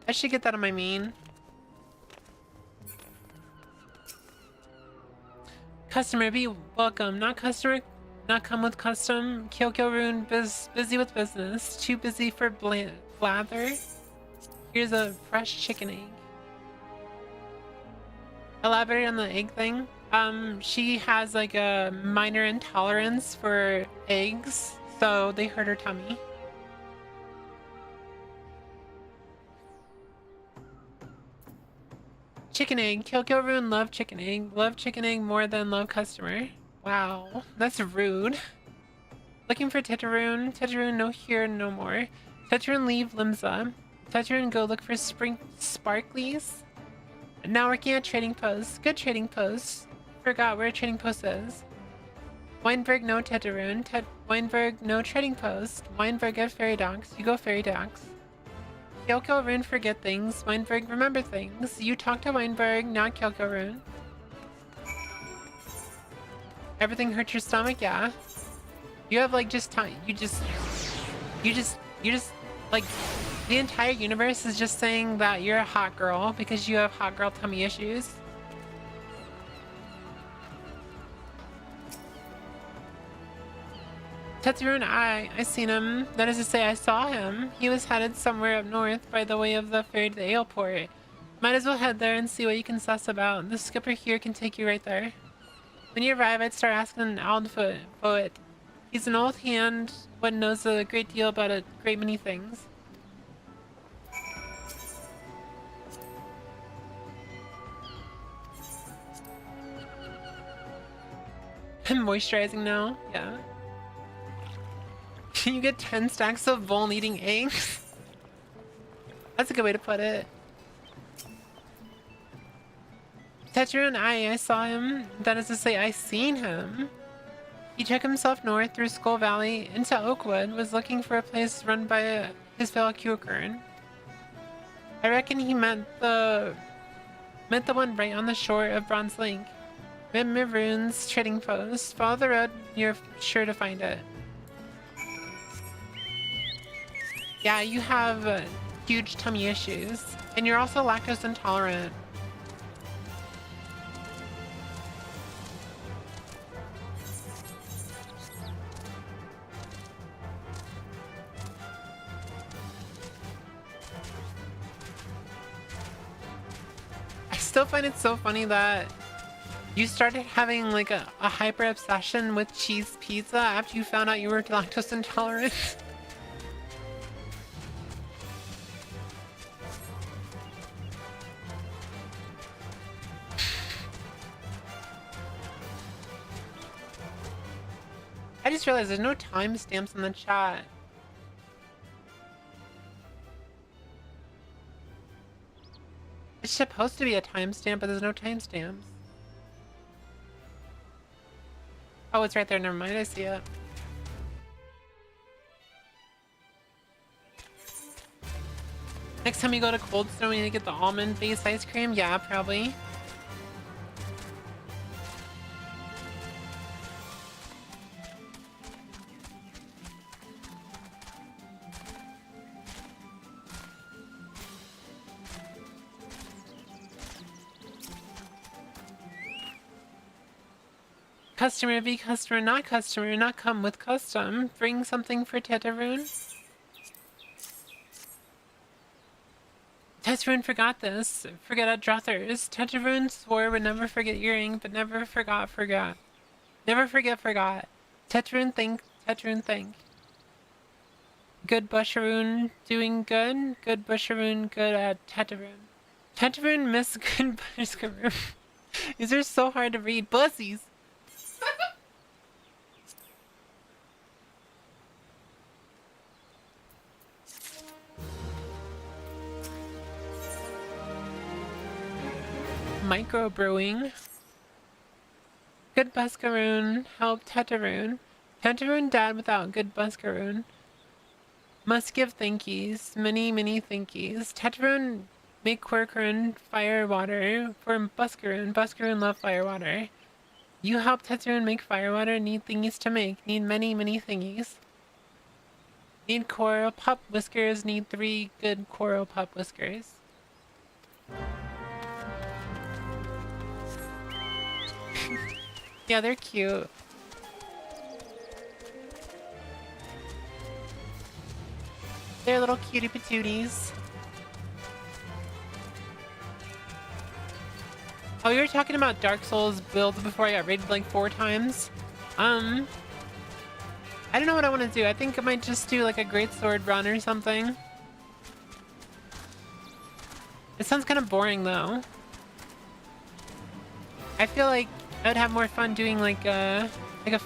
I should get that on my mean. Customer, be welcome. Not customer, not come with custom. Kyokyo Rune, busy with business. Too busy for blather. Here's a fresh chicken egg. Elaborate on the egg thing. She has like a minor intolerance for eggs, so they hurt her tummy. Chicken egg. Kyokyo Rune love chicken egg. Love chicken egg more than love customer. Wow, that's rude. Looking for Tetraroon. Tetraroon no here no more. Tetraroon leave Limsa. Tetraroon go look for spring sparklies. Now working at trading post. Good trading post. Forgot where trading post is. Weinberg no Tetraroon. Weinberg no trading post. Weinberg at fairy docks. You go fairy docks. Kyoko Rune forget things. Weinberg remember things. You talk to Weinberg, not Kyoko Rune. Everything hurts your stomach, yeah. You have like just time. You just like the entire universe is just saying that you're a hot girl because you have hot girl tummy issues. Tetsuroon, I seen him. That is to say, I saw him. He was headed somewhere up north by the way of the ferry to the airport. Might as well head there and see what you can suss about. The skipper here can take you right there. When you arrive, I'd start asking Aldfoot. He's an old hand, but knows a great deal about a great many things. I'm moisturizing now, yeah. You get 10 stacks of Voln eating eggs? That's a good way to put it. Tetraroon, I saw him. That is to say, I seen him. He took himself north through Skull Valley into Oakwood, was looking for a place run by his fellow Kyokern. I reckon he meant the one right on the shore of Bronze Lake. Runes trading post. Follow the road, you're sure to find it. Yeah, you have huge tummy issues, and you're also lactose intolerant. I still find it so funny that you started having like a hyper obsession with cheese pizza after you found out you were lactose intolerant. I just realized there's no timestamps in the chat. It's supposed to be a timestamp, but there's no timestamps. Oh, it's right there. Never mind. I see it. Next time you go to Cold Stone, we need to get the almond-based ice cream. Yeah, probably. Customer be customer, not come with custom. Bring something for Tetraroon. Tetraroon forgot this. Forget at Drothers. Tetraroon swore would never forget earring, but never forgot. Never forget forgot. Tetraroon think. Good Busharoon doing good. Good Busharoon good at Tetraroon. Tetraroon miss good Busharoon. These are so hard to read. Bussies. Microbrewing. Good Buscaroon. Help Tetraroon. Tetraroon dad without good Buscaroon. Must give thankies. Many thankies. Tetraroon make Quirkaroon fire water for Buscaroon. Buscaroon love fire water. You help Tetraroon make fire water. Need thingies to make. Need many thingies. Need coral pup whiskers. Need 3 good coral pup whiskers. Yeah, they're cute. They're little cutie patooties. Oh, you were talking about Dark Souls builds before I got raided like 4 times. I don't know what I want to do. I think I might just do like a great sword run or something. It sounds kind of boring though. I feel like I would have more fun doing like a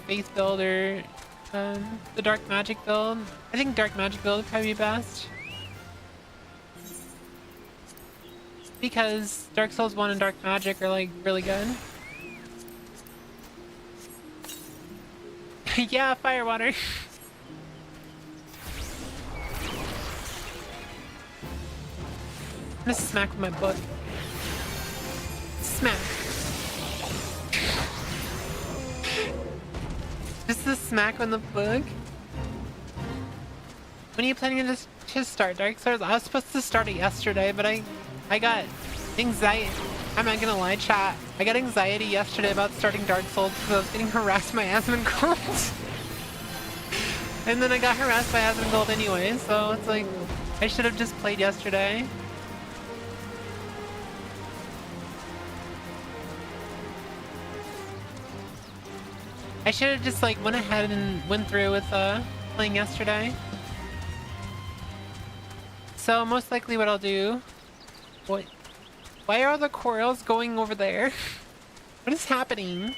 faith build or the dark magic build. I think dark magic build would probably be best. Because Dark Souls 1 and Dark Magic are like really good. Yeah, fire water. I'm gonna smack with my book. Smack. Just a smack on the book. When are you planning to start Dark Souls? I was supposed to start it yesterday, but I got anxiety. I'm not gonna lie, chat. I got anxiety yesterday about starting Dark Souls because I was getting harassed by Asmongold. And then I got harassed by Asmongold anyway, so it's like, I should have just played yesterday. I should have just like went ahead and went through with playing yesterday. So most likely what I'll do... What? Why are all the corals going over there? What is happening?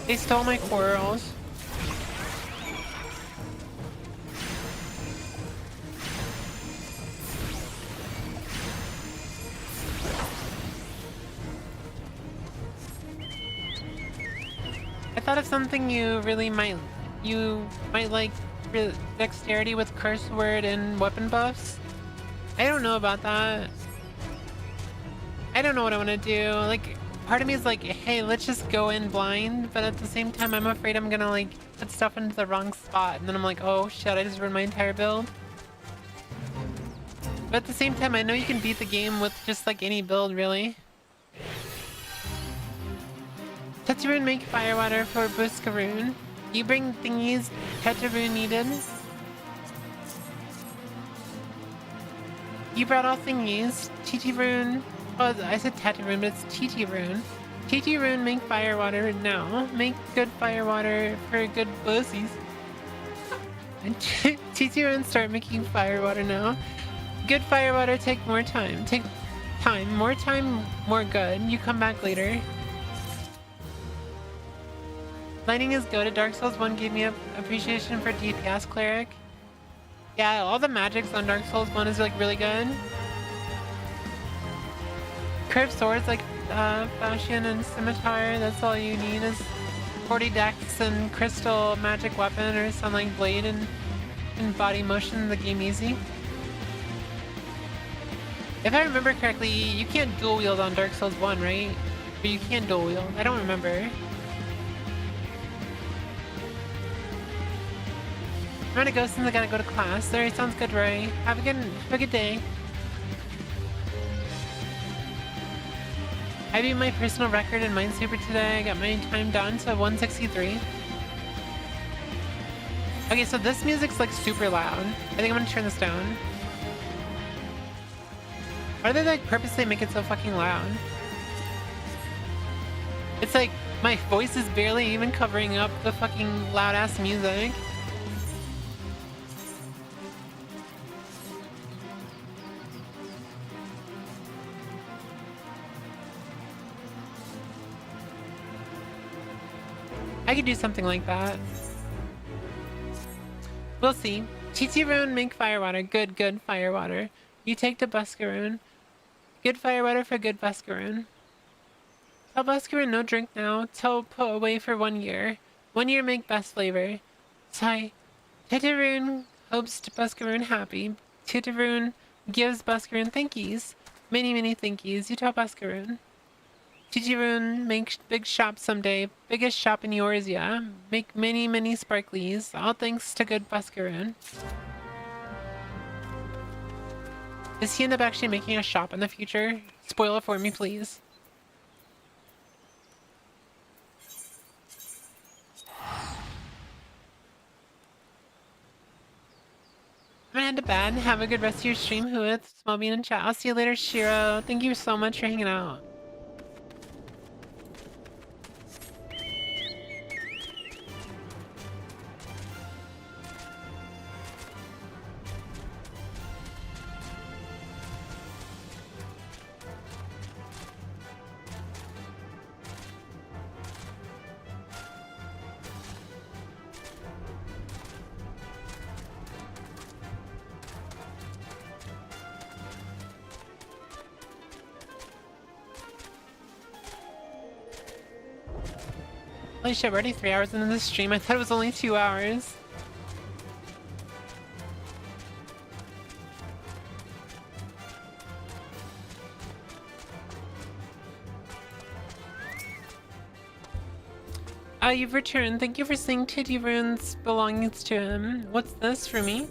They stole my corals. I thought of something you might like dexterity with curse word and weapon buffs. I don't know about that. I don't know what I want to do. Like, part of me is like, hey, let's just go in blind, but at the same time, I'm afraid I'm gonna like put stuff into the wrong spot, and then I'm like, oh shit, I just ruined my entire build. But at the same time, I know you can beat the game with just like any build, really. Tetrarune make firewater for Buscarune. You bring thingies Tetrarune needed. You brought all thingies. Tetrarune. Oh, I said Tetrarune, but it's Tetrarune. Tetrarune make firewater now. Make good firewater for good pussies. And Tetrarune start making firewater now. Good firewater take more time. Take time. More time, more good. You come back later. Lightning is good. Dark Souls 1 gave me a appreciation for DPS cleric. Yeah, all the magics on Dark Souls 1 is like really good. Curved swords like Fashion and Scimitar, that's all you need is 40 dex and crystal magic weapon or sunlight blade and body motion, the game easy. If I remember correctly, you can't dual wield on Dark Souls 1, right? Or you can dual wield, I don't remember. I'm gonna go since I gotta go to class. Alright, sounds good, Roy. Have a good day. I beat my personal record in Minesweeper today. I got my time down to 163. Okay, so this music's like super loud. I think I'm gonna turn this down. Why do they like purposely make it so fucking loud? It's like my voice is barely even covering up the fucking loud ass music. I could do something like that. We'll see. Tetrarune make firewater. Good firewater. You take to Buscarune. Good firewater for good Buscarune. Tell Buscarune no drink now. Tell put away for 1 year. 1 year make best flavor. Sigh. Tetrarune hopes to Buscarune happy. Tetrarune gives Buscarune thankies. Many thankies. You tell Buscarune. Tetrarune make big shop someday. Biggest shop in yours, yeah. Make many sparklies. All thanks to good Buscarune. Does he end up actually making a shop in the future? Spoil it for me, please. I'm gonna head to bed. Have a good rest of your stream, Whooith. Small bean and chat. I'll see you later, Shiro. Thank you so much for hanging out. Holy shit, we're already 3 hours into this stream. I thought it was only 2 hours. You've returned. Thank you for seeing Titty Rune's belongings to him. What's this for me?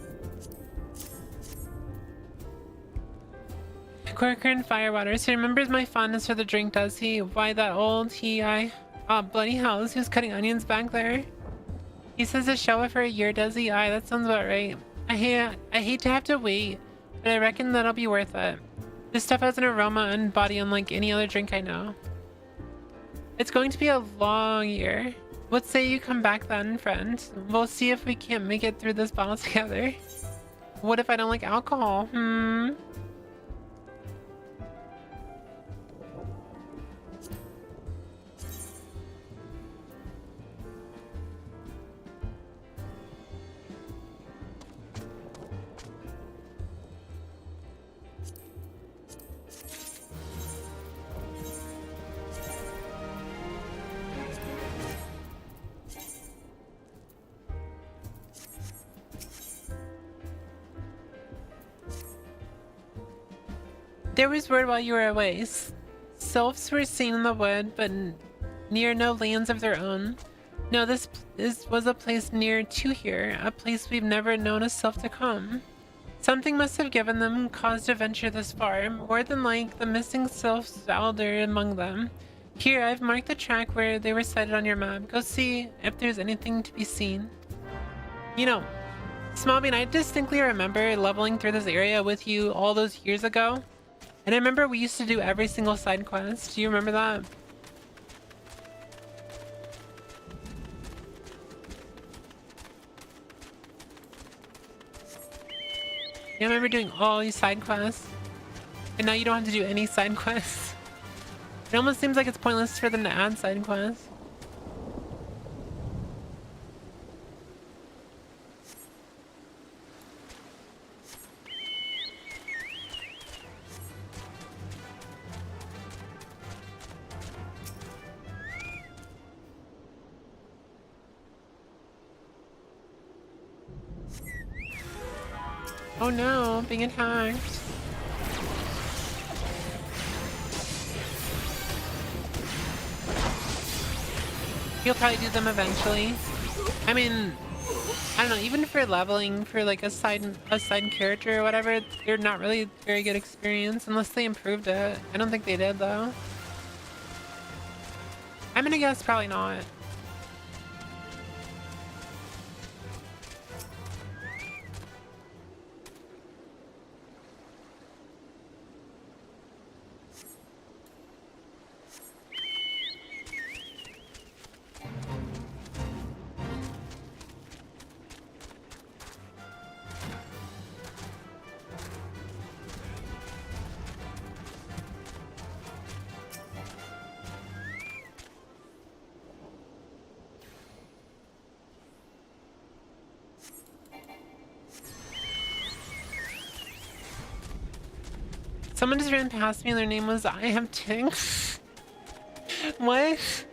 Quirker and Firewater. So he remembers my fondness for the drink, does he? Why that old bloody house who's cutting onions back there? He says to show it for a year, does he? Aye, that sounds about right. I hate to have to wait, but I reckon that'll be worth it. This stuff has an aroma and body unlike any other drink I know. It's going to be a long year. What say you come back then, friend? We'll see if we can't make it through this bottle together. What if I don't like alcohol? There was word while you were away. Sylphs were seen in the wood, but near no lands of their own. No, this was a place near to here, a place we've never known a sylph to come. Something must have given them cause to venture this far, more than like the missing sylph's elder among them. Here, I've marked the track where they were sighted on your map. Go see if there's anything to be seen. You know, Smallbean, I distinctly remember leveling through this area with you all those years ago. And I remember we used to do every single side quest. Do you remember that? Yeah, I remember doing all these side quests. And now you don't have to do any side quests. It almost seems like it's pointless for them to add side quests. Oh no, being attacked. You'll probably do them eventually. I mean, I don't know, even for leveling for like a side character or whatever, they're not really very good experience unless they improved it. I don't think they did though. I'm gonna guess probably not. Someone just ran past me and their name was I Have Tinks. What?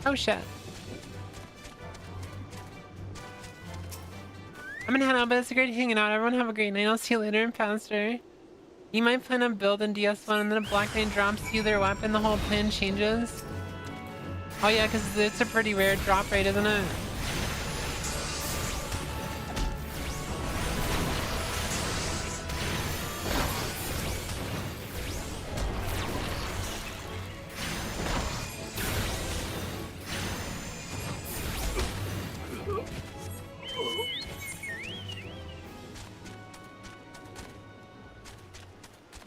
Oh shit. I'm gonna head out, but it's great hanging out. Everyone have a great night. I'll see you later and faster. You might plan a build in DS1 and then a Black Knight drops you their weapon, the whole plan changes. Oh yeah, because it's a pretty rare drop rate, isn't it?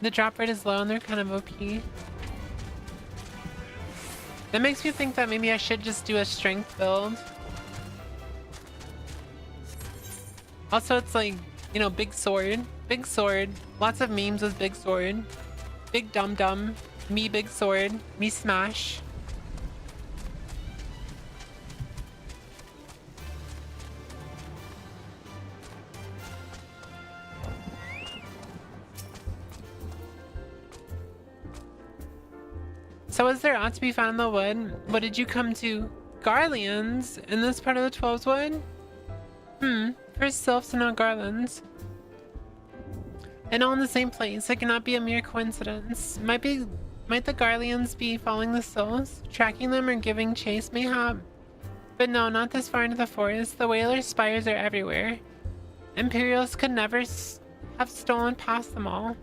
The drop rate is low and they're kind of OP. That makes me think that maybe I should just do a strength build. Also, it's like, you know, big sword. Big sword. Lots of memes with big sword. Big dum dum. Me big sword. Me smash. So is there ought to be found in the wood? What did you come to? Garlands in this part of the 12's wood? First sylphs and not garlands. And all in the same place. It cannot be a mere coincidence. Might the garlands be following the sylphs? Tracking them or giving chase mayhap? But no, not this far into the forest. The whaler's spires are everywhere. Imperials could never have stolen past them all.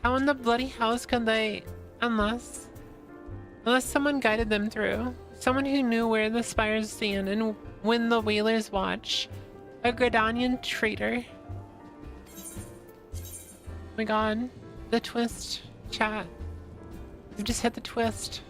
How in the bloody house could they? Unless someone guided them through. Someone who knew where the spires stand and when the whalers watch. A Gradanian traitor. Oh my god. The twist, chat. We just hit the twist.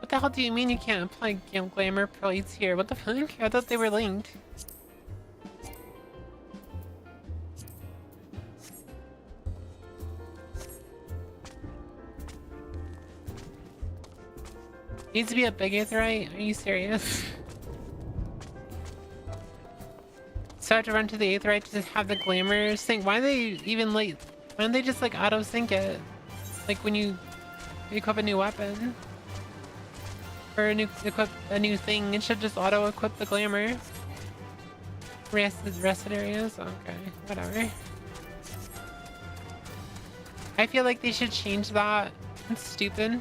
What the hell do you mean you can't apply glamour plates here? What the fuck? I thought they were linked. Needs to be a big aetheryte? Are you serious? So I have to run to the aetheryte to have the glamour sync. Why are they even like? Why don't they just like auto sync it? Like when you equip a new weapon. Or equip a new thing, it should just auto equip the glamour. Rested areas? Okay, whatever. I feel like they should change that. It's stupid.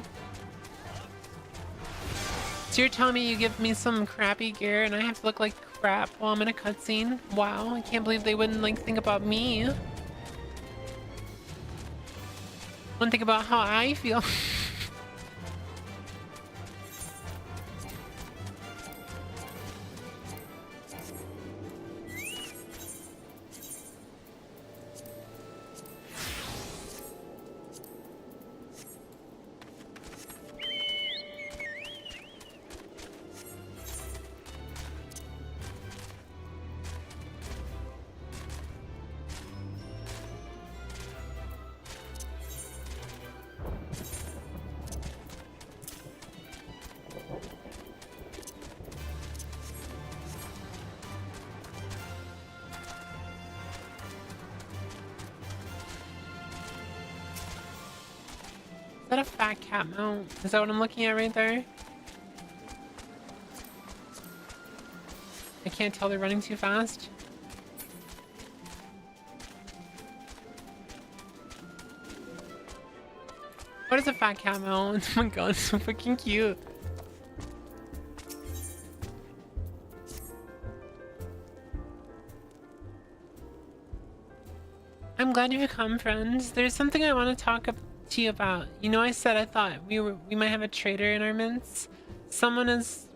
So you're telling me you give me some crappy gear and I have to look like crap while I'm in a cutscene? Wow, I can't believe they wouldn't like think about me. Wouldn't think about how I feel. Is that a fat cat mount? Is that what I'm looking at right there? I can't tell, they're running too fast. What is a fat cat mount? Oh my god, it's so freaking cute. I'm glad you could come, friends. There's something I want to talk to you about. You know, I said I thought we might have a traitor in our midst. Someone as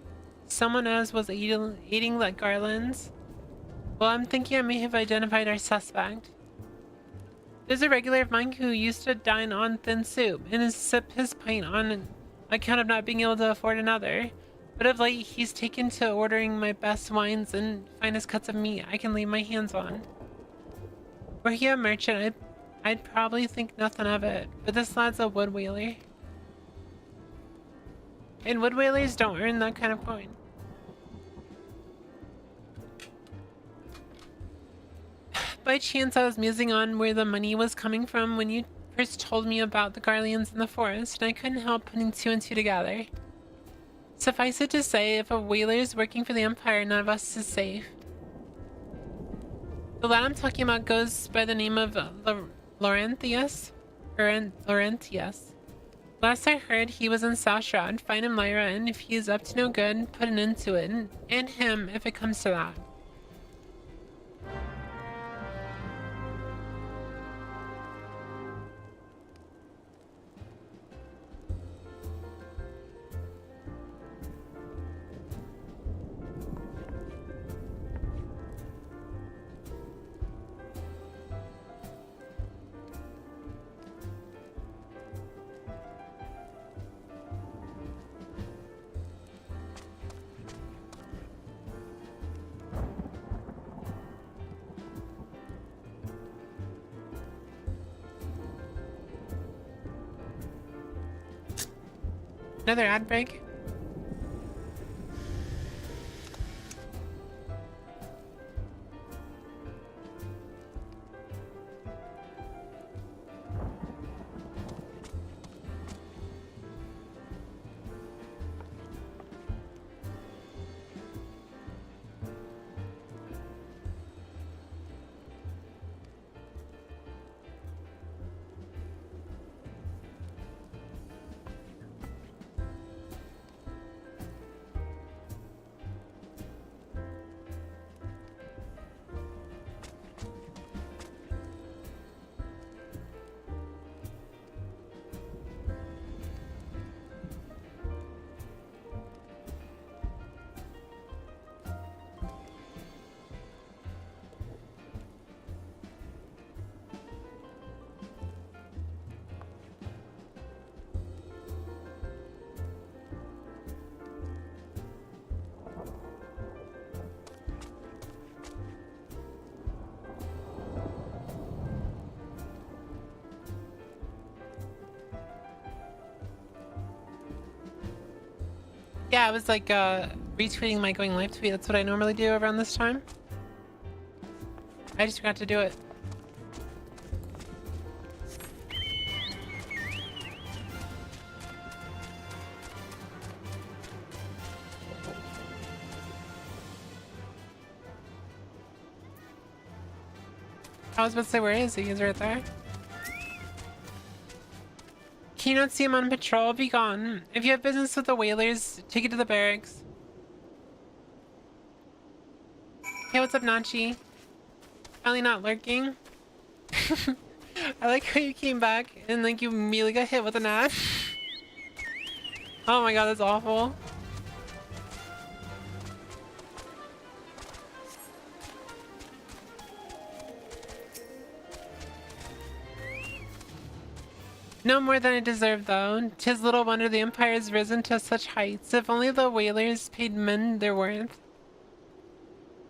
was eating like garlands. Well, I'm thinking I may have identified our suspect. There's a regular of mine who used to dine on thin soup and sip his pint on account of not being able to afford another. But of late, he's taken to ordering my best wines and finest cuts of meat I can lay my hands on. Were he a merchant, I'd probably think nothing of it, but this lad's a wood whaler. And wood whalers don't earn that kind of coin. By chance, I was musing on where the money was coming from when you first told me about the garlands in the forest, and I couldn't help putting two and two together. Suffice it to say, if a whaler is working for the Empire, none of us is safe. The lad I'm talking about goes by the name of Laurentius. Laurent, yes. Last I heard, he was in South Shroud. Find him, Lyra, and if he is up to no good, put an end to it. And him, if it comes to that. Another ad break? Yeah, I was like retweeting my going live tweet. That's what I normally do around this time. I just forgot to do it. I was about to say, where is he? He's right there. Can you not see him on patrol? Be gone. If you have business with the whalers, take it to the barracks. Hey, what's up, Nachi? Finally not lurking. I like how you came back and like you immediately got hit with an ad. Oh my god, that's awful. No more than I deserve, though. 'Tis little wonder the Empire has risen to such heights. If only the whalers paid men their worth.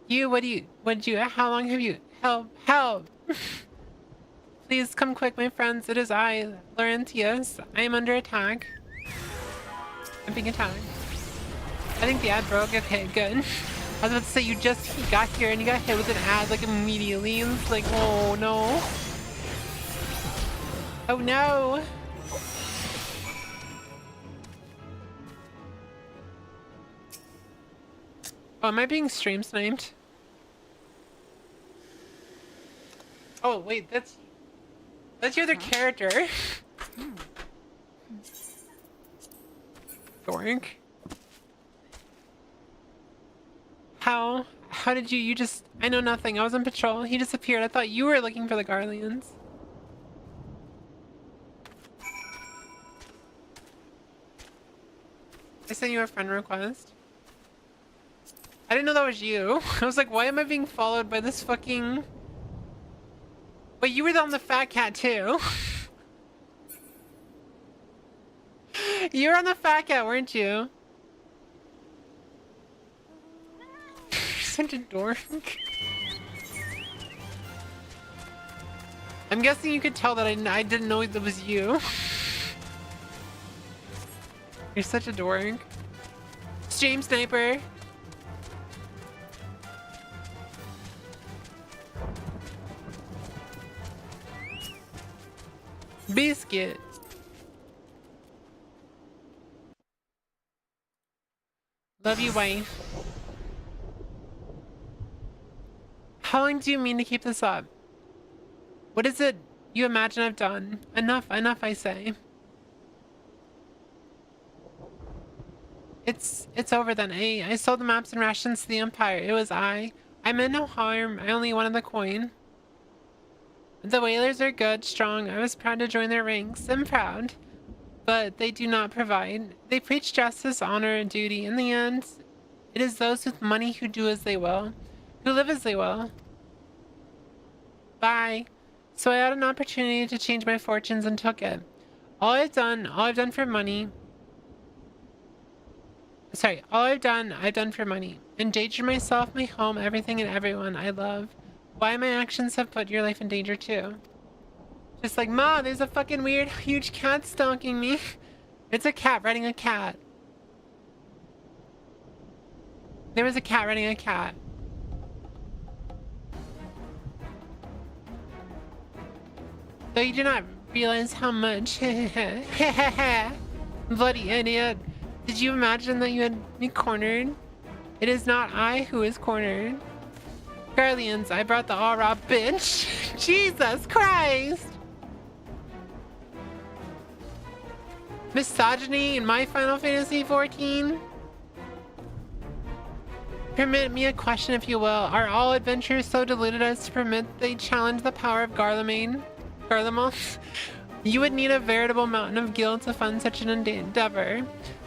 You, how long have you, help! Please come quick, my friends. It is I, Laurentius. I am under attack. I'm being attacked. I think the ad broke. Okay, good. I was about to say, you just got here and you got hit with an ad like immediately. And it's like, oh no. Oh no! Oh, am I being stream sniped? Oh wait, that's your other character. Dork. How did you just... I know nothing. I was on patrol. He disappeared. I thought you were looking for the Guardians. I sent you a friend request. I didn't know that was you. I was like, why am I being followed by this fucking... Wait, you were on the fat cat too. You were on the fat cat, weren't you? You're such a dork. I'm guessing you could tell that I didn't know it was you. You're such a dork. Stream sniper. Biscuit. Love you, wife. How long do you mean to keep this up? What is it you imagine I've done. Enough, I say. It's over then. I sold the maps and rations to the Empire. It was I. I meant no harm. I only wanted the coin. The whalers are good, strong. I was proud to join their ranks. I'm proud. But they do not provide. They preach justice, honor, and duty. In the end, it is those with money who do as they will. Who live as they will. Bye. So I had an opportunity to change my fortunes and took it. All I've done for money. Sorry, all I've done for money. Endanger myself, my home, everything and everyone I love. Why my actions have put your life in danger too. Just like, Ma, there's a fucking weird, huge cat stalking me. It's a cat riding a cat. There was a cat riding a cat. Though you do not realize how much. Bloody idiot. Did you imagine that you had me cornered? It is not I who is cornered. Guardians, I brought the all-raw bitch. Jesus Christ! Misogyny in my Final Fantasy XIV? Permit me a question, if you will. Are all adventurers so deluded as to permit they challenge the power of Garlemald? You would need a veritable mountain of guilt to fund such an endeavor.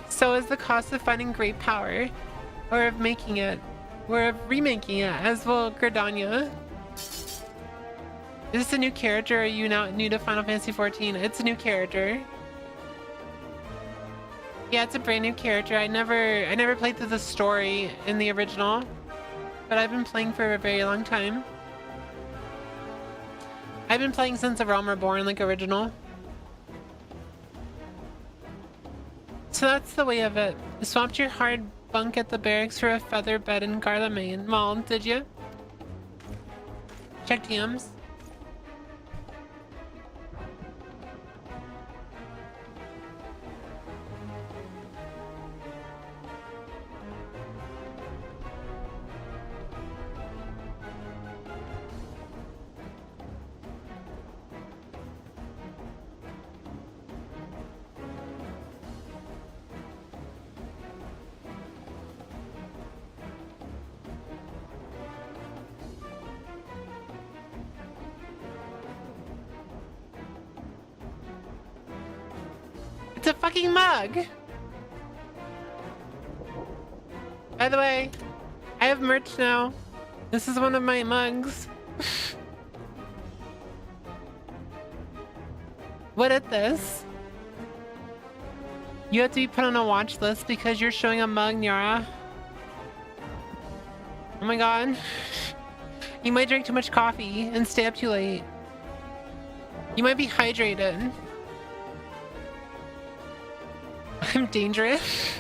So is the cost of finding great power, or of making it, or of remaking it, as will Gridania. Is this a new character, or are you now new to Final Fantasy XIV? It's a new character. Yeah, it's a brand new character. I never played through the story in the original, but I've been playing for a very long time. I've been playing since the Realm Reborn, like original. So that's the way of it. You swapped your hard bunk at the barracks for a feather bed in Garlemald Mall, did you? Check DMs. It's a fucking mug! By the way, I have merch now. This is one of my mugs. What is this? You have to be put on a watch list because you're showing a mug, Nyara. Oh my god. You might drink too much coffee and stay up too late. You might be hydrated. I'm dangerous.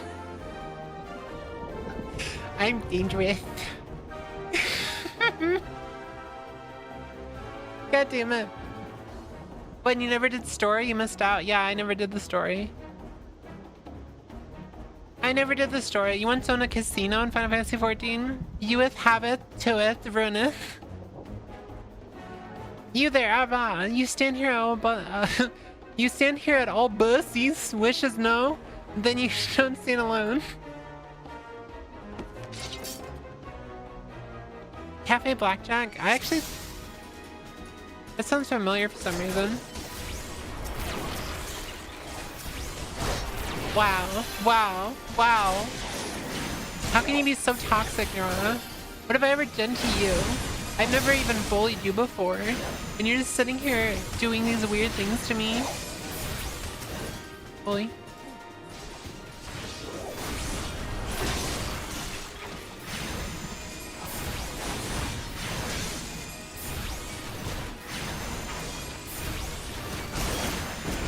I'm dangerous. God damn it. But you never did story? You missed out. Yeah, I never did the story. I never did the story. You once owned a casino in Final Fantasy XIV? You'th habit, toeth, ruineth. You there, Abba. You stand here all you stand here at all bussies, wishes no. Then you don't stand alone. Cafe Blackjack? I actually... That sounds familiar for some reason. Wow. Wow. Wow. How can you be so toxic, Nora? What have I ever done to you? I've never even bullied you before. And you're just sitting here doing these weird things to me. Bully.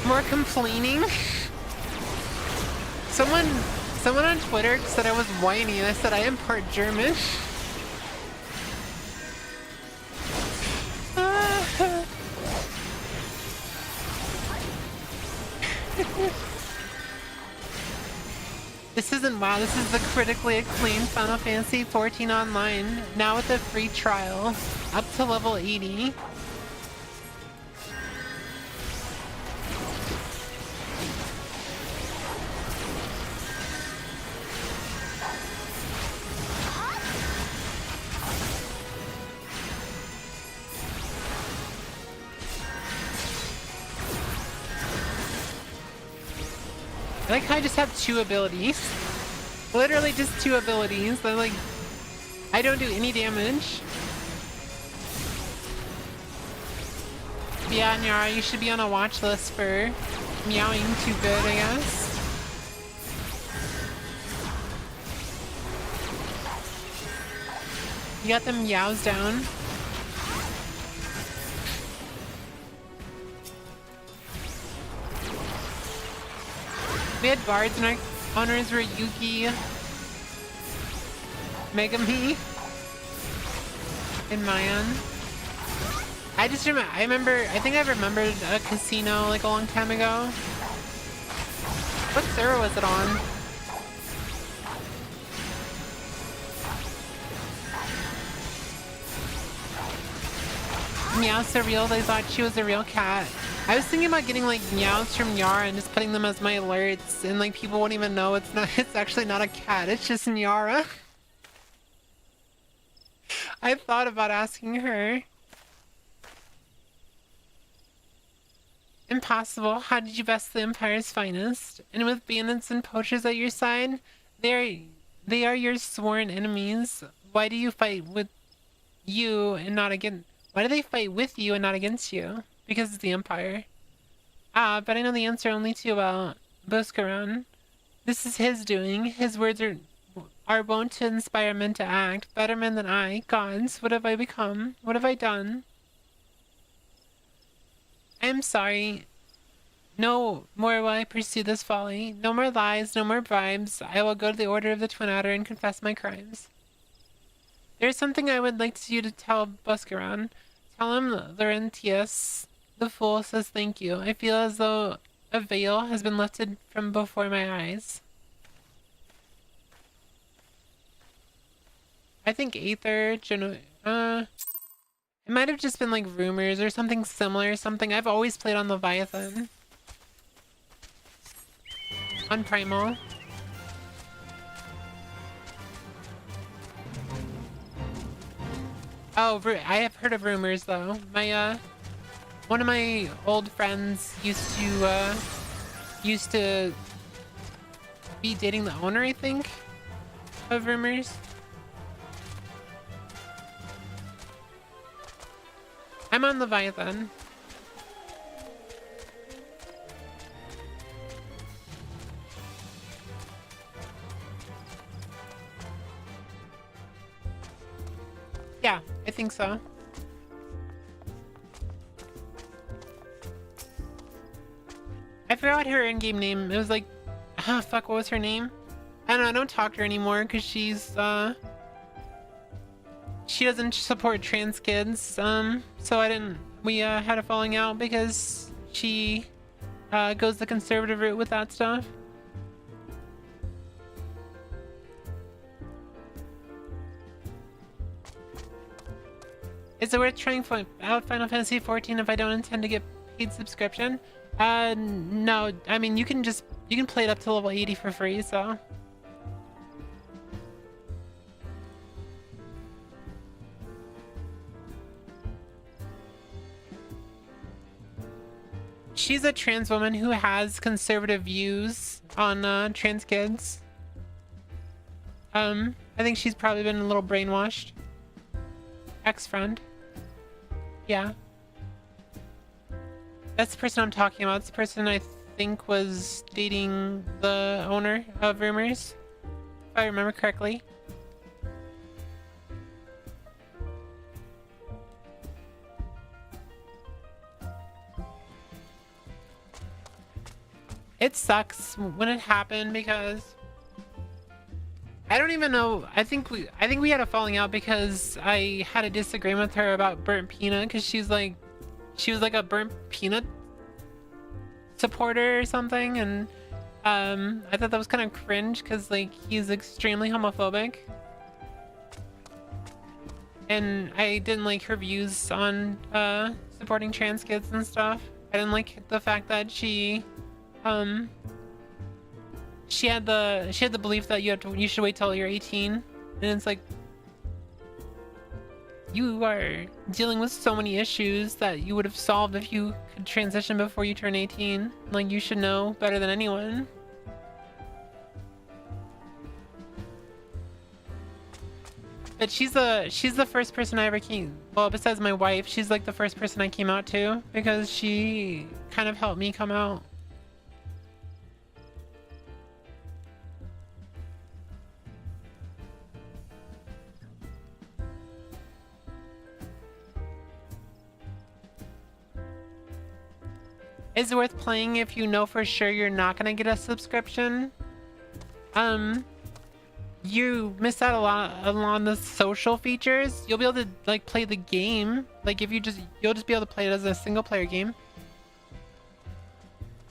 More complaining? Someone on Twitter said I was whiny and I said I am part German. This isn't WoW, this is the critically acclaimed Final Fantasy XIV Online, now with a free trial, up to level 80. like how I just have 2 abilities. Literally just 2 abilities. They're like, I don't do any damage. Yeah, Nyara, you should be on a watch list for meowing too good, I guess. You got them meows down. We had bards and our honors were Yuki, Megami, and Mayan. I think I remembered a casino like a long time ago. What server was it on? Meow's so real, they thought she was a real cat. I was thinking about getting like meows from Nyara and just putting them as my alerts, and like people won't even know it's actually not a cat, it's just Nyara. I thought about asking her. Impossible. How did you best the Empire's finest? And with bandits and poachers at your side, they are your sworn enemies. Why do you fight with you and not against? Why do they fight with you and not against you? Because it's the Empire. Ah, but I know the answer only to Boscaran. This is his doing. His words are wont to inspire men to act. Better men than I. Gods, what have I become? What have I done? I am sorry. No more will I pursue this folly. No more lies, no more bribes. I will go to the Order of the Twin Adder and confess my crimes. There is something I would like you to tell Boscaran. Tell him Laurentius, the fool, says thank you. I feel as though a veil has been lifted from before my eyes. I think Aether, it might have just been like rumors or something similar. I've always played on Leviathan. On Primal. Oh, I have heard of rumors though. One of my old friends used to be dating the owner, I think, of rumors. I'm on Leviathan. Yeah, I think so. I forgot her in-game name. It was like, ah, fuck, what was her name? I don't know, I don't talk to her anymore because she doesn't support trans kids, so we had a falling out because she goes the conservative route with that stuff. Is it worth trying out Final Fantasy XIV if I don't intend to get paid subscription? No. I mean, you can play it up to level 80 for free, so. She's a trans woman who has conservative views on trans kids. I think she's probably been a little brainwashed. Ex-friend. Yeah. That's the person I'm talking about. It's the person I think was dating the owner of Rumors, if I remember correctly. It sucks when it happened because I don't even know. I think we had a falling out because I had a disagreement with her about burnt peanut because she was like a burnt peanut supporter or something, and I thought that was kind of cringe because like he's extremely homophobic, and I didn't like her views on supporting trans kids and stuff. I didn't like the fact that she had the belief that you should wait till you're 18, and it's like you are dealing with so many issues that you would have solved if you could transition before you turn 18. Like, you should know better than anyone. But she's the first person I ever came, well, besides my wife, she's like the first person I came out to because she kind of helped me come out. Is it worth playing if you know for sure you're not gonna get a subscription? You miss out a lot on the social features. You'll be able to like play the game. Like if you'll just be able to play it as a single player game.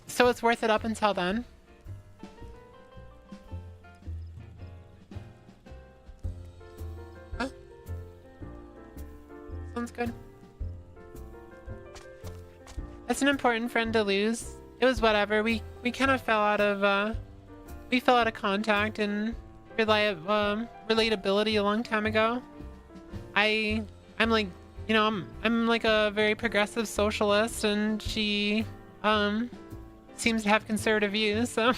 So it's worth it up until then. Huh? Sounds good. That's an important friend to lose. It was whatever. We kind of fell out of contact and relatability a long time ago. I'm like, you know, I'm like a very progressive socialist, and she seems to have conservative views. So,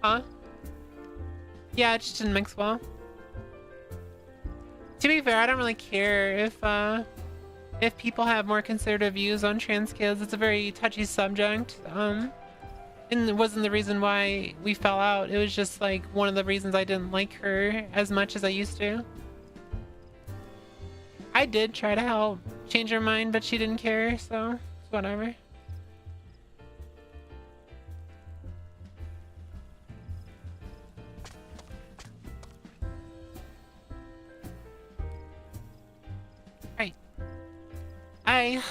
huh? Yeah, it just didn't mix well. To be fair, I don't really care if people have more conservative views on trans kids. It's a very touchy subject. And it wasn't the reason why we fell out. It was just like one of the reasons I didn't like her as much as I used to. I did try to help change her mind, but she didn't care, so it's whatever.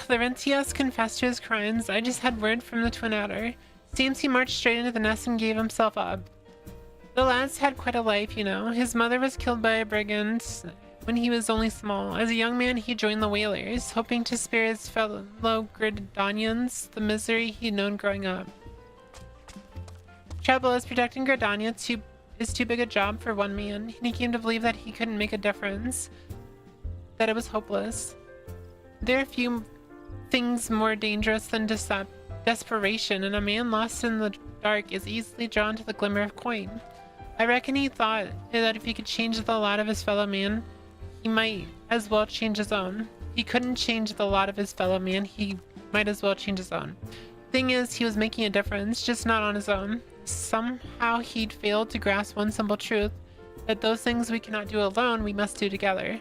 Laurentius confessed to his crimes. I just had word from the twin adder. Seems he marched straight into the nest and gave himself up. The lad's had quite a life, you know. His mother was killed by a brigand when he was only small. As a young man, he joined the Whalers, hoping to spare his fellow Gridanians the misery he'd known growing up. Trouble is, protecting Gridania is too big a job for one man, and he came to believe that he couldn't make a difference, that it was hopeless. There are few things more dangerous than desperation, and a man lost in the dark is easily drawn to the glimmer of coin. I reckon he thought that if he could change the lot of his fellow man, he might as well change his own. He couldn't change the lot of his fellow man, he might as well change his own. Thing is, he was making a difference, just not on his own. Somehow he'd failed to grasp one simple truth, that those things we cannot do alone, we must do together.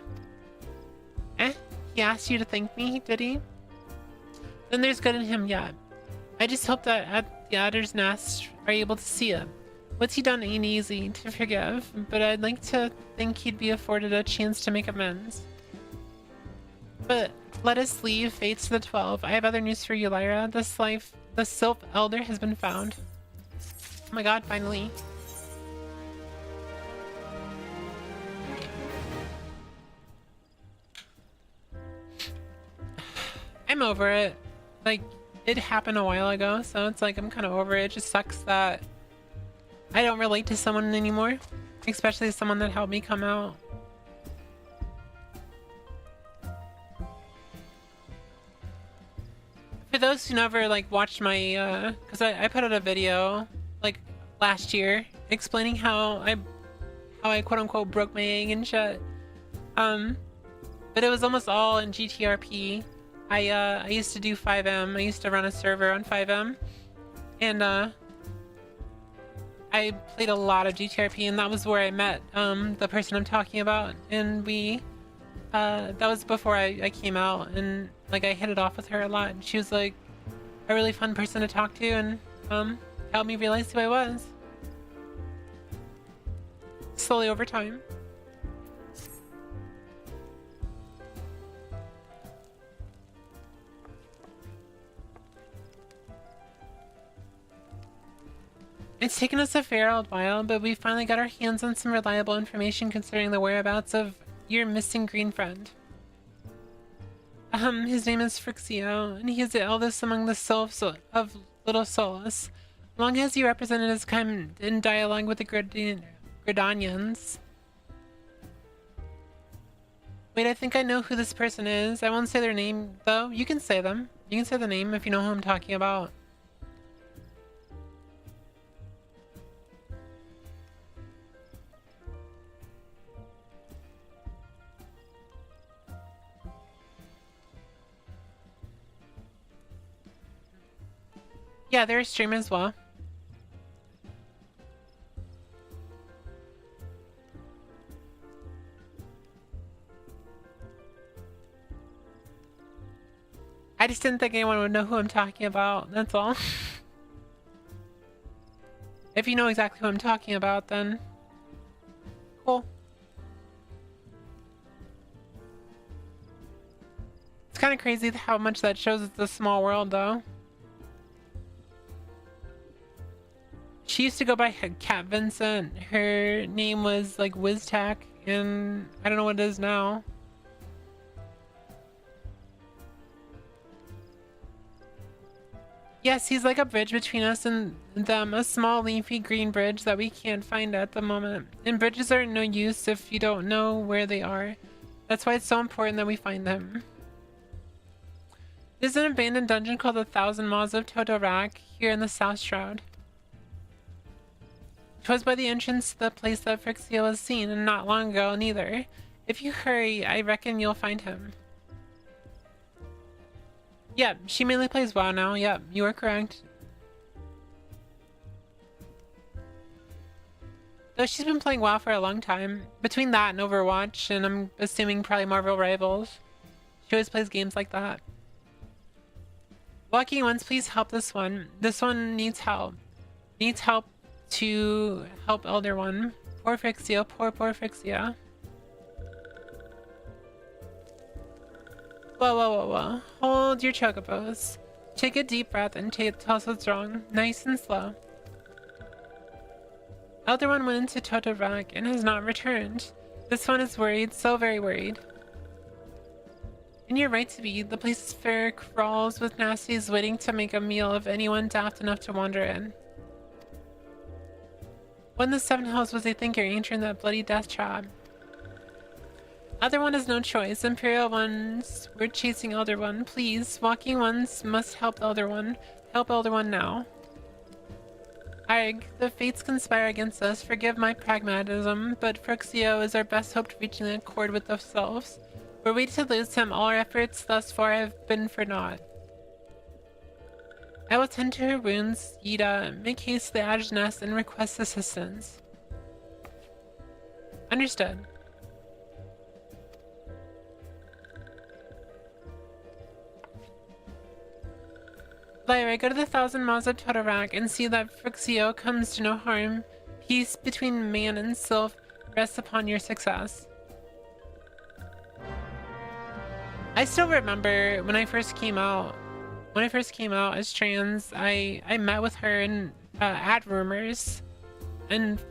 He asked you to thank me, did he? Then there's good in him yet. I just hope that at the adder's nest are able to see it. What's he done ain't easy to forgive, but I'd like to think he'd be afforded a chance to make amends. But let us leave fates to the 12. I have other news for you, Lyra. The Sylph Elder has been found. Oh my god, finally. I'm over it. Like, it happened a while ago, so it's like I'm kind of over it. It just sucks that I don't relate to someone anymore, especially someone that helped me come out. For those who never like watched my because I put out a video like last year explaining how I quote unquote broke my egg and shit, but it was almost all in GTRP. I used to do 5M. I used to run a server on 5M, and I played a lot of GTRP, and that was where I met the person I'm talking about, and we that was before I came out, and like I hit it off with her a lot, and she was like a really fun person to talk to, and helped me realize who I was slowly over time. It's taken us a fair old while, but we finally got our hands on some reliable information concerning the whereabouts of your missing green friend. His name is Frixio, and he is the eldest among the sylphs of Little Solus. Long has he represented his kind in dialogue with the Gridanians. Wait, I think I know who this person is. I won't say their name, though. You can say them. You can say the name if you know who I'm talking about. Yeah, they're a stream as well. I just didn't think anyone would know who I'm talking about, that's all. If you know exactly who I'm talking about, then cool. It's kind of crazy how much that shows it's a small world, though. She used to go by Cat Vincent. Her name was like WizTac, and I don't know what it is now. Yes, he's like a bridge between us and them, a small leafy green bridge that we can't find at the moment. And bridges are no use if you don't know where they are. That's why it's so important that we find them. There's an abandoned dungeon called the Thousand Maws of Totorak here in the South Shroud. 'Twas by the entrance to the place that Frixia was seen, and not long ago neither. If you hurry, I reckon you'll find him. Yep, she mainly plays WoW now. Yep, you are correct. Though she's been playing WoW for a long time. Between that and Overwatch, and I'm assuming probably Marvel Rivals. She always plays games like that. Lucky ones, please help this one. This one needs help. Needs help to help Elder One. Poor Frixia, poor Frixia. Whoa. Hold your chocobos. Take a deep breath and tell us what's wrong. Nice and slow. Elder One went into Totorak and has not returned. This one is worried, so very worried. And you're right to be. The place is fair crawls with nasties waiting to make a meal of anyone daft enough to wander in. When the Seven Hells was a thinker entering that bloody death trap. Elder One has no choice. Imperial ones were chasing Elder One. Please, walking ones must help Elder One. Help Elder One now. Arg, the fates conspire against us. Forgive my pragmatism, but Fruxio is our best hope to reaching an accord with ourselves. Were we to lose him, all our efforts thus far have been for naught. I will tend to her wounds, Yida. Make haste to the Adge Nest and request assistance. Understood. Lyra, go to the Thousand Maws of Totorak and see that Fruxio comes to no harm. Peace between man and sylph rests upon your success. I still remember when I first came out. When I first came out as trans, I met with her in at Rumors, and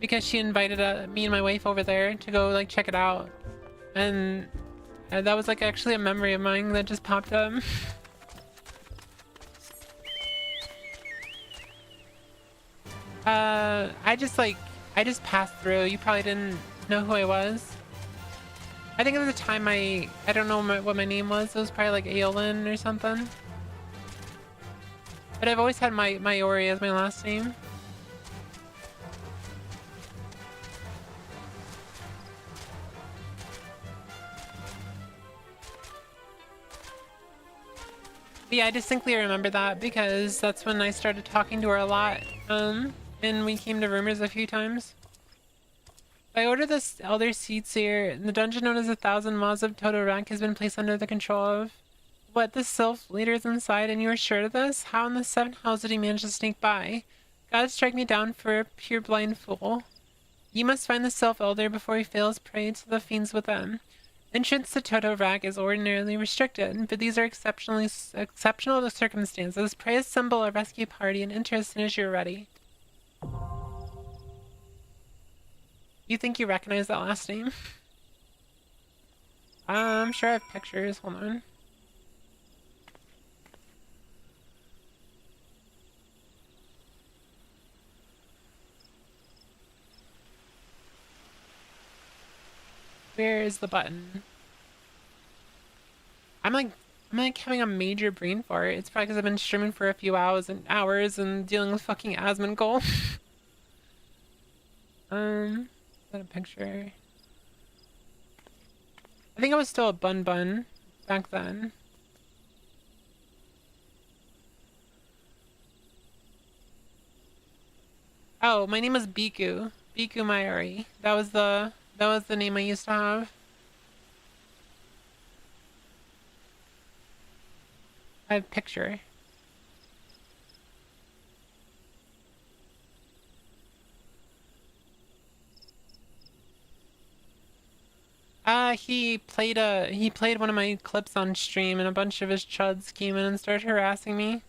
because she invited me and my wife over there to go like check it out, and that was like actually a memory of mine that just popped up. I just passed through. You probably didn't know who I was. I think at the time I don't know what my name was. It was probably like Aolin or something. But I've always had my Ori as my last name. But yeah, I distinctly remember that because that's when I started talking to her a lot. And we came to Rumors a few times. I ordered this Elder Seedseer. The dungeon known as the Thousand Maws of Totorak has been placed under the control of... What, the Sylph leader is inside and you are sure of this? How in the Seven Hells did he manage to sneak by? God strike me down for a pure blind fool. You must find the Sylph Elder before he fails prey to the fiends within. Entrance to Totorak is ordinarily restricted, but these are exceptional circumstances. Pray assemble a rescue party and enter as soon as you're ready. You think you recognize that last name? I'm sure I have pictures. Hold on. Where is the button? I'm like having a major brain fart. It's probably because I've been streaming for a few hours and dealing with fucking Asmongold. Is that a picture? I think I was still a bun back then. Oh, my name is Biku. Biku Mayuri. That was the name I used to have. I have a picture. He played one of my clips on stream and a bunch of his chuds came in and started harassing me.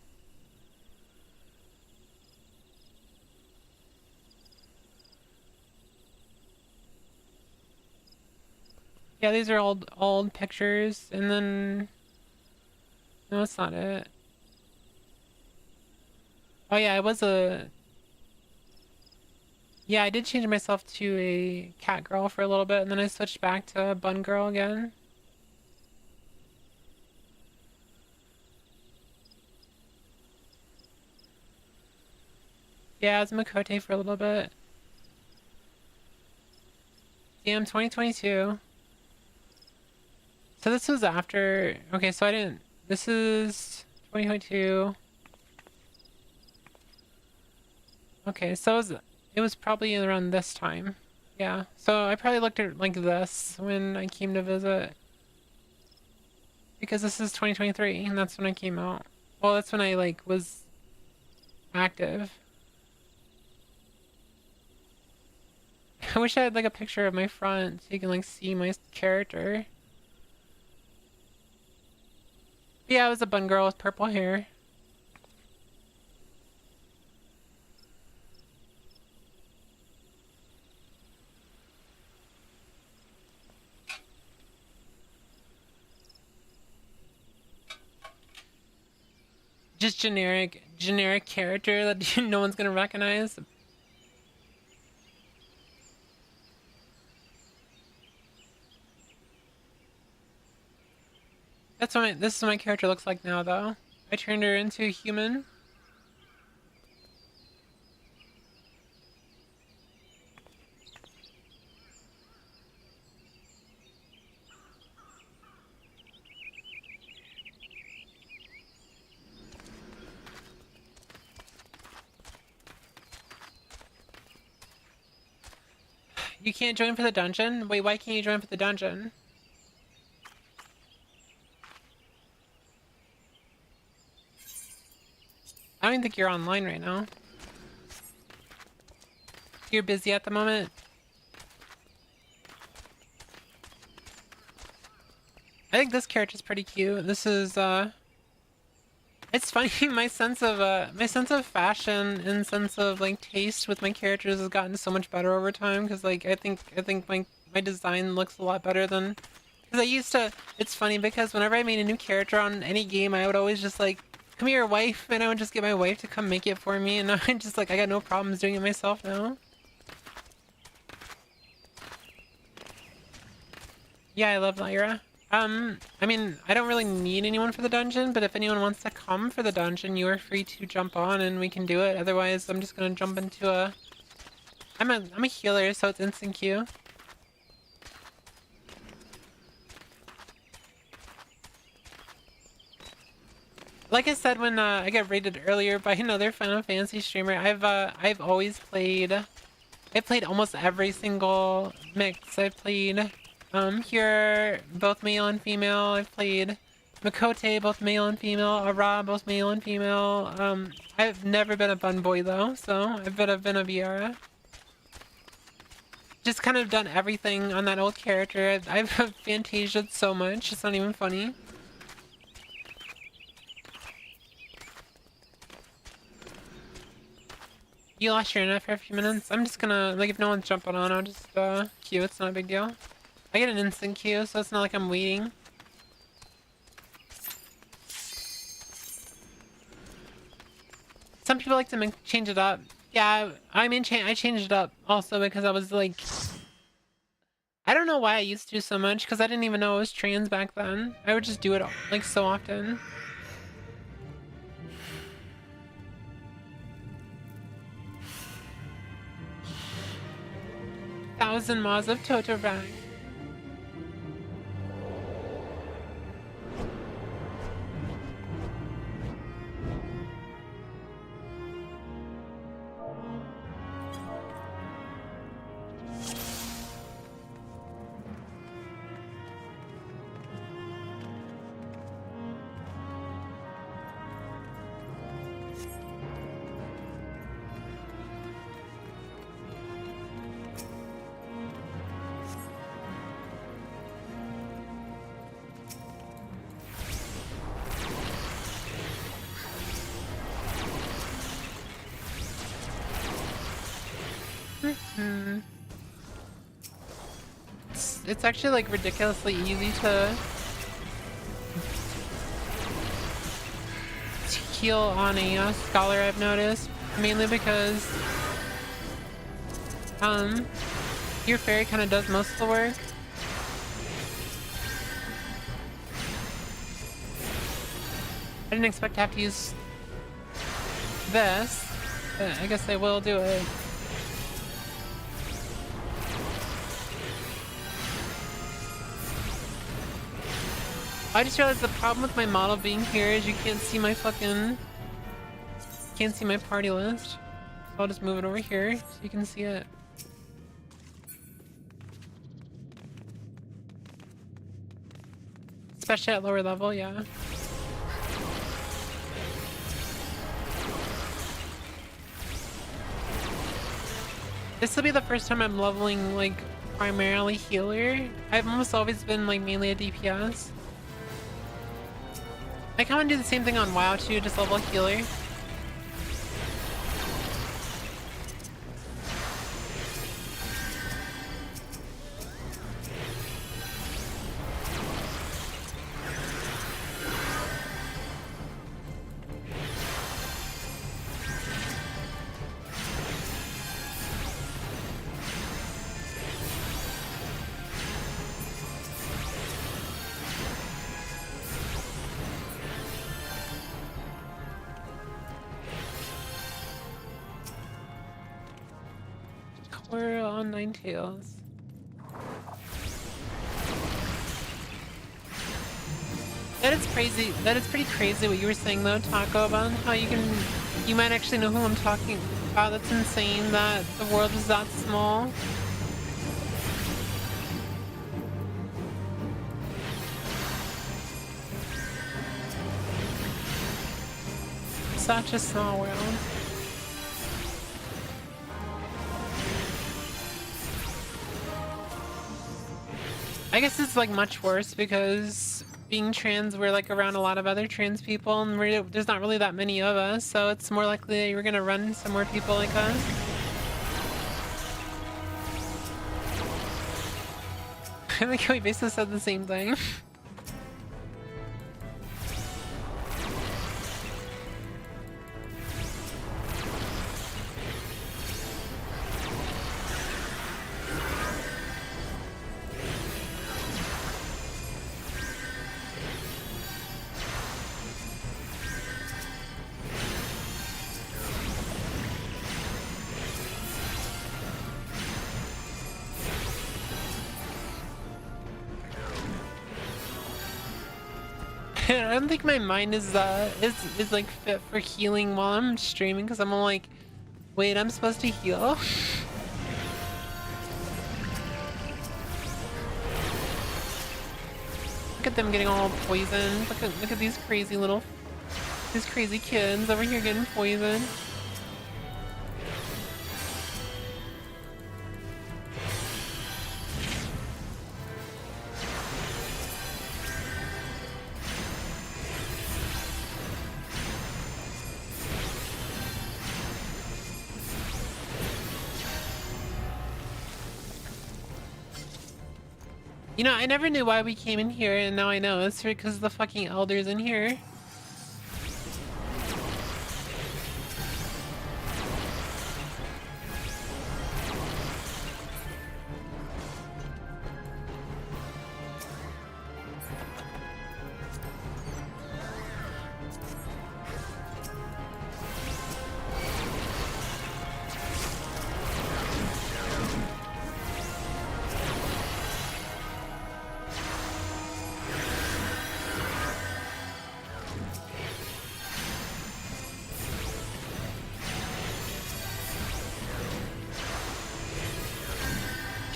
Yeah, these are old pictures, and then no, it's not it. Oh yeah, yeah, I did change myself to a cat girl for a little bit, and then I switched back to a bun girl again. Yeah, I was Makote for a little bit. Damn, 2022. So this was after. Okay, so I didn't. This is 2022. Okay, so it was probably around this time. Yeah, so I probably looked at like this when I came to visit. Because this is 2023, and that's when I came out. Well, that's when I like was active. I wish I had like a picture of my front so you can like see my character. Yeah, I was a bun girl with purple hair. Just generic character that no one's gonna recognize. This is what my character looks like now though. I turned her into a human. You can't join for the dungeon? Wait, why can't you join for the dungeon? I don't even think you're online right now. You're busy at the moment? I think this character's pretty cute. This is, it's funny, my sense of fashion and sense of, like, taste with my characters has gotten so much better over time, because, like, I think my design looks a lot better than... Because I used to... It's funny, because whenever I made a new character on any game, I would always just, like, come here, wife, and I would just get my wife to come make it for me, and now I'm just, like, I got no problems doing it myself now. Yeah, I love Lyra. I mean, I don't really need anyone for the dungeon, but if anyone wants to come for the dungeon, you are free to jump on and we can do it. Otherwise, I'm just gonna jump into a... I'm a healer, so it's instant Q. Like I said when I got rated earlier by another Final Fantasy streamer, I've always played... I've played almost every single mix. I've played... here, both male and female. I've played Makote, both male and female. Ara, both male and female. I've never been a bun boy though, so I've been a Viera. Just kind of done everything on that old character. I've Fantasia'd so much, it's not even funny. You lost your internet for a few minutes? I'm just gonna, like, if no one's jumping on, I'll just, queue, it's not a big deal. I get an instant queue, so it's not like I'm waiting. Some people like to change it up. Yeah, I changed it up also because I was like... I don't know why I used to so much, because I didn't even know it was trans back then. I would just do it, like, so often. Thousand Maws of Totorag. It's actually like ridiculously easy to heal on a scholar, I've noticed, mainly because your fairy kind of does most of the work. I didn't expect to have to use this, but I guess I will do it. I just realized the problem with my model being here is you can't see my party list. So I'll just move it over here so you can see it. Especially at lower level, yeah. This will be the first time I'm leveling like primarily healer. I've almost always been like mainly a DPS. I kind of do the same thing on WoW too, just level healer. We're on Nine Tails. That is crazy. That is pretty crazy what you were saying though, Taco, about how you might actually know who I'm talking about. That's insane that the world is that small. Such a small world. I guess it's like much worse because being trans, we're like around a lot of other trans people and there's not really that many of us, so it's more likely that you're gonna run some more people like us. I think we basically said the same thing. I don't think my mind is like fit for healing while I'm streaming because I'm all like, wait, I'm supposed to heal? Look at them getting all poisoned. Look at these crazy kids over here getting poisoned. You know, I never knew why we came in here, and now I know. It's because the fucking elders in here.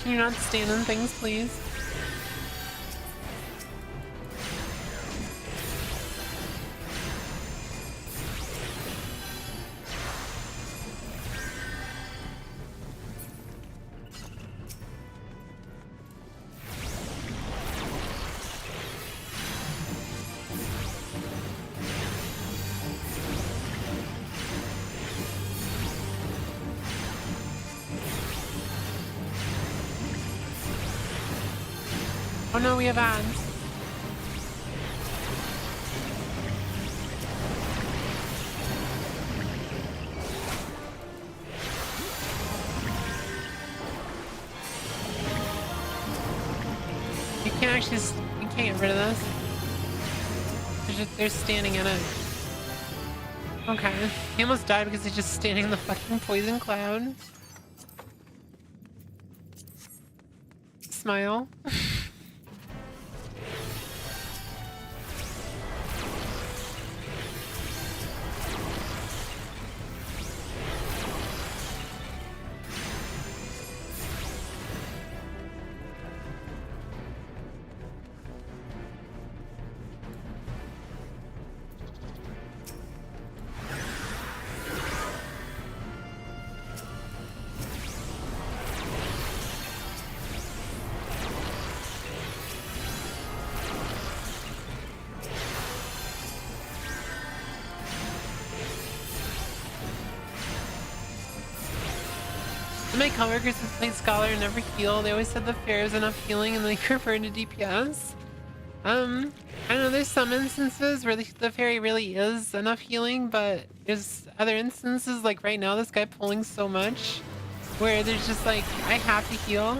Can you not stand on things, please? Oh no, we have ads. You can't actually, you can't get rid of this. They're standing in it. Okay. He almost died because he's just standing in the fucking poison cloud. Smile. My coworkers who played Scholar never heal. They always said the fair is enough healing and they refer to DPS. I don't know, there's some instances where the fairy really is enough healing, but there's other instances, like right now, this guy pulling so much, where there's just like, I have to heal.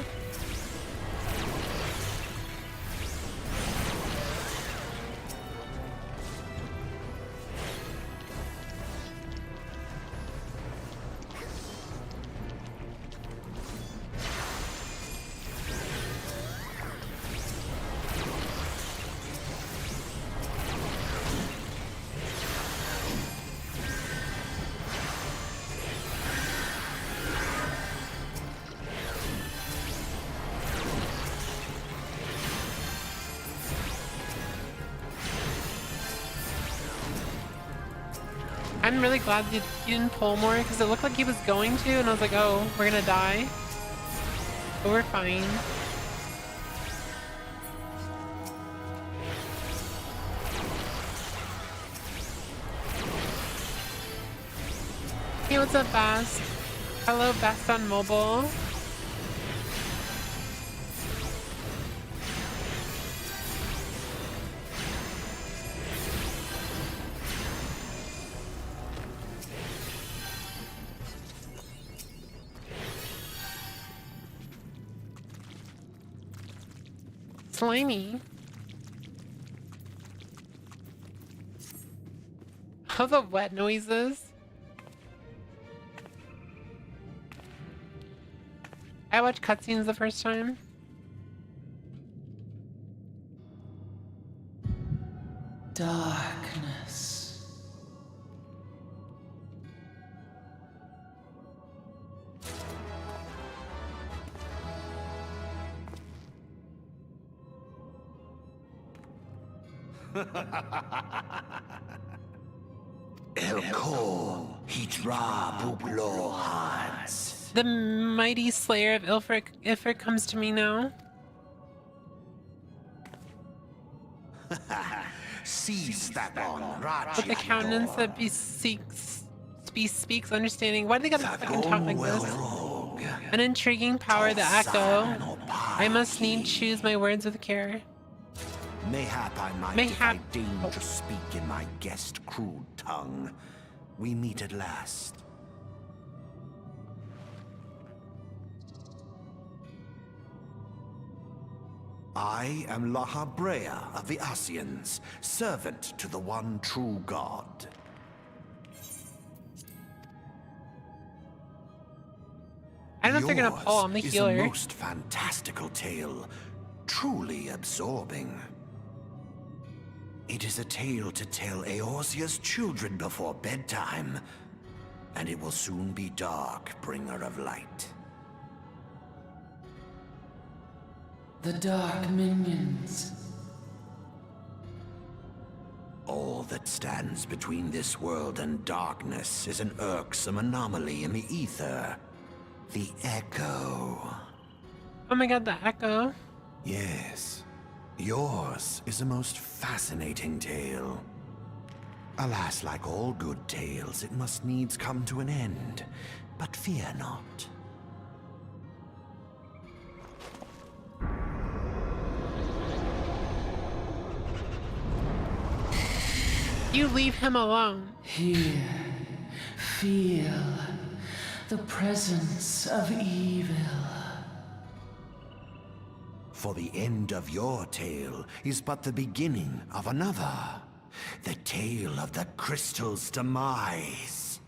I'm really glad that he didn't pull more because it looked like he was going to, and I was like, oh, we're gonna die. But we're fine. Hey, what's up, Bast? Hello, Bast on mobile. Slimy. All the wet noises. I watched cutscenes the first time. Darkness. Elko, Hitra Buglo Hans. The mighty slayer of Ifrit comes to me now. Seize that on, With the countenance that bespeaks understanding. Why do they gotta fucking talk like this? An intriguing power, the echo. I must need choose my words with care. Mayhap I might if I deign to speak in my guest crude tongue. We meet at last. I am Lahabrea of the Asians, servant to the one true God. I don't know if they're gonna pull. I'm the healer. Yours is a most fantastical tale, truly absorbing. It is a tale to tell Eorzea's children before bedtime, and it will soon be dark, bringer of light. The dark minions. All that stands between this world and darkness is an irksome anomaly in the ether. The Echo. Oh my god, the echo. Yes. Yours is a most fascinating tale. Alas, like all good tales, it must needs come to an end. But fear not. You leave him alone. Here, feel the presence of evil. For the end of your tale is but the beginning of another. The tale of the crystal's demise.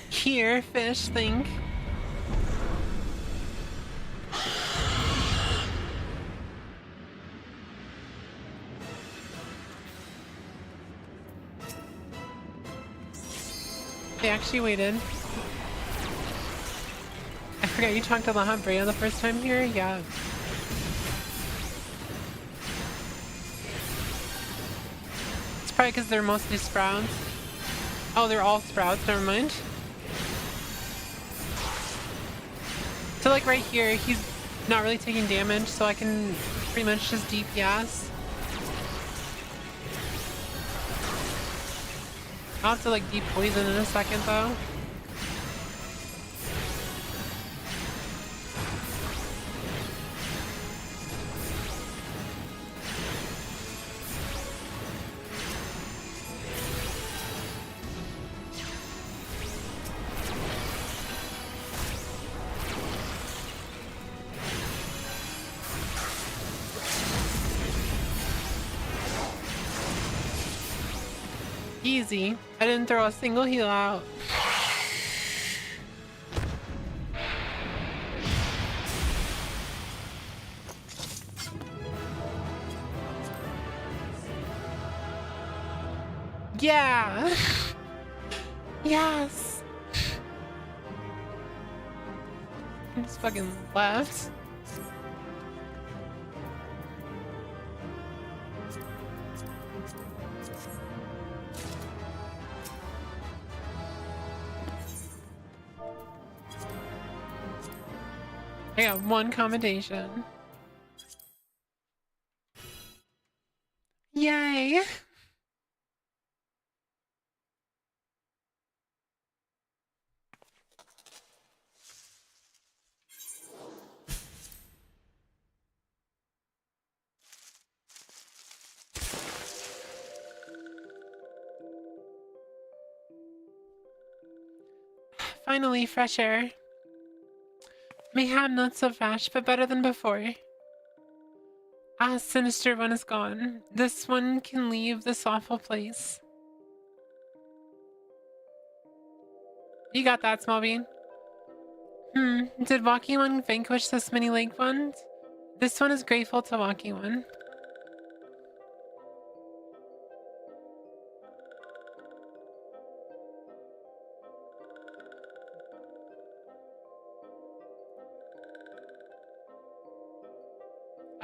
Here, fish, think. They actually waited. I forgot you talked to La Habrea the first time here? Yeah. It's probably because they're mostly sprouts. Oh, they're all sprouts, never mind. So like right here, he's not really taking damage, so I can pretty much just DPS. I'll have to like deep poison in a second though. Easy. I didn't throw a single heal out. Yeah. Yes. I just fucking left. I got one commendation. Yay! Finally, fresh air. Mayhap not so fresh, but better than before. Ah, sinister one is gone. This one can leave this awful place. You got that, Smallbean. Did Walking One vanquish this many leg ones? This one is grateful to Walking One.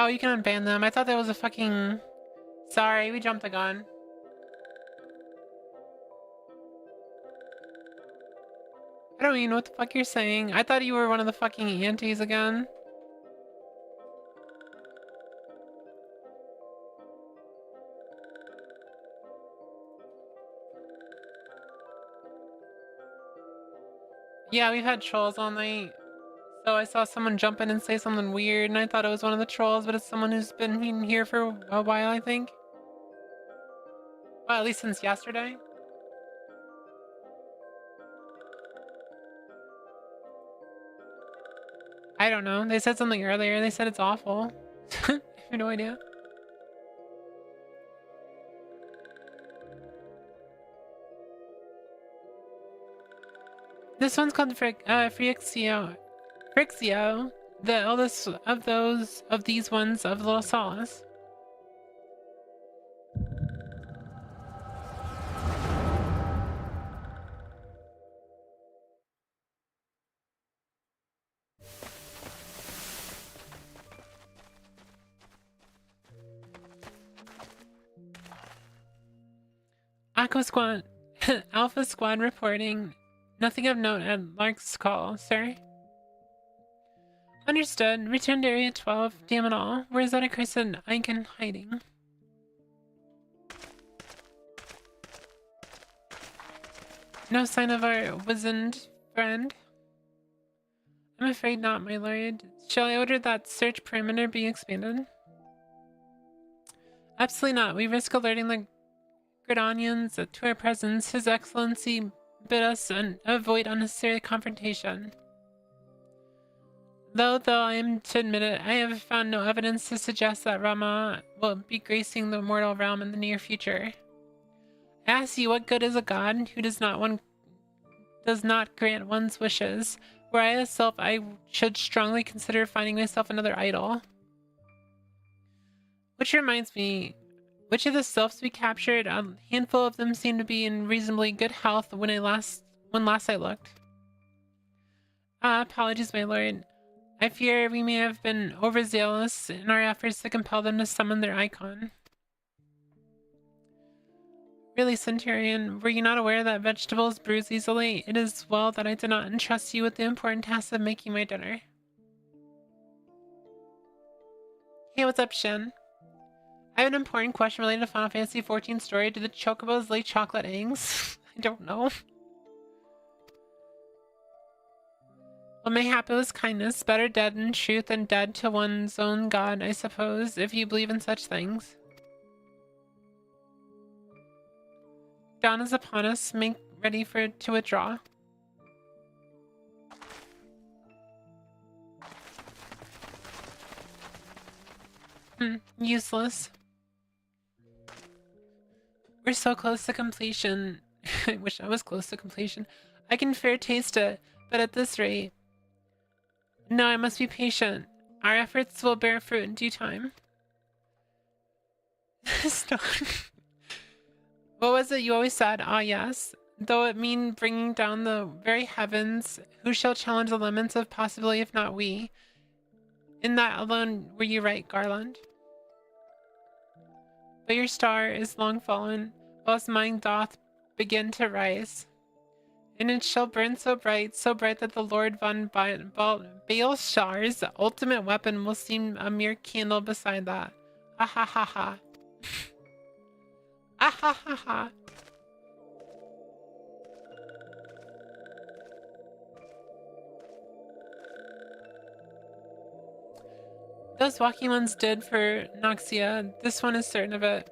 Oh, you can unban them. I thought that was a fucking... Sorry, we jumped the gun. I don't even know what the fuck you're saying. I thought you were one of the fucking aunties again. Yeah, we've had trolls all night. So I saw someone jump in and say something weird, and I thought it was one of the trolls, but it's someone who's been in here for a while, I think. Well, at least since yesterday. I don't know. They said something earlier. They said it's awful. I have no idea. This one's called Frixio. Frixio, the eldest of these ones of Little Solace. Aqua Squad, Alpha Squad reporting. Nothing of note at Lark's call, sir. Understood. Return to Area 12. Damn it all. Where is that accursed icon hiding? No sign of our wizened friend? I'm afraid not, my lord. Shall I order that search perimeter be expanded? Absolutely not. We risk alerting the Gridonians to our presence. His Excellency bid us avoid unnecessary confrontation. Though I am to admit it, I have found no evidence to suggest that Rama will be gracing the mortal realm in the near future. I ask you, what good is a god who does not grant one's wishes? Were I a self, I should strongly consider finding myself another idol. Which reminds me, which of the selves we captured? A handful of them seem to be in reasonably good health when last I looked. Apologies, my lord. I fear we may have been overzealous in our efforts to compel them to summon their icon. Really, Centurion, were you not aware that vegetables bruise easily? It is well that I did not entrust you with the important task of making my dinner. Hey, what's up, Shin? I have an important question related to Final Fantasy XIV story. Do the chocobos lay chocolate eggs? I don't know. Well, mayhap it was kindness. Better dead in truth than dead to one's own god, I suppose, if you believe in such things. Dawn is upon us. Make ready to withdraw. Useless. We're so close to completion. I wish I was close to completion. I can fair taste it, but at this rate... No, I must be patient. Our efforts will bear fruit in due time. Stop. What was it you always said? Ah, yes. Though it mean bringing down the very heavens, who shall challenge the limits of possibility if not we? In that alone were you right, Garland. But your star is long fallen, whilst mine doth begin to rise. And it shall burn so bright that the Lord von Baalshar's ultimate weapon will seem a mere candle beside that. Ah ha ha ha. Ah ha ha ha. Those walking ones did for Noxia. This one is certain of it.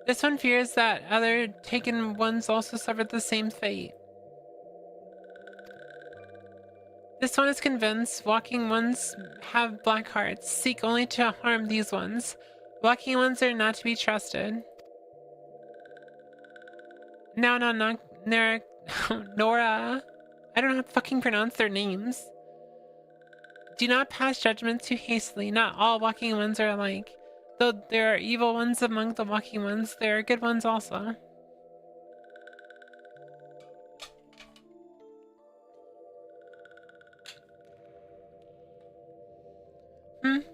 This one fears that other taken ones also suffered the same fate. This one is convinced walking ones have black hearts, seek only to harm these ones. Walking ones are not to be trusted. No, Nora. I don't know how to fucking pronounce their names. Do not pass judgment too hastily. Not all walking ones are alike. Though there are evil ones among the walking ones, there are good ones also.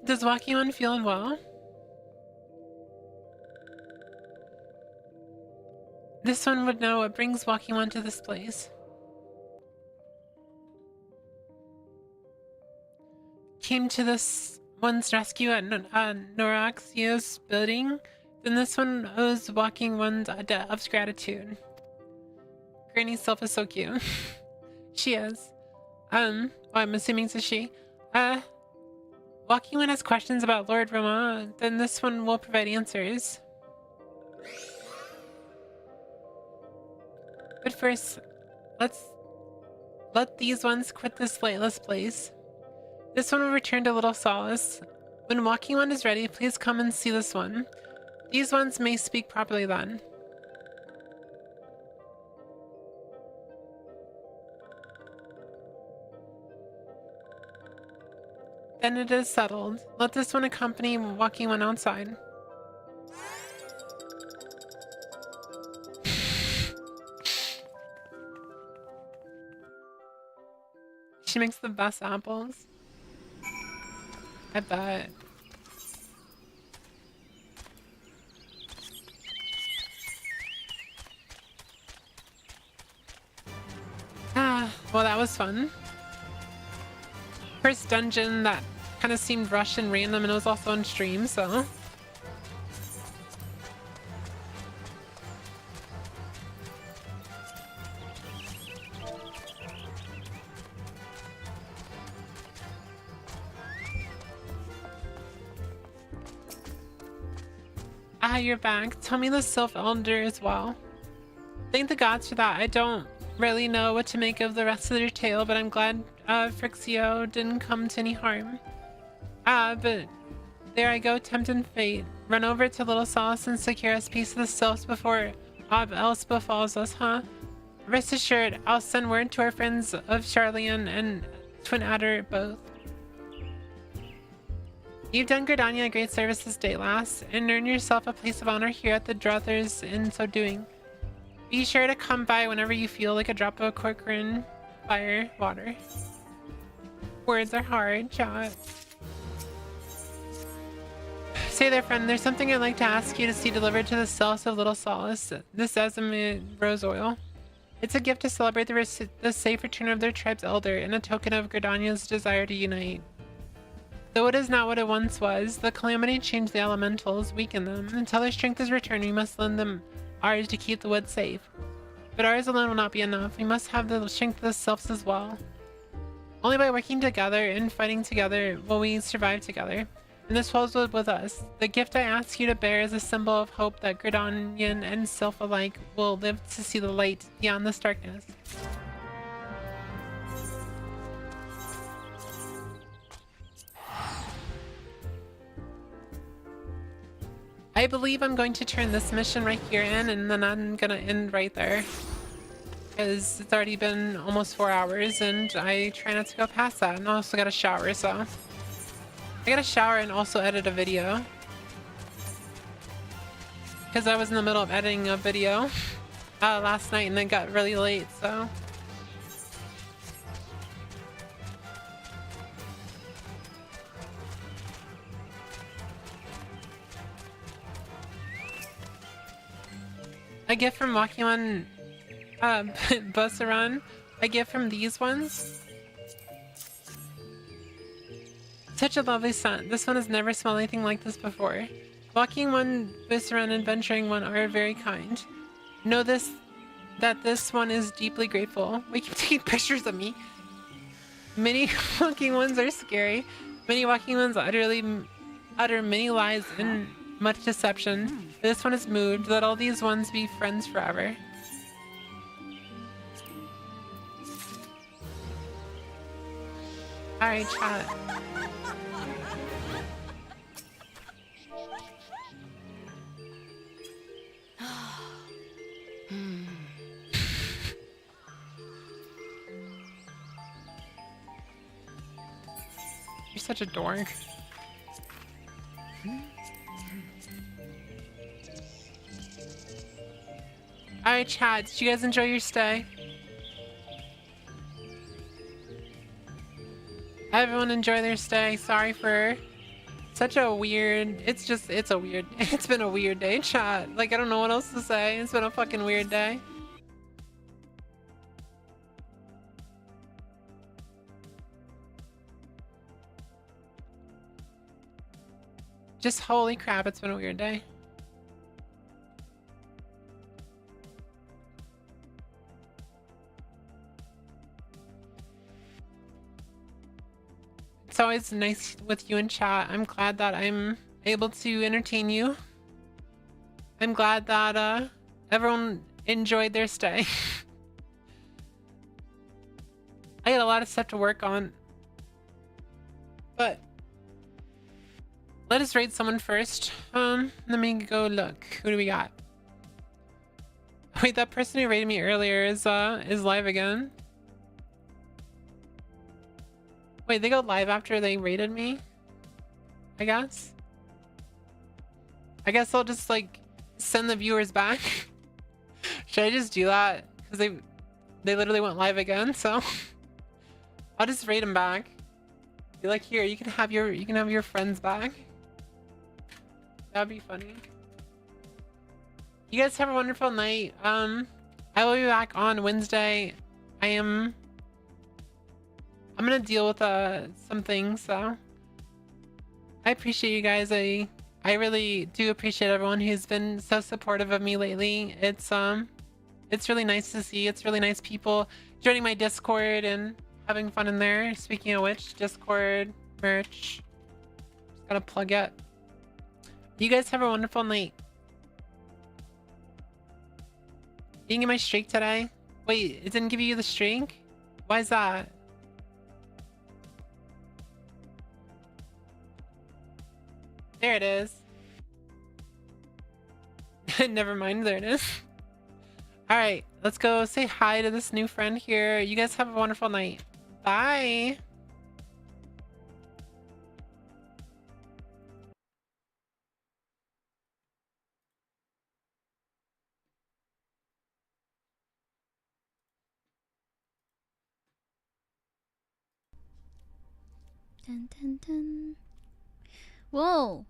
Does walking one feel unwell? This one would know what brings walking one to this place. Came to this one's rescue at Noraxia's building, then this one owes walking one's a debt of gratitude. Granny's self is so cute. She is. Well, I'm assuming it's a she. Walking one has questions about Lord Rama, then this one will provide answers. But first, let these ones quit this lightless place. This one will return to little solace. When walking one is ready, please come and see this one. These ones may speak properly then. Then it is settled. Let this one accompany walking one outside. She makes the best apples. I bet. Well, that was fun. First dungeon that kind of seemed rushed and random, and it was also on stream, so. you're back. Tell me the Sylph Elder as well. Thank the gods for that. I don't really know what to make of the rest of their tale, but I'm glad Frixio didn't come to any harm. But there I go, tempting fate. Run over to Little Sauce and secure us piece of the sylphs before all else befalls us, huh? Rest assured, I'll send word to our friends of Charlian and Twin Adder both. You've done Gridania a great service this day, lass, and earned yourself a place of honor here at the Druthers in so doing. Be sure to come by whenever you feel like a drop of Corcoran fire water. Words are hard, chat. Say there, friend, there's something I'd like to ask you to see delivered to the Sylphs of Little Solace. This Sesame Rose Oil. It's a gift to celebrate the safe return of their tribe's elder and a token of Gridania's desire to unite. Though it is not what it once was, the calamity changed the elementals, weakened them. Until their strength is returned, we must lend them ours to keep the wood safe. But ours alone will not be enough. We must have the strength of the Sylphs as well. Only by working together and fighting together will we survive together. And this falls with us. The gift I ask you to bear is a symbol of hope that Gridanian and Sylph alike will live to see the light beyond this darkness. I believe I'm going to turn this mission right here in, and then I'm gonna end right there. Because it's already been almost 4 hours, and I try not to go past that. And I also got a shower, so... I gotta shower and also edit a video. Because I was in the middle of editing a video last night, and it got really late, so... I get from walking on bus around. I get from these ones. Such a lovely scent. This one has never smelled anything like this before. Walking one, bus around, and venturing one are very kind. Know that this one is deeply grateful. We keep taking pictures of me. Many walking ones are scary. Many walking ones utter many lies and much deception. This one is moved. Let all these ones be friends forever. Alright, chat. You're such a dork. Alright, chat. Did you guys enjoy your stay? Everyone enjoy their stay. Sorry for such a weird... It's been a weird day, chat. Like, I don't know what else to say. It's been a fucking weird day. Just holy crap, it's been a weird day. It's always nice with you in chat. I'm glad that I'm able to entertain you. I'm glad that everyone enjoyed their stay. I got a lot of stuff to work on. But let us raid someone first. Let me go look. Who do we got? Wait, that person who raided me earlier is live again. Wait, they go live after they raided me? I guess I'll just like send the viewers back. Should I just do that? Because they literally went live again, so I'll just raid them back. Be like, here, you can have your friends back. That'd be funny. You guys have a wonderful night. I will be back on Wednesday. I'm gonna deal with some things, so I appreciate you guys. I really do appreciate everyone who's been so supportive of me lately. It's really nice to see. It's really nice people joining my Discord and having fun in there. Speaking of which, Discord merch. Just gotta plug it. You guys have a wonderful night. didn't get my streak today? Wait, it didn't give you the streak? Why is that? There it is. Never mind, there it is. Alright, let's go say hi to this new friend here. You guys have a wonderful night. Bye. Dun, dun, dun. Whoa.